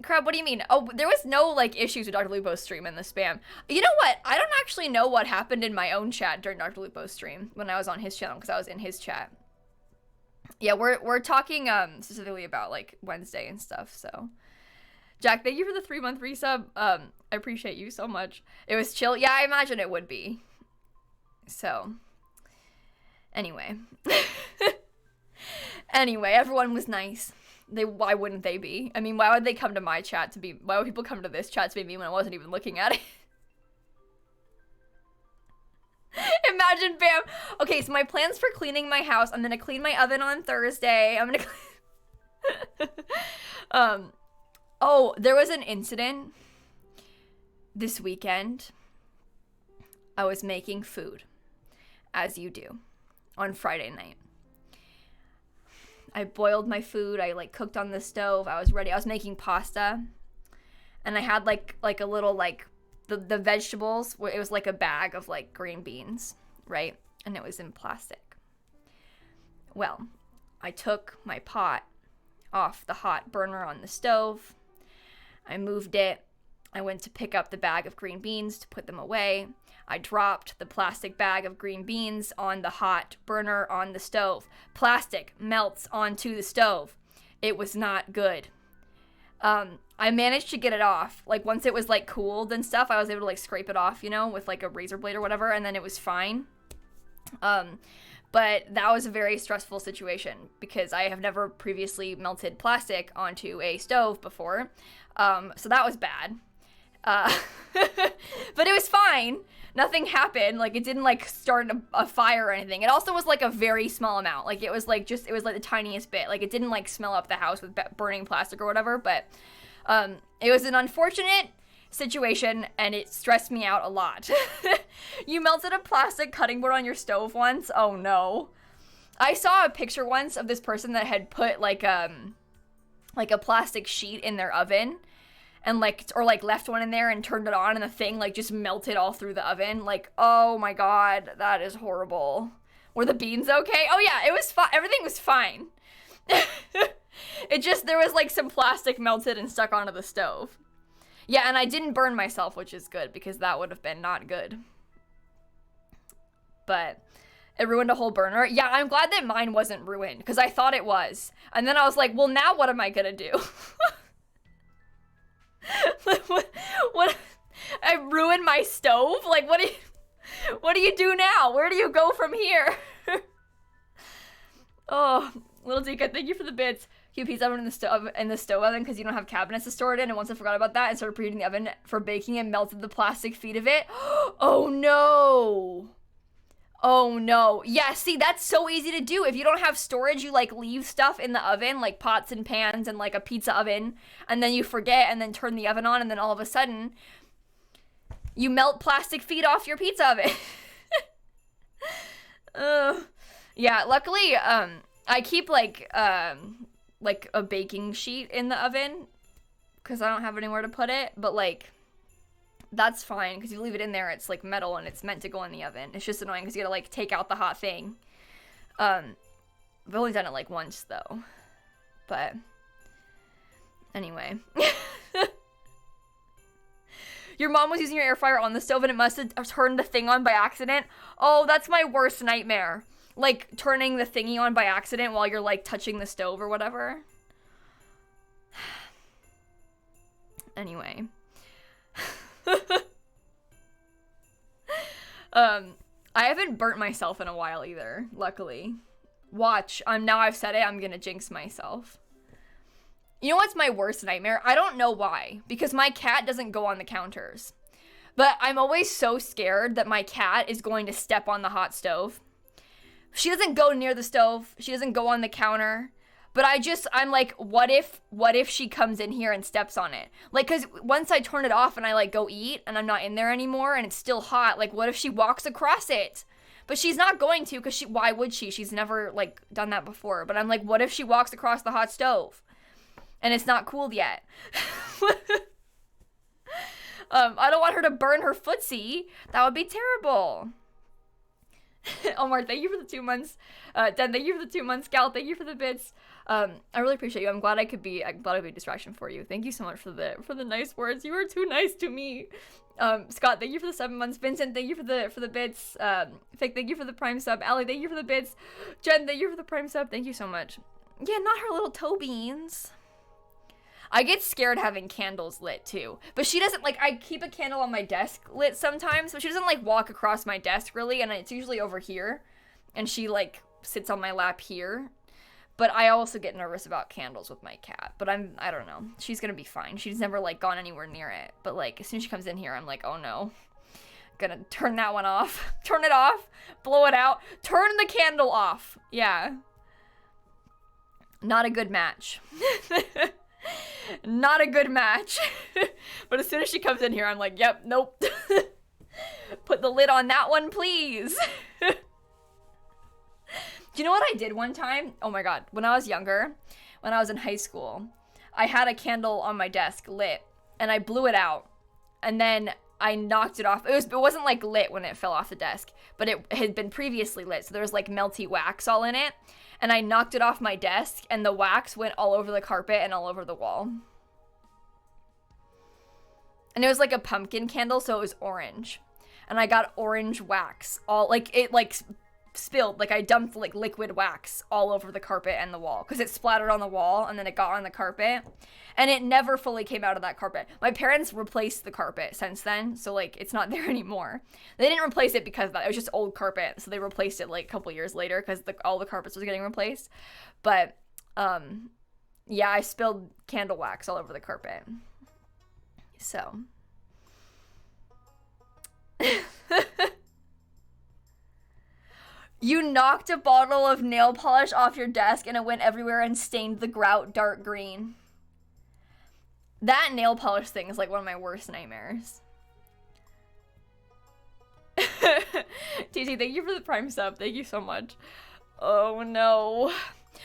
Crab, what do you mean? Oh, there was no, like, issues with Dr. Lupo's stream in the spam. You know what? I don't actually know what happened in my own chat during Dr. Lupo's stream when I was on his channel, because I was in his chat. Yeah, we're talking specifically about, like, Wednesday and stuff, so. Jack, thank you for the 3-month resub. I appreciate you so much. It was chill. Yeah, I imagine it would be. So, anyway. Anyway, everyone was nice. Why wouldn't they be? I mean, why would they come to my chat why would people come to this chat to be me when I wasn't even looking at it? Imagine, bam. Okay, so my plans for cleaning my house, I'm gonna clean my oven on Thursday. I'm gonna oh, there was an incident this weekend. I was making food, as you do, on Friday night. I boiled my food. I, like, cooked on the stove. I was ready. I was making pasta. And I had, like a little, like, the vegetables. It was, like, a bag of, like, green beans, right? And it was in plastic. Well, I took my pot off the hot burner on the stove. I moved it. I went to pick up the bag of green beans to put them away. I dropped the plastic bag of green beans on the hot burner on the stove. Plastic melts onto the stove. It was not good. I managed to get it off. Like, once it was, like, cooled and stuff, I was able to, like, scrape it off, with, like, a razor blade or whatever, and then it was fine. But that was a very stressful situation because I have never previously melted plastic onto a stove before. So that was bad. But it was fine. Nothing happened. Like, it didn't, like, start a fire or anything. It also was, like, a very small amount. Like, it was, like, the tiniest bit. Like, it didn't, like, smell up the house with burning plastic or whatever. But, it was an unfortunate situation, and it stressed me out a lot. You melted a plastic cutting board on your stove once? Oh no. I saw a picture once of this person that had put like a plastic sheet in their oven, and or left one in there and turned it on, and the thing like just melted all through the oven. Like, oh my god, that is horrible. Were the beans okay? Oh yeah, it was fine. Everything was fine. It just, there was like some plastic melted and stuck onto the stove. Yeah, and I didn't burn myself, which is good, because that would have been not good. But it ruined a whole burner. Yeah, I'm glad that mine wasn't ruined, because I thought it was. And then I was like, well, now what am I gonna do? what? I ruined my stove? Like, what do you do now? Where do you go from here? Oh, Little Dika, thank you for the bits. Keep pizza oven in the stove oven because you don't have cabinets to store it in. And once I forgot about that and started preheating the oven for baking and melted the plastic feet of it. Oh no. Oh no. Yeah, see, that's so easy to do. If you don't have storage, you like leave stuff in the oven, like pots and pans and like a pizza oven, and then you forget and then turn the oven on, and then all of a sudden you melt plastic feet off your pizza oven. Yeah, luckily, I keep like a baking sheet in the oven because I don't have anywhere to put it, but like that's fine because you leave it in there, it's like metal and it's meant to go in the oven. It's just annoying because you gotta like take out the hot thing. I've only done it like once though, but anyway. Your mom was using your air fryer on the stove and it must have turned the thing on by accident. Oh, that's my worst nightmare. Like, turning the thingy on by accident while you're, like, touching the stove or whatever. Anyway. I haven't burnt myself in a while either, luckily. Watch. Now I've said it, I'm gonna jinx myself. You know what's my worst nightmare? I don't know why. Because my cat doesn't go on the counters. But I'm always so scared that my cat is going to step on the hot stove. She doesn't go near the stove. She doesn't go on the counter. But I'm like, what if she comes in here and steps on it? Like, because once I turn it off and I, like, go eat and I'm not in there anymore and it's still hot, like, what if she walks across it? But she's not going to, because why would she? She's never, like, done that before. But I'm like, what if she walks across the hot stove? And it's not cooled yet. I don't want her to burn her footsie. That would be terrible. Omar, thank you for the 2 months. Den, thank you for the 2 months. Gal, thank you for the bits. I really appreciate you. I'm glad I could be a distraction for you. Thank you so much for the nice words. You were too nice to me. Scott, thank you for the 7 months. Vincent, thank you for the bits. Fick, thank you for the prime sub. Allie, thank you for the bits. Jen, thank you for the prime sub. Thank you so much. Yeah, not her little toe beans. I get scared having candles lit too, but she doesn't, like, I keep a candle on my desk lit sometimes, but she doesn't like walk across my desk really, and it's usually over here, and she like sits on my lap here. But I also get nervous about candles with my cat, but I don't know, she's gonna be fine. She's never like gone anywhere near it, but like as soon as she comes in here, I'm like, oh no, gonna turn that one off. Turn it off, blow it out, turn the candle off. Yeah, not a good match. Not a good match. But as soon as she comes in here, I'm like, yep, nope. Put the lid on that one, please. Do you know what I did one time? Oh my god, when I was younger, when I was in high school, I had a candle on my desk lit, and I blew it out, and then I knocked it off. It wasn't like lit when it fell off the desk, but it had been previously lit, so there was like melty wax all in it. And I knocked it off my desk, and the wax went all over the carpet and all over the wall. And it was like a pumpkin candle, so it was orange. And I got orange wax all, like, it like spilled, like I dumped like liquid wax all over the carpet and the wall, because it splattered on the wall and then it got on the carpet, and it never fully came out of that carpet. My parents replaced the carpet since then, so like it's not there anymore. They didn't replace it because of that, it was just old carpet, so they replaced it like a couple years later because all the carpets was getting replaced. But yeah, I spilled candle wax all over the carpet, so You knocked a bottle of nail polish off your desk and it went everywhere and stained the grout dark green. That nail polish thing is like one of my worst nightmares. TT, thank you for the Prime sub. Thank you so much. Oh no.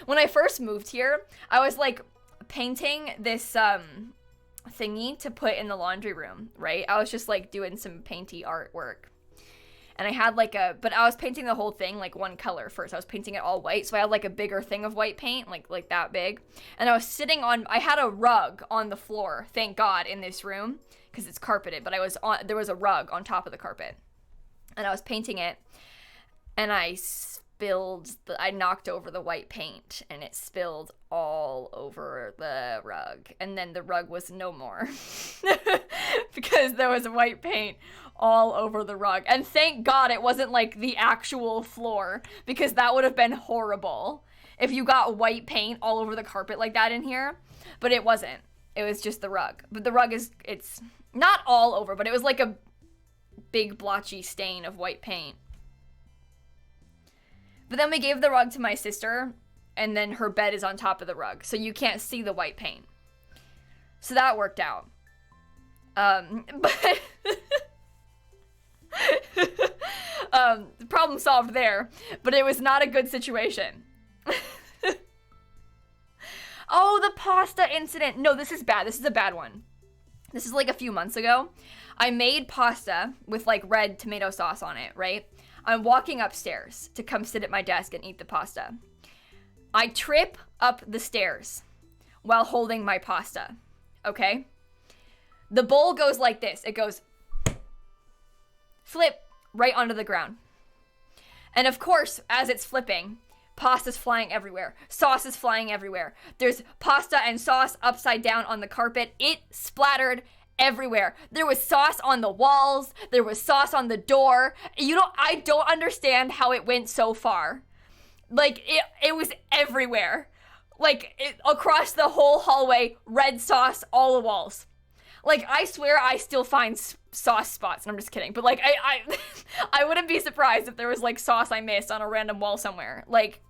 When I first moved here, I was like painting this thingy to put in the laundry room, right? I was just like doing some painty artwork. And I had like but I was painting the whole thing like one color first. I was painting it all white. So I had like a bigger thing of white paint, like that big. And I was sitting on, I had a rug on the floor, thank God, in this room, because it's carpeted, but there was a rug on top of the carpet. And I was painting it, and I knocked over the white paint, and it spilled all over the rug. And then the rug was no more because there was white paint all over the rug. And thank God it wasn't like the actual floor, because that would have been horrible if you got white paint all over the carpet like that in here. But it wasn't. It was just the rug. But the rug it's not all over, but it was like a big blotchy stain of white paint. But then we gave the rug to my sister, and then her bed is on top of the rug, so you can't see the white paint. So that worked out. But problem solved there, but it was not a good situation. Oh, the pasta incident. No, this is bad. This is a bad one. This is like a few months ago. I made pasta with like red tomato sauce on it, right? I'm walking upstairs to come sit at my desk and eat the pasta. I trip up the stairs while holding my pasta, okay? The bowl goes like this. It goes flip right onto the ground. And of course, as it's flipping, pasta's flying everywhere. Sauce is flying everywhere. There's pasta and sauce upside down on the carpet. It splattered everywhere. There was sauce on the walls. There was sauce on the door. I don't understand how it went so far. Like, it was everywhere. Like, across the whole hallway, red sauce, all the walls. Like, I swear I still find sauce spots. And I'm just kidding. But, like, I wouldn't be surprised if there was, like, sauce I missed on a random wall somewhere. Like,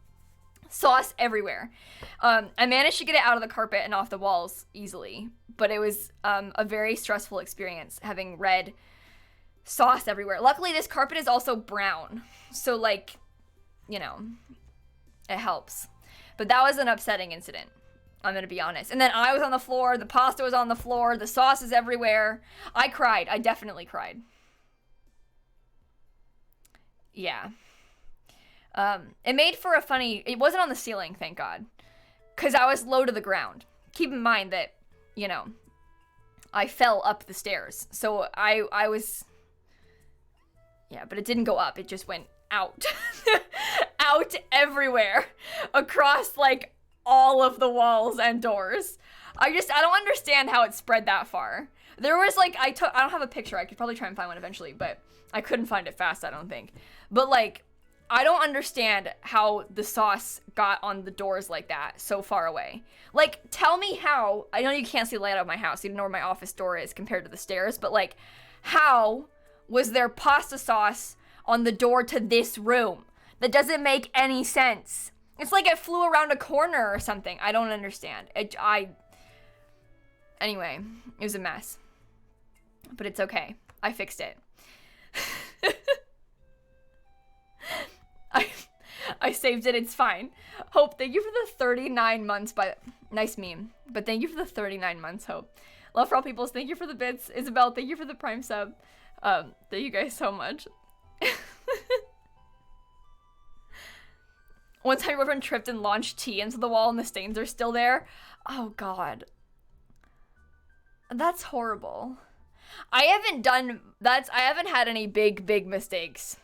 sauce everywhere. I managed to get it out of the carpet and off the walls easily. But it was a very stressful experience having red sauce everywhere. Luckily, this carpet is also brown. So, like, it helps. But that was an upsetting incident. I'm going to be honest. And then I was on the floor. The pasta was on the floor. The sauce is everywhere. I cried. I definitely cried. Yeah. It made for a funny... It wasn't on the ceiling, thank God. Because I was low to the ground. Keep in mind that, I fell up the stairs. So I was... Yeah, but it didn't go up. It just went out. Out everywhere. Across, like, all of the walls and doors. I don't understand how it spread that far. There was, like, I don't have a picture. I could probably try and find one eventually, but I couldn't find it fast, I don't think. But, like, I don't understand how the sauce got on the doors like that so far away. Like, tell me how. I know you can't see the layout of my house. You don't know where my office door is compared to the stairs, but, like, how was there pasta sauce on the door to this room? That doesn't make any sense. It's like it flew around a corner or something. I don't understand. Anyway, it was a mess. But it's okay. I fixed it. I saved it. It's fine. Hope, thank you for the 39 months. Nice meme. But thank you for the 39 months, Hope. Love for all peoples. Thank you for the bits. Isabel, thank you for the Prime sub. Thank you guys so much. One time your boyfriend tripped and launched tea into the wall and the stains are still there. Oh, God. That's horrible. I haven't had any big mistakes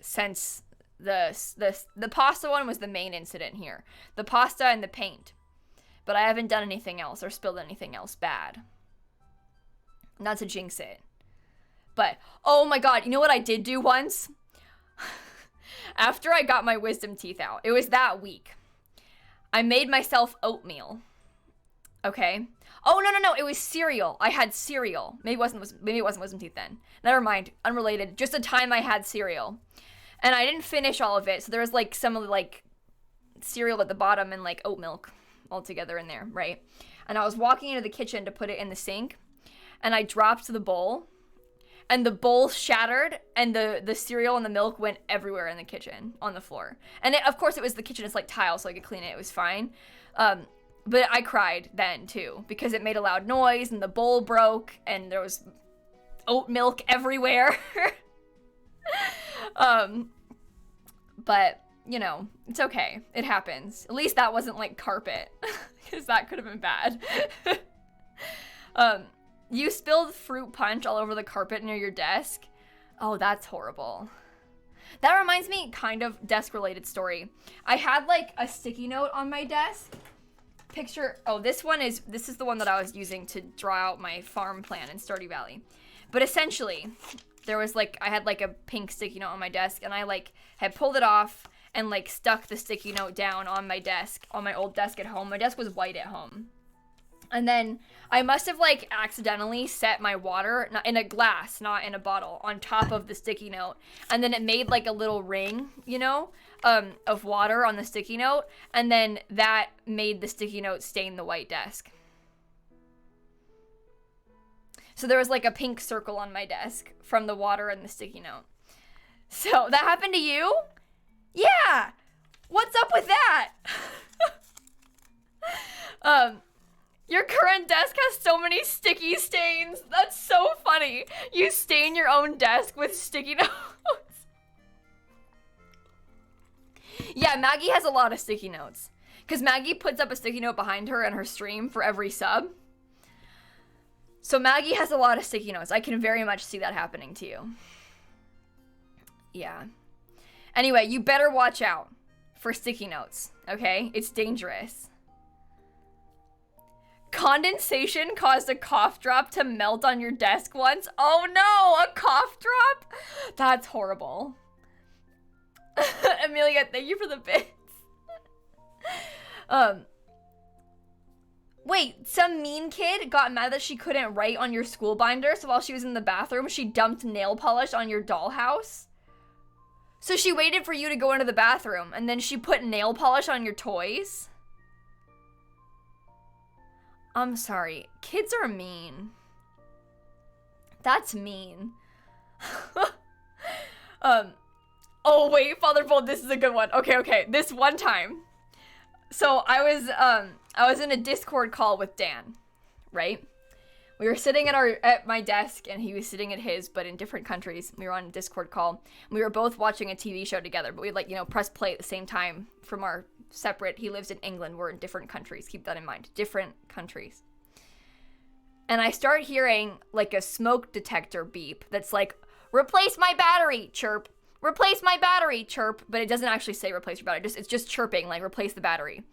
since the pasta one was the main incident here. The pasta and the paint. But I haven't done anything else or spilled anything else bad. Not to jinx it. But, oh my God, you know what I did do once? After I got my wisdom teeth out, it was that week. I made myself oatmeal. Okay? Oh, no, it was cereal. I had cereal. Maybe it wasn't wisdom teeth then. Never mind. Unrelated. Just a time I had cereal. And I didn't finish all of it, so there was, like, some of the, like, cereal at the bottom and, like, oat milk all together in there, right? and I was walking into the kitchen to put it in the sink, and I dropped the bowl, and the bowl shattered, and the cereal and the milk went everywhere in the kitchen on the floor. And of course it was the kitchen, it's like tile, so I could clean it. It was fine. But I cried then too, because it made a loud noise, and the bowl broke, and there was oat milk everywhere. But you know, it's okay. It happens. At least that wasn't like carpet, because that could have been bad. You spilled fruit punch all over the carpet near your desk. Oh, that's horrible. That reminds me, kind of desk-related story. I had like a sticky note on my desk. Picture, oh, this is the one that I was using to draw out my farm plan in Stardew Valley. But essentially, there was like, I had like a pink sticky note on my desk, and I like had pulled it off and like stuck the sticky note down on my desk, on my old desk at home. My desk was white at home. And then I must have like accidentally set my water, not in a glass, not in a bottle, on top of the sticky note. And then it made like a little ring, you know, of water on the sticky note. And then that made the sticky note stain the white desk. So there was like a pink circle on my desk from the water and the sticky note. So that happened to you? Yeah. What's up with that? Your current desk has so many sticky stains. That's so funny. You stain your own desk with sticky notes. Yeah, Maggie has a lot of sticky notes. Because Maggie puts up a sticky note behind her in her stream for every sub. So Maggie has a lot of sticky notes. I can very much see that happening to you. Yeah. Anyway, you better watch out for sticky notes, okay? It's dangerous. Condensation caused a cough drop to melt on your desk once. Oh no, a cough drop? That's horrible. Amelia, thank you for the bits. Wait, some mean kid got mad that she couldn't write on your school binder, so while she was in the bathroom, she dumped nail polish on your dollhouse? So she waited for you to go into the bathroom, and then she put nail polish on your toys? I'm sorry. Kids are mean. That's mean. Oh wait, Father Bold, this is a good one. Okay. This one time. So I was in a Discord call with Dan, right? We were sitting at my desk, and he was sitting at his, but in different countries. We were on a Discord call. We were both watching a TV show together, but we'd press play at the same time from our separate. He lives in England. We're in different countries. Keep that in mind. Different countries. And I start hearing like a smoke detector beep that's like, replace my battery, chirp. Replace my battery, chirp. But it doesn't actually say replace your battery. It's just chirping, like replace the battery.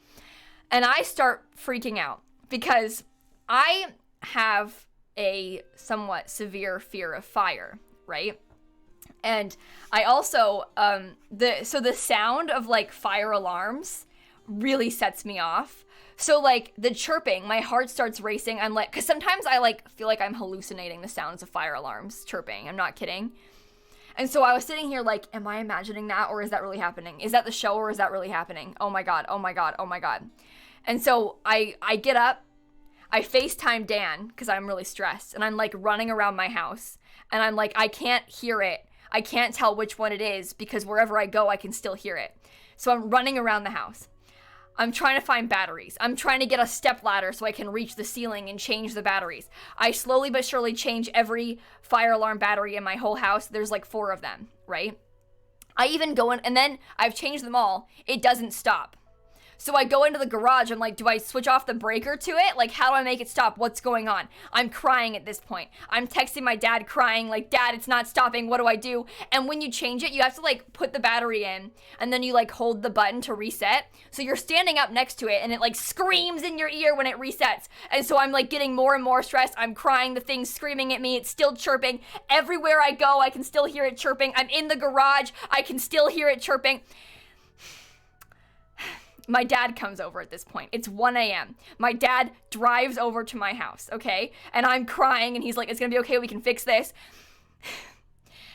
And I start freaking out because I have a somewhat severe fear of fire, right? And I also, the sound of like fire alarms really sets me off. So like the chirping, my heart starts racing. I'm like, cause sometimes I like feel like I'm hallucinating the sounds of fire alarms chirping. I'm not kidding. And so I was sitting here like, am I imagining that, or is that really happening? Is that the show, or is that really happening? Oh my God. And so I get up, I FaceTime Dan because I'm really stressed, and I'm like running around my house, and I'm like, I can't hear it. I can't tell which one it is because wherever I go, I can still hear it. So I'm running around the house. I'm trying to find batteries. I'm trying to get a step ladder so I can reach the ceiling and change the batteries. I slowly but surely change every fire alarm battery in my whole house. There's like 4 of them, right? I even go in, and then I've changed them all. It doesn't stop. So I go into the garage. I'm like, do I switch off the breaker to it? Like, how do I make it stop? What's going on? I'm crying at this point. I'm texting my dad crying, like, Dad, it's not stopping. What do I do? And when you change it, you have to like put the battery in, and then you like hold the button to reset. So you're standing up next to it, and it like screams in your ear when it resets. And so I'm like getting more and more stressed. I'm crying. The thing's screaming at me. It's still chirping. Everywhere I go, I can still hear it chirping. I'm in the garage. I can still hear it chirping. My dad comes over at this point. It's 1 a.m. My dad drives over to my house, okay? And I'm crying, and he's like, it's gonna be okay, we can fix this.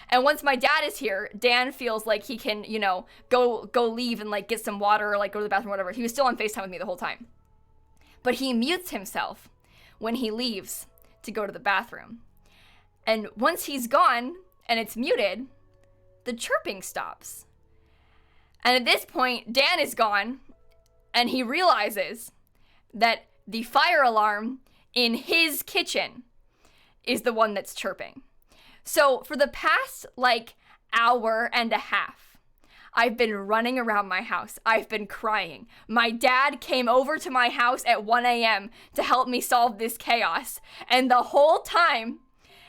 And once my dad is here, Dan feels like he can, you know, go leave and like get some water or like go to the bathroom or whatever. He was still on FaceTime with me the whole time. but he mutes himself when he leaves to go to the bathroom. And once he's gone and it's muted, the chirping stops. And at this point, Dan is gone, and he realizes that the fire alarm in his kitchen is the one that's chirping. So for the past, hour and a half, I've been running around my house. I've been crying. My dad came over to my house at 1 a.m. to help me solve this chaos. And the whole time,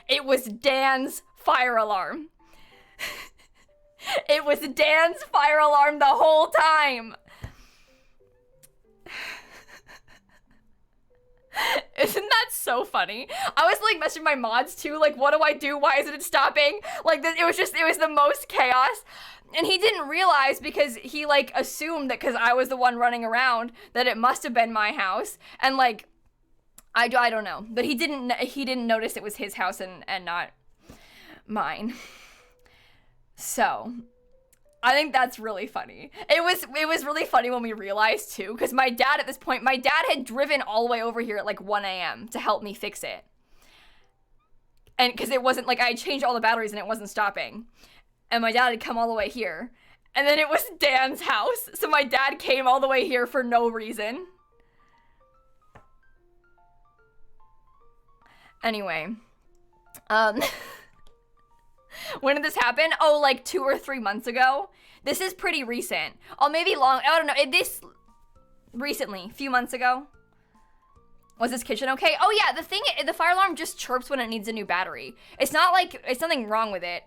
it was Dan's fire alarm. It was Dan's fire alarm the whole time. Isn't that so funny? I was messaging my mods too, what do I do? Why isn't it stopping? It was the most chaos. And he didn't realize, because he assumed that because I was the one running around that it must have been my house. And I don't know, but he didn't notice it was his house and not mine. So I think that's really funny. It was really funny when we realized too, because my dad had driven all the way over here at 1 a.m. to help me fix it. And because it wasn't I had changed all the batteries and it wasn't stopping. And my dad had come all the way here. And then it was Dan's house. So my dad came all the way here for no reason. Anyway. When did this happen? Oh, 2 or 3 months ago. This is pretty recent. Oh, maybe long. I don't know. This recently, a few months ago. Was this kitchen okay? Oh yeah, the fire alarm just chirps when it needs a new battery. It's not it's nothing wrong with it.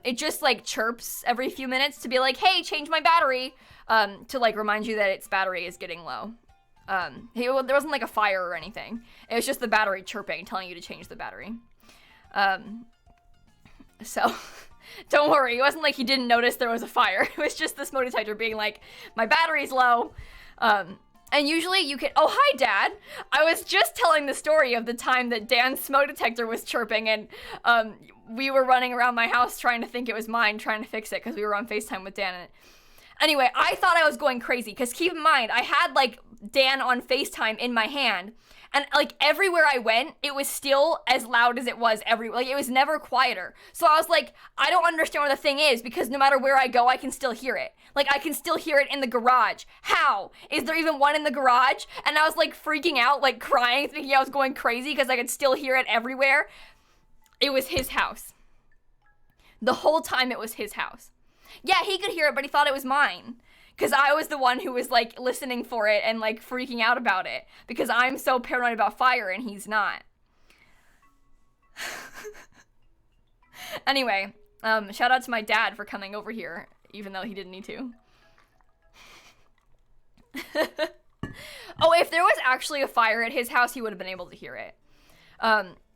It just chirps every few minutes to be hey, change my battery. To remind you that its battery is getting low. There wasn't a fire or anything. It was just the battery chirping, telling you to change the battery. So, don't worry, it wasn't he didn't notice there was a fire. It was just the smoke detector being my battery's low. And usually you can, oh, hi, Dad. I was just telling the story of the time that Dan's smoke detector was chirping, and we were running around my house trying to think it was mine, trying to fix it, because we were on FaceTime with Dan. And anyway, I thought I was going crazy, because keep in mind, I had, Dan on FaceTime in my hand, and, everywhere I went, it was still as loud as it was everywhere. It was never quieter. So I was I don't understand what the thing is, because no matter where I go, I can still hear it. I can still hear it in the garage. How? Is there even one in the garage? And I was, freaking out, crying, thinking I was going crazy, because I could still hear it everywhere. It was his house. The whole time it was his house. Yeah, he could hear it, but he thought it was mine. Because I was the one who was, listening for it and, freaking out about it. Because I'm so paranoid about fire, and he's not. Anyway, shout out to my dad for coming over here, even though he didn't need to. Oh, if there was actually a fire at his house, he would have been able to hear it.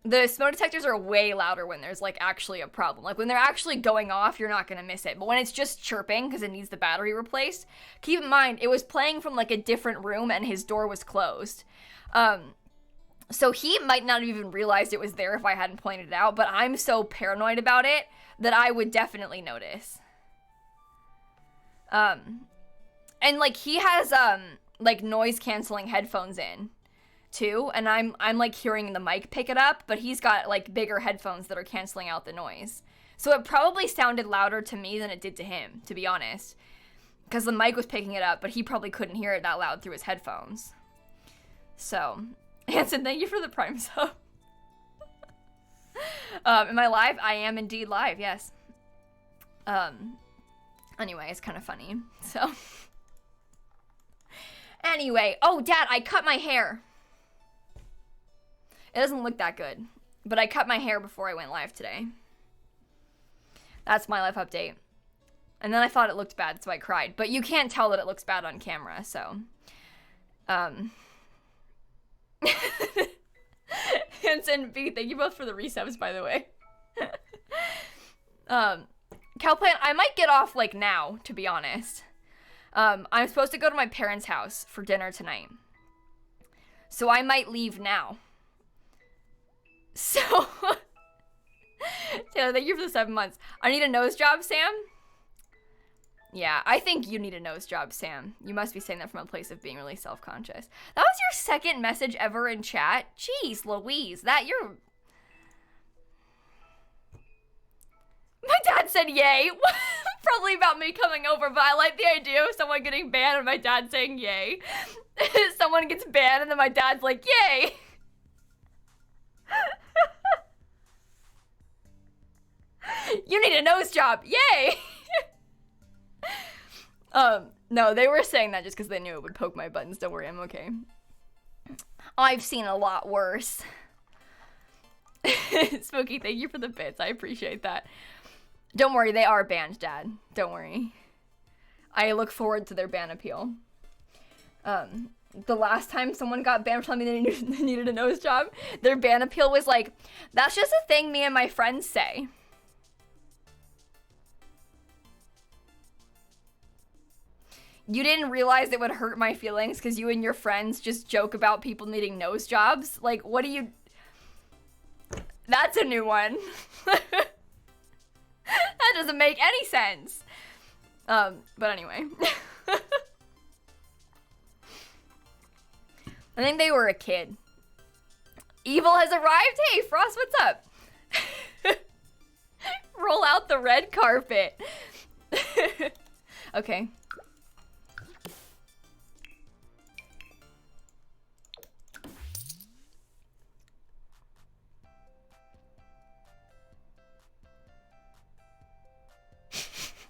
The smoke detectors are way louder when there's actually a problem. When they're actually going off, you're not gonna miss it. But when it's just chirping because it needs the battery replaced, keep in mind it was playing from a different room and his door was closed. So he might not have even realized it was there if I hadn't pointed it out. But I'm so paranoid about it that I would definitely notice. And he has noise canceling headphones in too, and I'm hearing the mic pick it up, but he's got bigger headphones that are canceling out the noise. So it probably sounded louder to me than it did to him, to be honest, because the mic was picking it up, but he probably couldn't hear it that loud through his headphones. So, Hanson, thank you for the Prime sub. Am I live? I am indeed live, yes. Anyway, it's kind of funny, so. Anyway, oh, Dad, I cut my hair. It doesn't look that good, but I cut my hair before I went live today. That's my life update. And then I thought it looked bad, so I cried. But you can't tell that it looks bad on camera, so. Hanson B, thank you both for the resubs, by the way. Calplan, I might get off now, to be honest. I'm supposed to go to my parents' house for dinner tonight. So I might leave now. So, Taylor, thank you for the 7 months. I need a nose job, Sam. Yeah, I think you need a nose job, Sam. You must be saying that from a place of being really self-conscious. That was your second message ever in chat? Jeez, Louise, you're... My dad said yay. Probably about me coming over, but I like the idea of someone getting banned and my dad saying yay. Someone gets banned and then my dad's like, yay. You need a nose job, yay. No, they were saying that just because they knew it would poke my buttons. Don't worry, I'm okay. I've seen a lot worse. Spooky, thank you for the bits. I appreciate that. Don't worry, they are banned, Dad. Don't worry. I look forward to their ban appeal. The last time someone got banned for telling me they needed a nose job, their ban appeal was like, that's just a thing me and my friends say. You didn't realize it would hurt my feelings because you and your friends just joke about people needing nose jobs? Like, what do you... That's a new one. That doesn't make any sense. But anyway. I think they were a kid. Evil has arrived? Hey, Frost, what's up? Roll out the red carpet. Okay.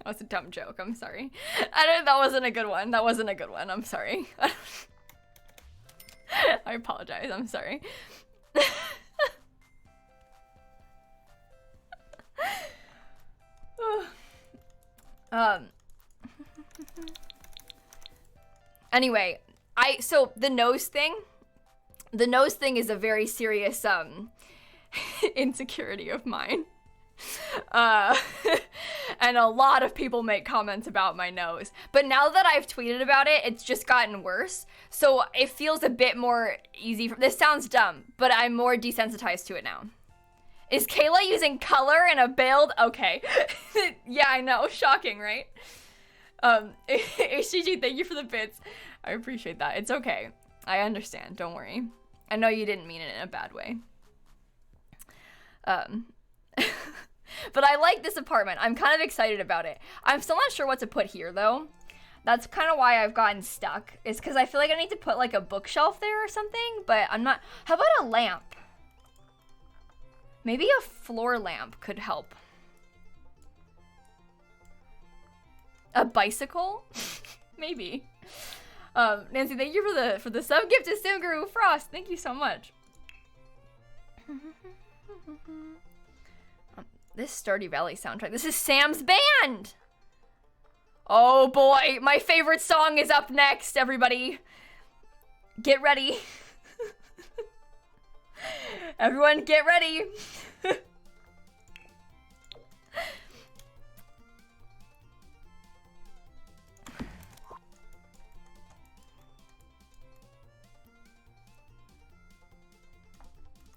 That was a dumb joke. I'm sorry. That wasn't a good one. That wasn't a good one. I'm sorry. I apologize. I'm sorry. Anyway, so the nose thing is a very serious insecurity of mine. And a lot of people make comments about my nose. But now that I've tweeted about it, it's just gotten worse. So it feels a bit more easy. This sounds dumb, but I'm more desensitized to it now. Is Kayla using color in a build? Okay. Yeah, I know. Shocking, right? HGG, thank you for the bits. I appreciate that. It's okay. I understand. Don't worry. I know you didn't mean it in a bad way. But I like this apartment. I'm kind of excited about it. I'm still not sure what to put here, though. That's kind of why I've gotten stuck. Is because I feel like I need to put, like, a bookshelf there or something, but I'm not... How about a lamp? Maybe a floor lamp could help. A bicycle? Maybe. Nancy, thank you for the sub gift to Sunguru Frost. Thank you so much. This Stardew Valley soundtrack. This is Sam's band! Oh boy, my favorite song is up next, everybody. Get ready. Everyone get ready.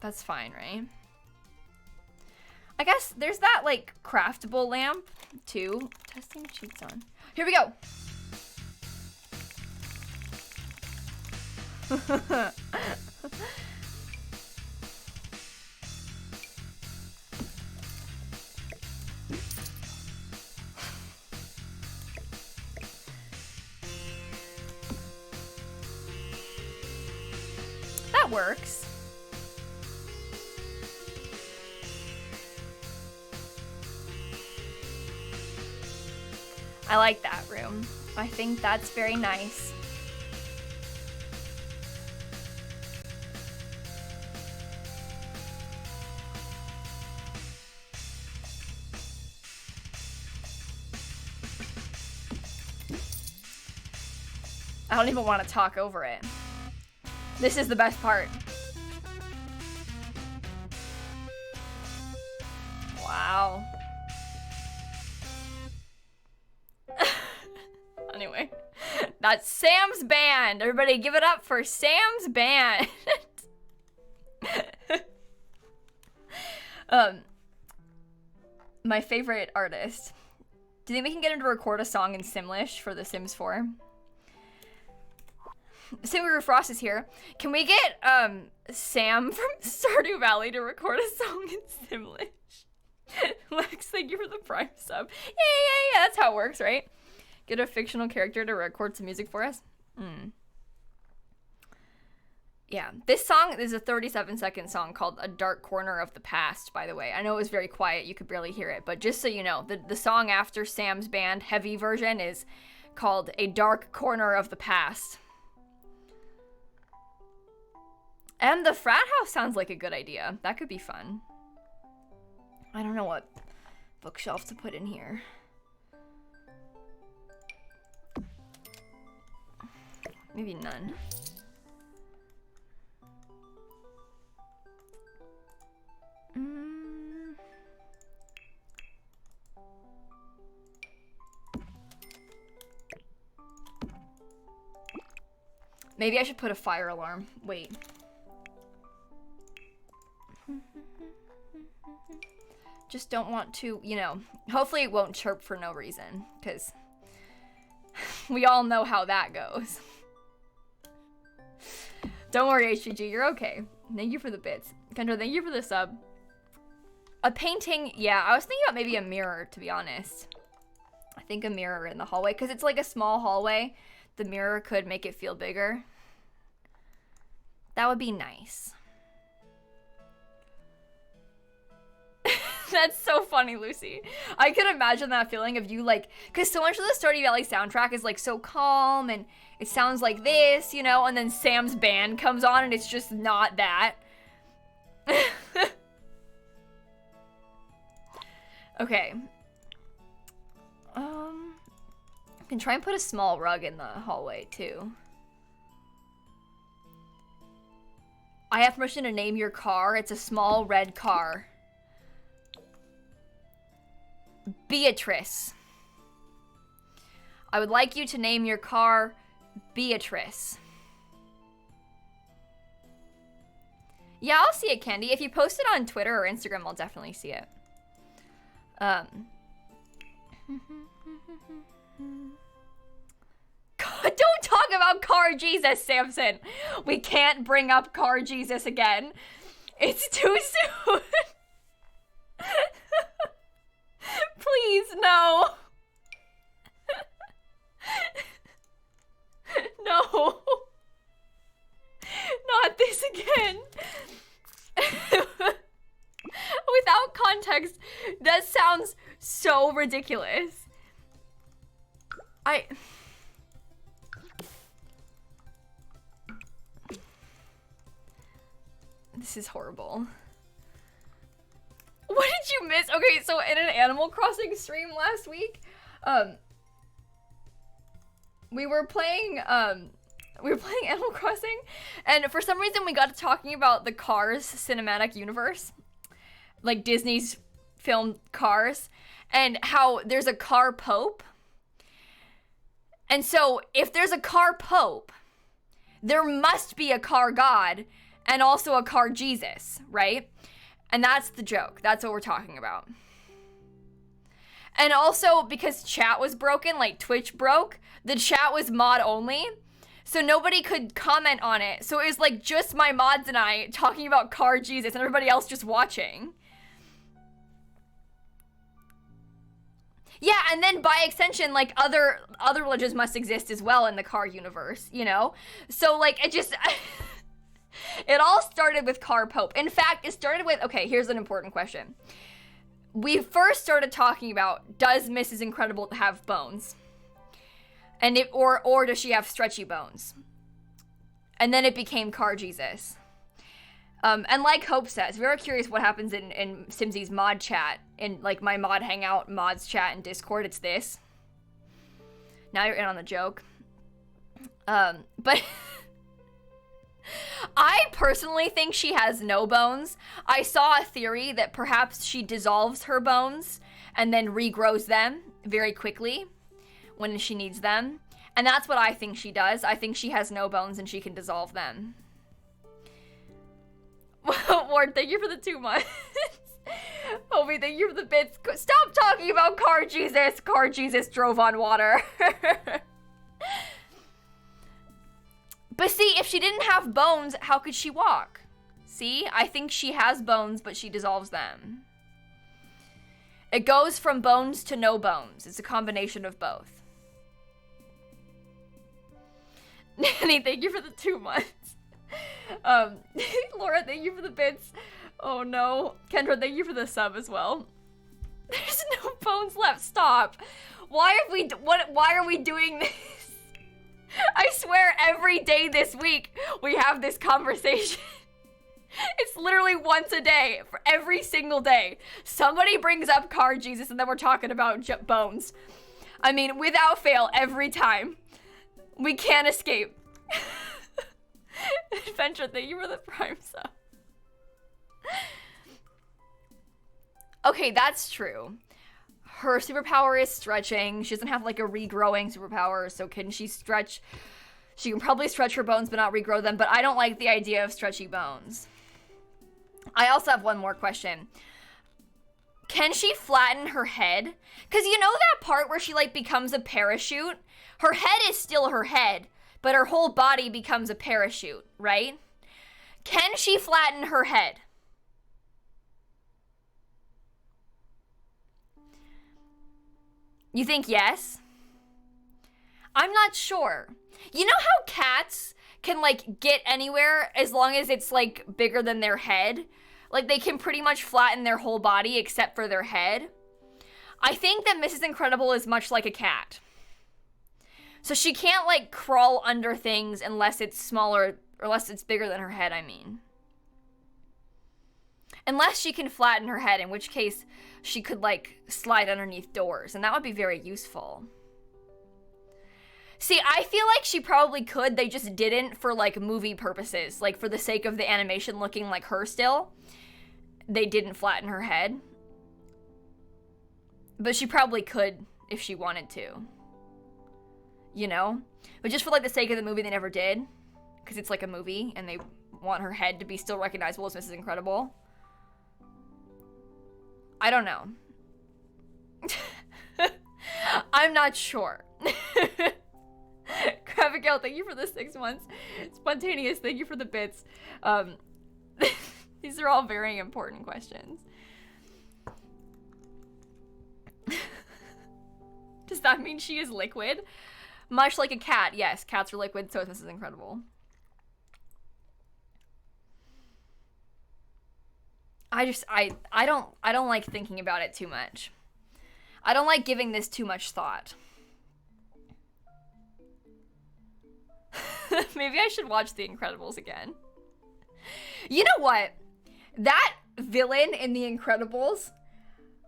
That's fine, right? I guess there's that, like, craftable lamp, too. Testing cheats on. Here we go. That works. I like that room. I think that's very nice. I don't even want to talk over it. This is the best part. Wow. Anyway, that's Sam's band. Everybody give it up for Sam's band. My favorite artist. Do you think we can get him to record a song in Simlish for The Sims 4? Simguru Frost is here. Can we get Sam from Stardew Valley to record a song in Simlish? Lex, thank you for the Prime sub. Yeah, that's how it works, right? Get a fictional character to record some music for us. Yeah, this song is a 37-second song called A Dark Corner of the Past, by the way. I know it was very quiet, you could barely hear it, but just so you know, the song after Sam's band, heavy version, is called A Dark Corner of the Past. And the frat house sounds like a good idea. That could be fun. I don't know what bookshelf to put in here. Maybe none. Maybe I should put a fire alarm. Wait. Just don't want to, you know, hopefully it won't chirp for no reason, because we all know how that goes. Don't worry, HGG, you're okay. Thank you for the bits. Kendra, thank you for the sub. A painting, yeah, I was thinking about maybe a mirror, to be honest. I think a mirror in the hallway, because it's like a small hallway. The mirror could make it feel bigger. That would be nice. That's so funny, Lucy. I could imagine that feeling of you, like, because so much of the Stardew Valley soundtrack is like so calm and it sounds like this, you know, and then Sam's band comes on and it's just not that. Okay. I can try and put a small rug in the hallway too. I have permission to name your car. It's a small red car. Beatrice. I would like you to name your car Beatrice. Yeah, I'll see it, Candy. If you post it on Twitter or Instagram, I'll definitely see it. God, don't talk about Car Jesus, Samson. We can't bring up Car Jesus again. It's too soon. Please, no. No. Not this again. Without context, that sounds so ridiculous. This is horrible. What did you miss? Okay, so in an Animal Crossing stream last week, we were playing Animal Crossing, and for some reason we got to talking about the Cars cinematic universe, like Disney's film Cars, and how there's a car pope. And so if there's a car pope, there must be a car god and also a car Jesus, right? And that's the joke. That's what we're talking about. And also, because chat was broken, like Twitch broke, the chat was mod only, so nobody could comment on it. So it was like just my mods and I talking about Car Jesus and everybody else just watching. Yeah, and then by extension, like other religions must exist as well in the car universe, you know? So like it just... It all started with Car Pope. In fact, it started with, okay, here's an important question. We first started talking about, does Mrs. Incredible have bones? And it, or does she have stretchy bones? And then it became Car Jesus. And like Hope says, we are curious what happens in Simsie's mod chat, in like my mod hangout, mods chat, and Discord. It's this. Now you're in on the joke. But I personally think she has no bones. I saw a theory that perhaps she dissolves her bones and then regrows them very quickly when she needs them. And that's what I think she does. I think she has no bones and she can dissolve them. Ward, thank you for the 2 months. Hobie, thank you for the bits. Stop talking about Car Jesus. Car Jesus drove on water. But see, if she didn't have bones, how could she walk? See, I think she has bones, but she dissolves them. It goes from bones to no bones. It's a combination of both. Nanny, thank you for the 2 months. Laura, thank you for the bits. Oh no. Kendra, thank you for the sub as well. There's no bones left. Stop. Why are we doing this? I swear every day this week we have this conversation. It's literally once a day, for every single day. Somebody brings up Car Jesus and then we're talking about bones. I mean, without fail, every time. We can't escape. Adventure, thank you for the prime sub. Okay, that's true. Her superpower is stretching. She doesn't have like a regrowing superpower, so can she stretch? She can probably stretch her bones but not regrow them, but I don't like the idea of stretchy bones. I also have one more question. Can she flatten her head? Because you know that part where she like becomes a parachute? Her head is still her head, but her whole body becomes a parachute, right? Can she flatten her head? You think yes? I'm not sure. You know how cats can like get anywhere as long as it's like bigger than their head? Like they can pretty much flatten their whole body except for their head. I think that Mrs. Incredible is much like a cat. So she can't like crawl under things unless it's smaller, or unless it's bigger than her head, I mean. Unless she can flatten her head, in which case she could like slide underneath doors, and that would be very useful. See, I feel like she probably could, they just didn't for like movie purposes, like for the sake of the animation looking like her still. They didn't flatten her head. But she probably could if she wanted to. You know? But just for like the sake of the movie, they never did. Because it's like a movie, and they want her head to be still recognizable as Mrs. Incredible. I don't know. I'm not sure. Abigail, thank you for the 6 months. Spontaneous, thank you for the bits. These are all very important questions. Does that mean she is liquid? Much like a cat. Yes, cats are liquid, so is Mrs. Incredible. I don't like thinking about it too much. I don't like giving this too much thought. Maybe I should watch The Incredibles again. You know what? That villain in The Incredibles,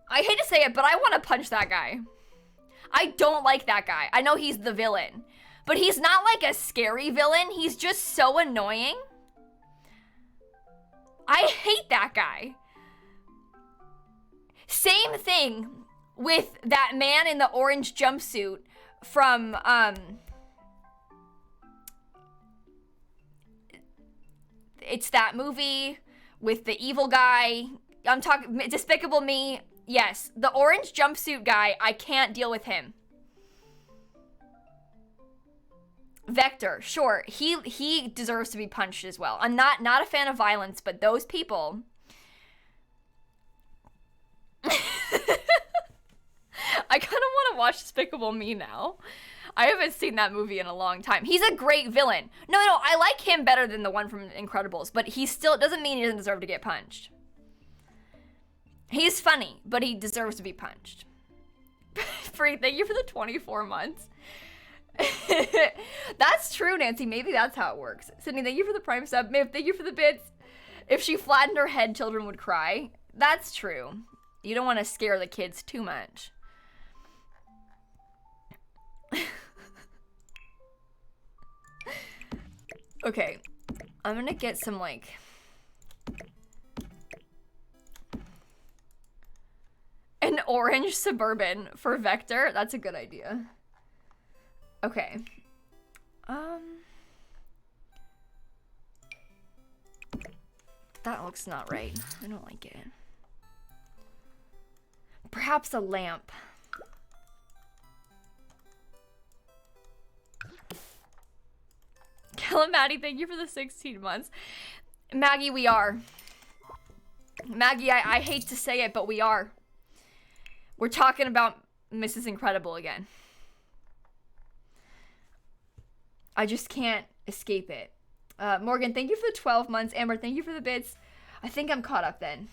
I hate to say it, but I want to punch that guy. I don't like that guy. I know he's the villain, but he's not like a scary villain. He's just so annoying. I hate that guy. Same thing with that man in the orange jumpsuit from, it's that movie with the evil guy. I'm talking Despicable Me. Yes, the orange jumpsuit guy, I can't deal with him. Vector, sure, he deserves to be punched as well. I'm not a fan of violence, but those people. I kind of want to watch Despicable Me now. I haven't seen that movie in a long time. He's a great villain. No, I like him better than the one from Incredibles, but he still doesn't mean he doesn't deserve to get punched. He's funny, but he deserves to be punched. Free, thank you for the 24 months. That's true, Nancy. Maybe that's how it works. Sydney, thank you for the prime sub. Miv, thank you for the bits. If she flattened her head, children would cry. That's true. You don't want to scare the kids too much. Okay. I'm gonna get some, like... an orange Suburban for Vector. That's a good idea. Okay. That looks not right. I don't like it. Perhaps a lamp. Kella Maddie, thank you for the 16 months. Maggie, we are. Maggie, I hate to say it, but we are. We're talking about Mrs. Incredible again. I just can't escape it. Morgan, thank you for the 12 months. Amber, thank you for the bits. I think I'm caught up then.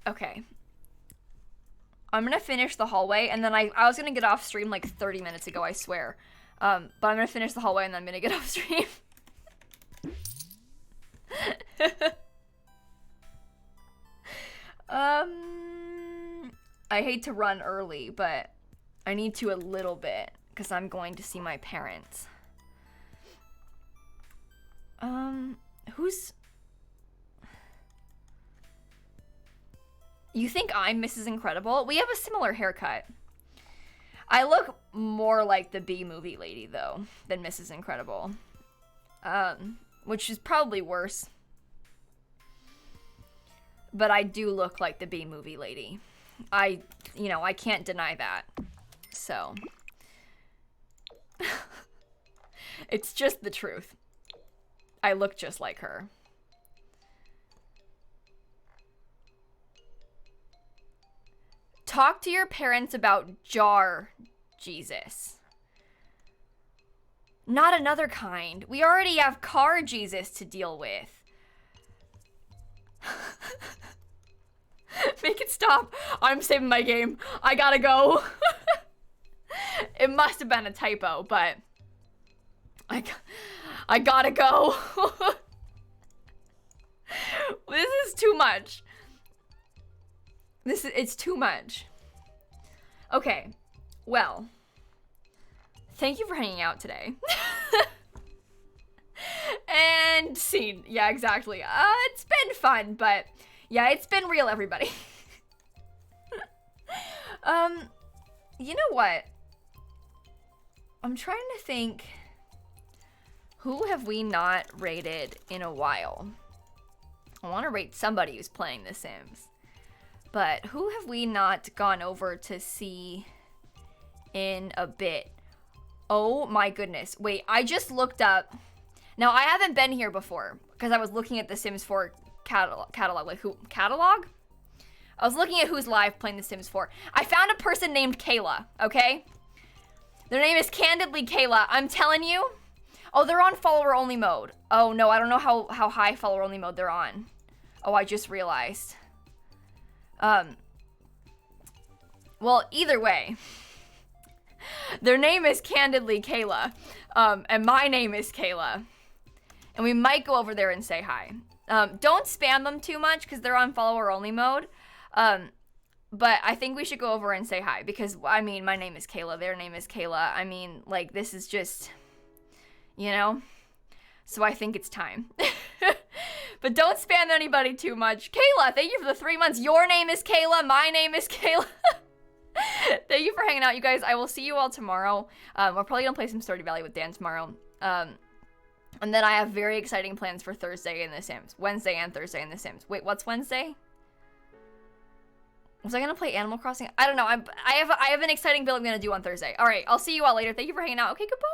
Okay. I'm gonna finish the hallway, and then I was gonna get off stream like 30 minutes ago, I swear. But I'm gonna finish the hallway, and then I'm gonna get off stream. I hate to run early, but I need to a little bit, because I'm going to see my parents. Who's... You think I'm Mrs. Incredible? We have a similar haircut. I look more like the B-movie lady, though, than Mrs. Incredible. Which is probably worse. But I do look like the B-movie lady. I can't deny that. So. It's just the truth. I look just like her. Talk to your parents about jar Jesus. Not another kind. We already have car Jesus to deal with. Make it stop. I'm saving my game. I gotta go. It must have been a typo, but I gotta go. This is too much. It's too much. Okay, well, thank you for hanging out today. And scene. Yeah, exactly. It's been fun, but yeah, it's been real, everybody. You know what? I'm trying to think, who have we not rated in a while? I want to rate somebody who's playing The Sims. But who have we not gone over to see in a bit? Oh my goodness. Wait, I just looked up. Now, I haven't been here before because I was looking at the Sims 4 catalog. Like, who? Catalog? I was looking at who's live playing The Sims 4. I found a person named Kayla, okay? Their name is Candidly Kayla. I'm telling you. Oh, they're on follower-only mode. Oh, no, I don't know how high follower-only mode they're on. Oh, I just realized. Well, either way, their name is Candidly Kayla, and my name is Kayla, and we might go over there and say hi. Don't spam them too much, because they're on follower-only mode, but I think we should go over and say hi, because, I mean, my name is Kayla, their name is Kayla, I mean, like, this is just, you know, so I think it's time. But don't spam anybody too much. Kayla, thank you for the 3 months. Your name is Kayla. My name is Kayla. Thank you for hanging out, you guys. I will see you all tomorrow. We're probably going to play some Stardew Valley with Dan tomorrow. And then I have very exciting plans for Thursday in The Sims. Wednesday and Thursday in The Sims. Wait, what's Wednesday? Was I going to play Animal Crossing? I don't know. I have an exciting build I'm going to do on Thursday. All right, I'll see you all later. Thank you for hanging out. Okay, goodbye.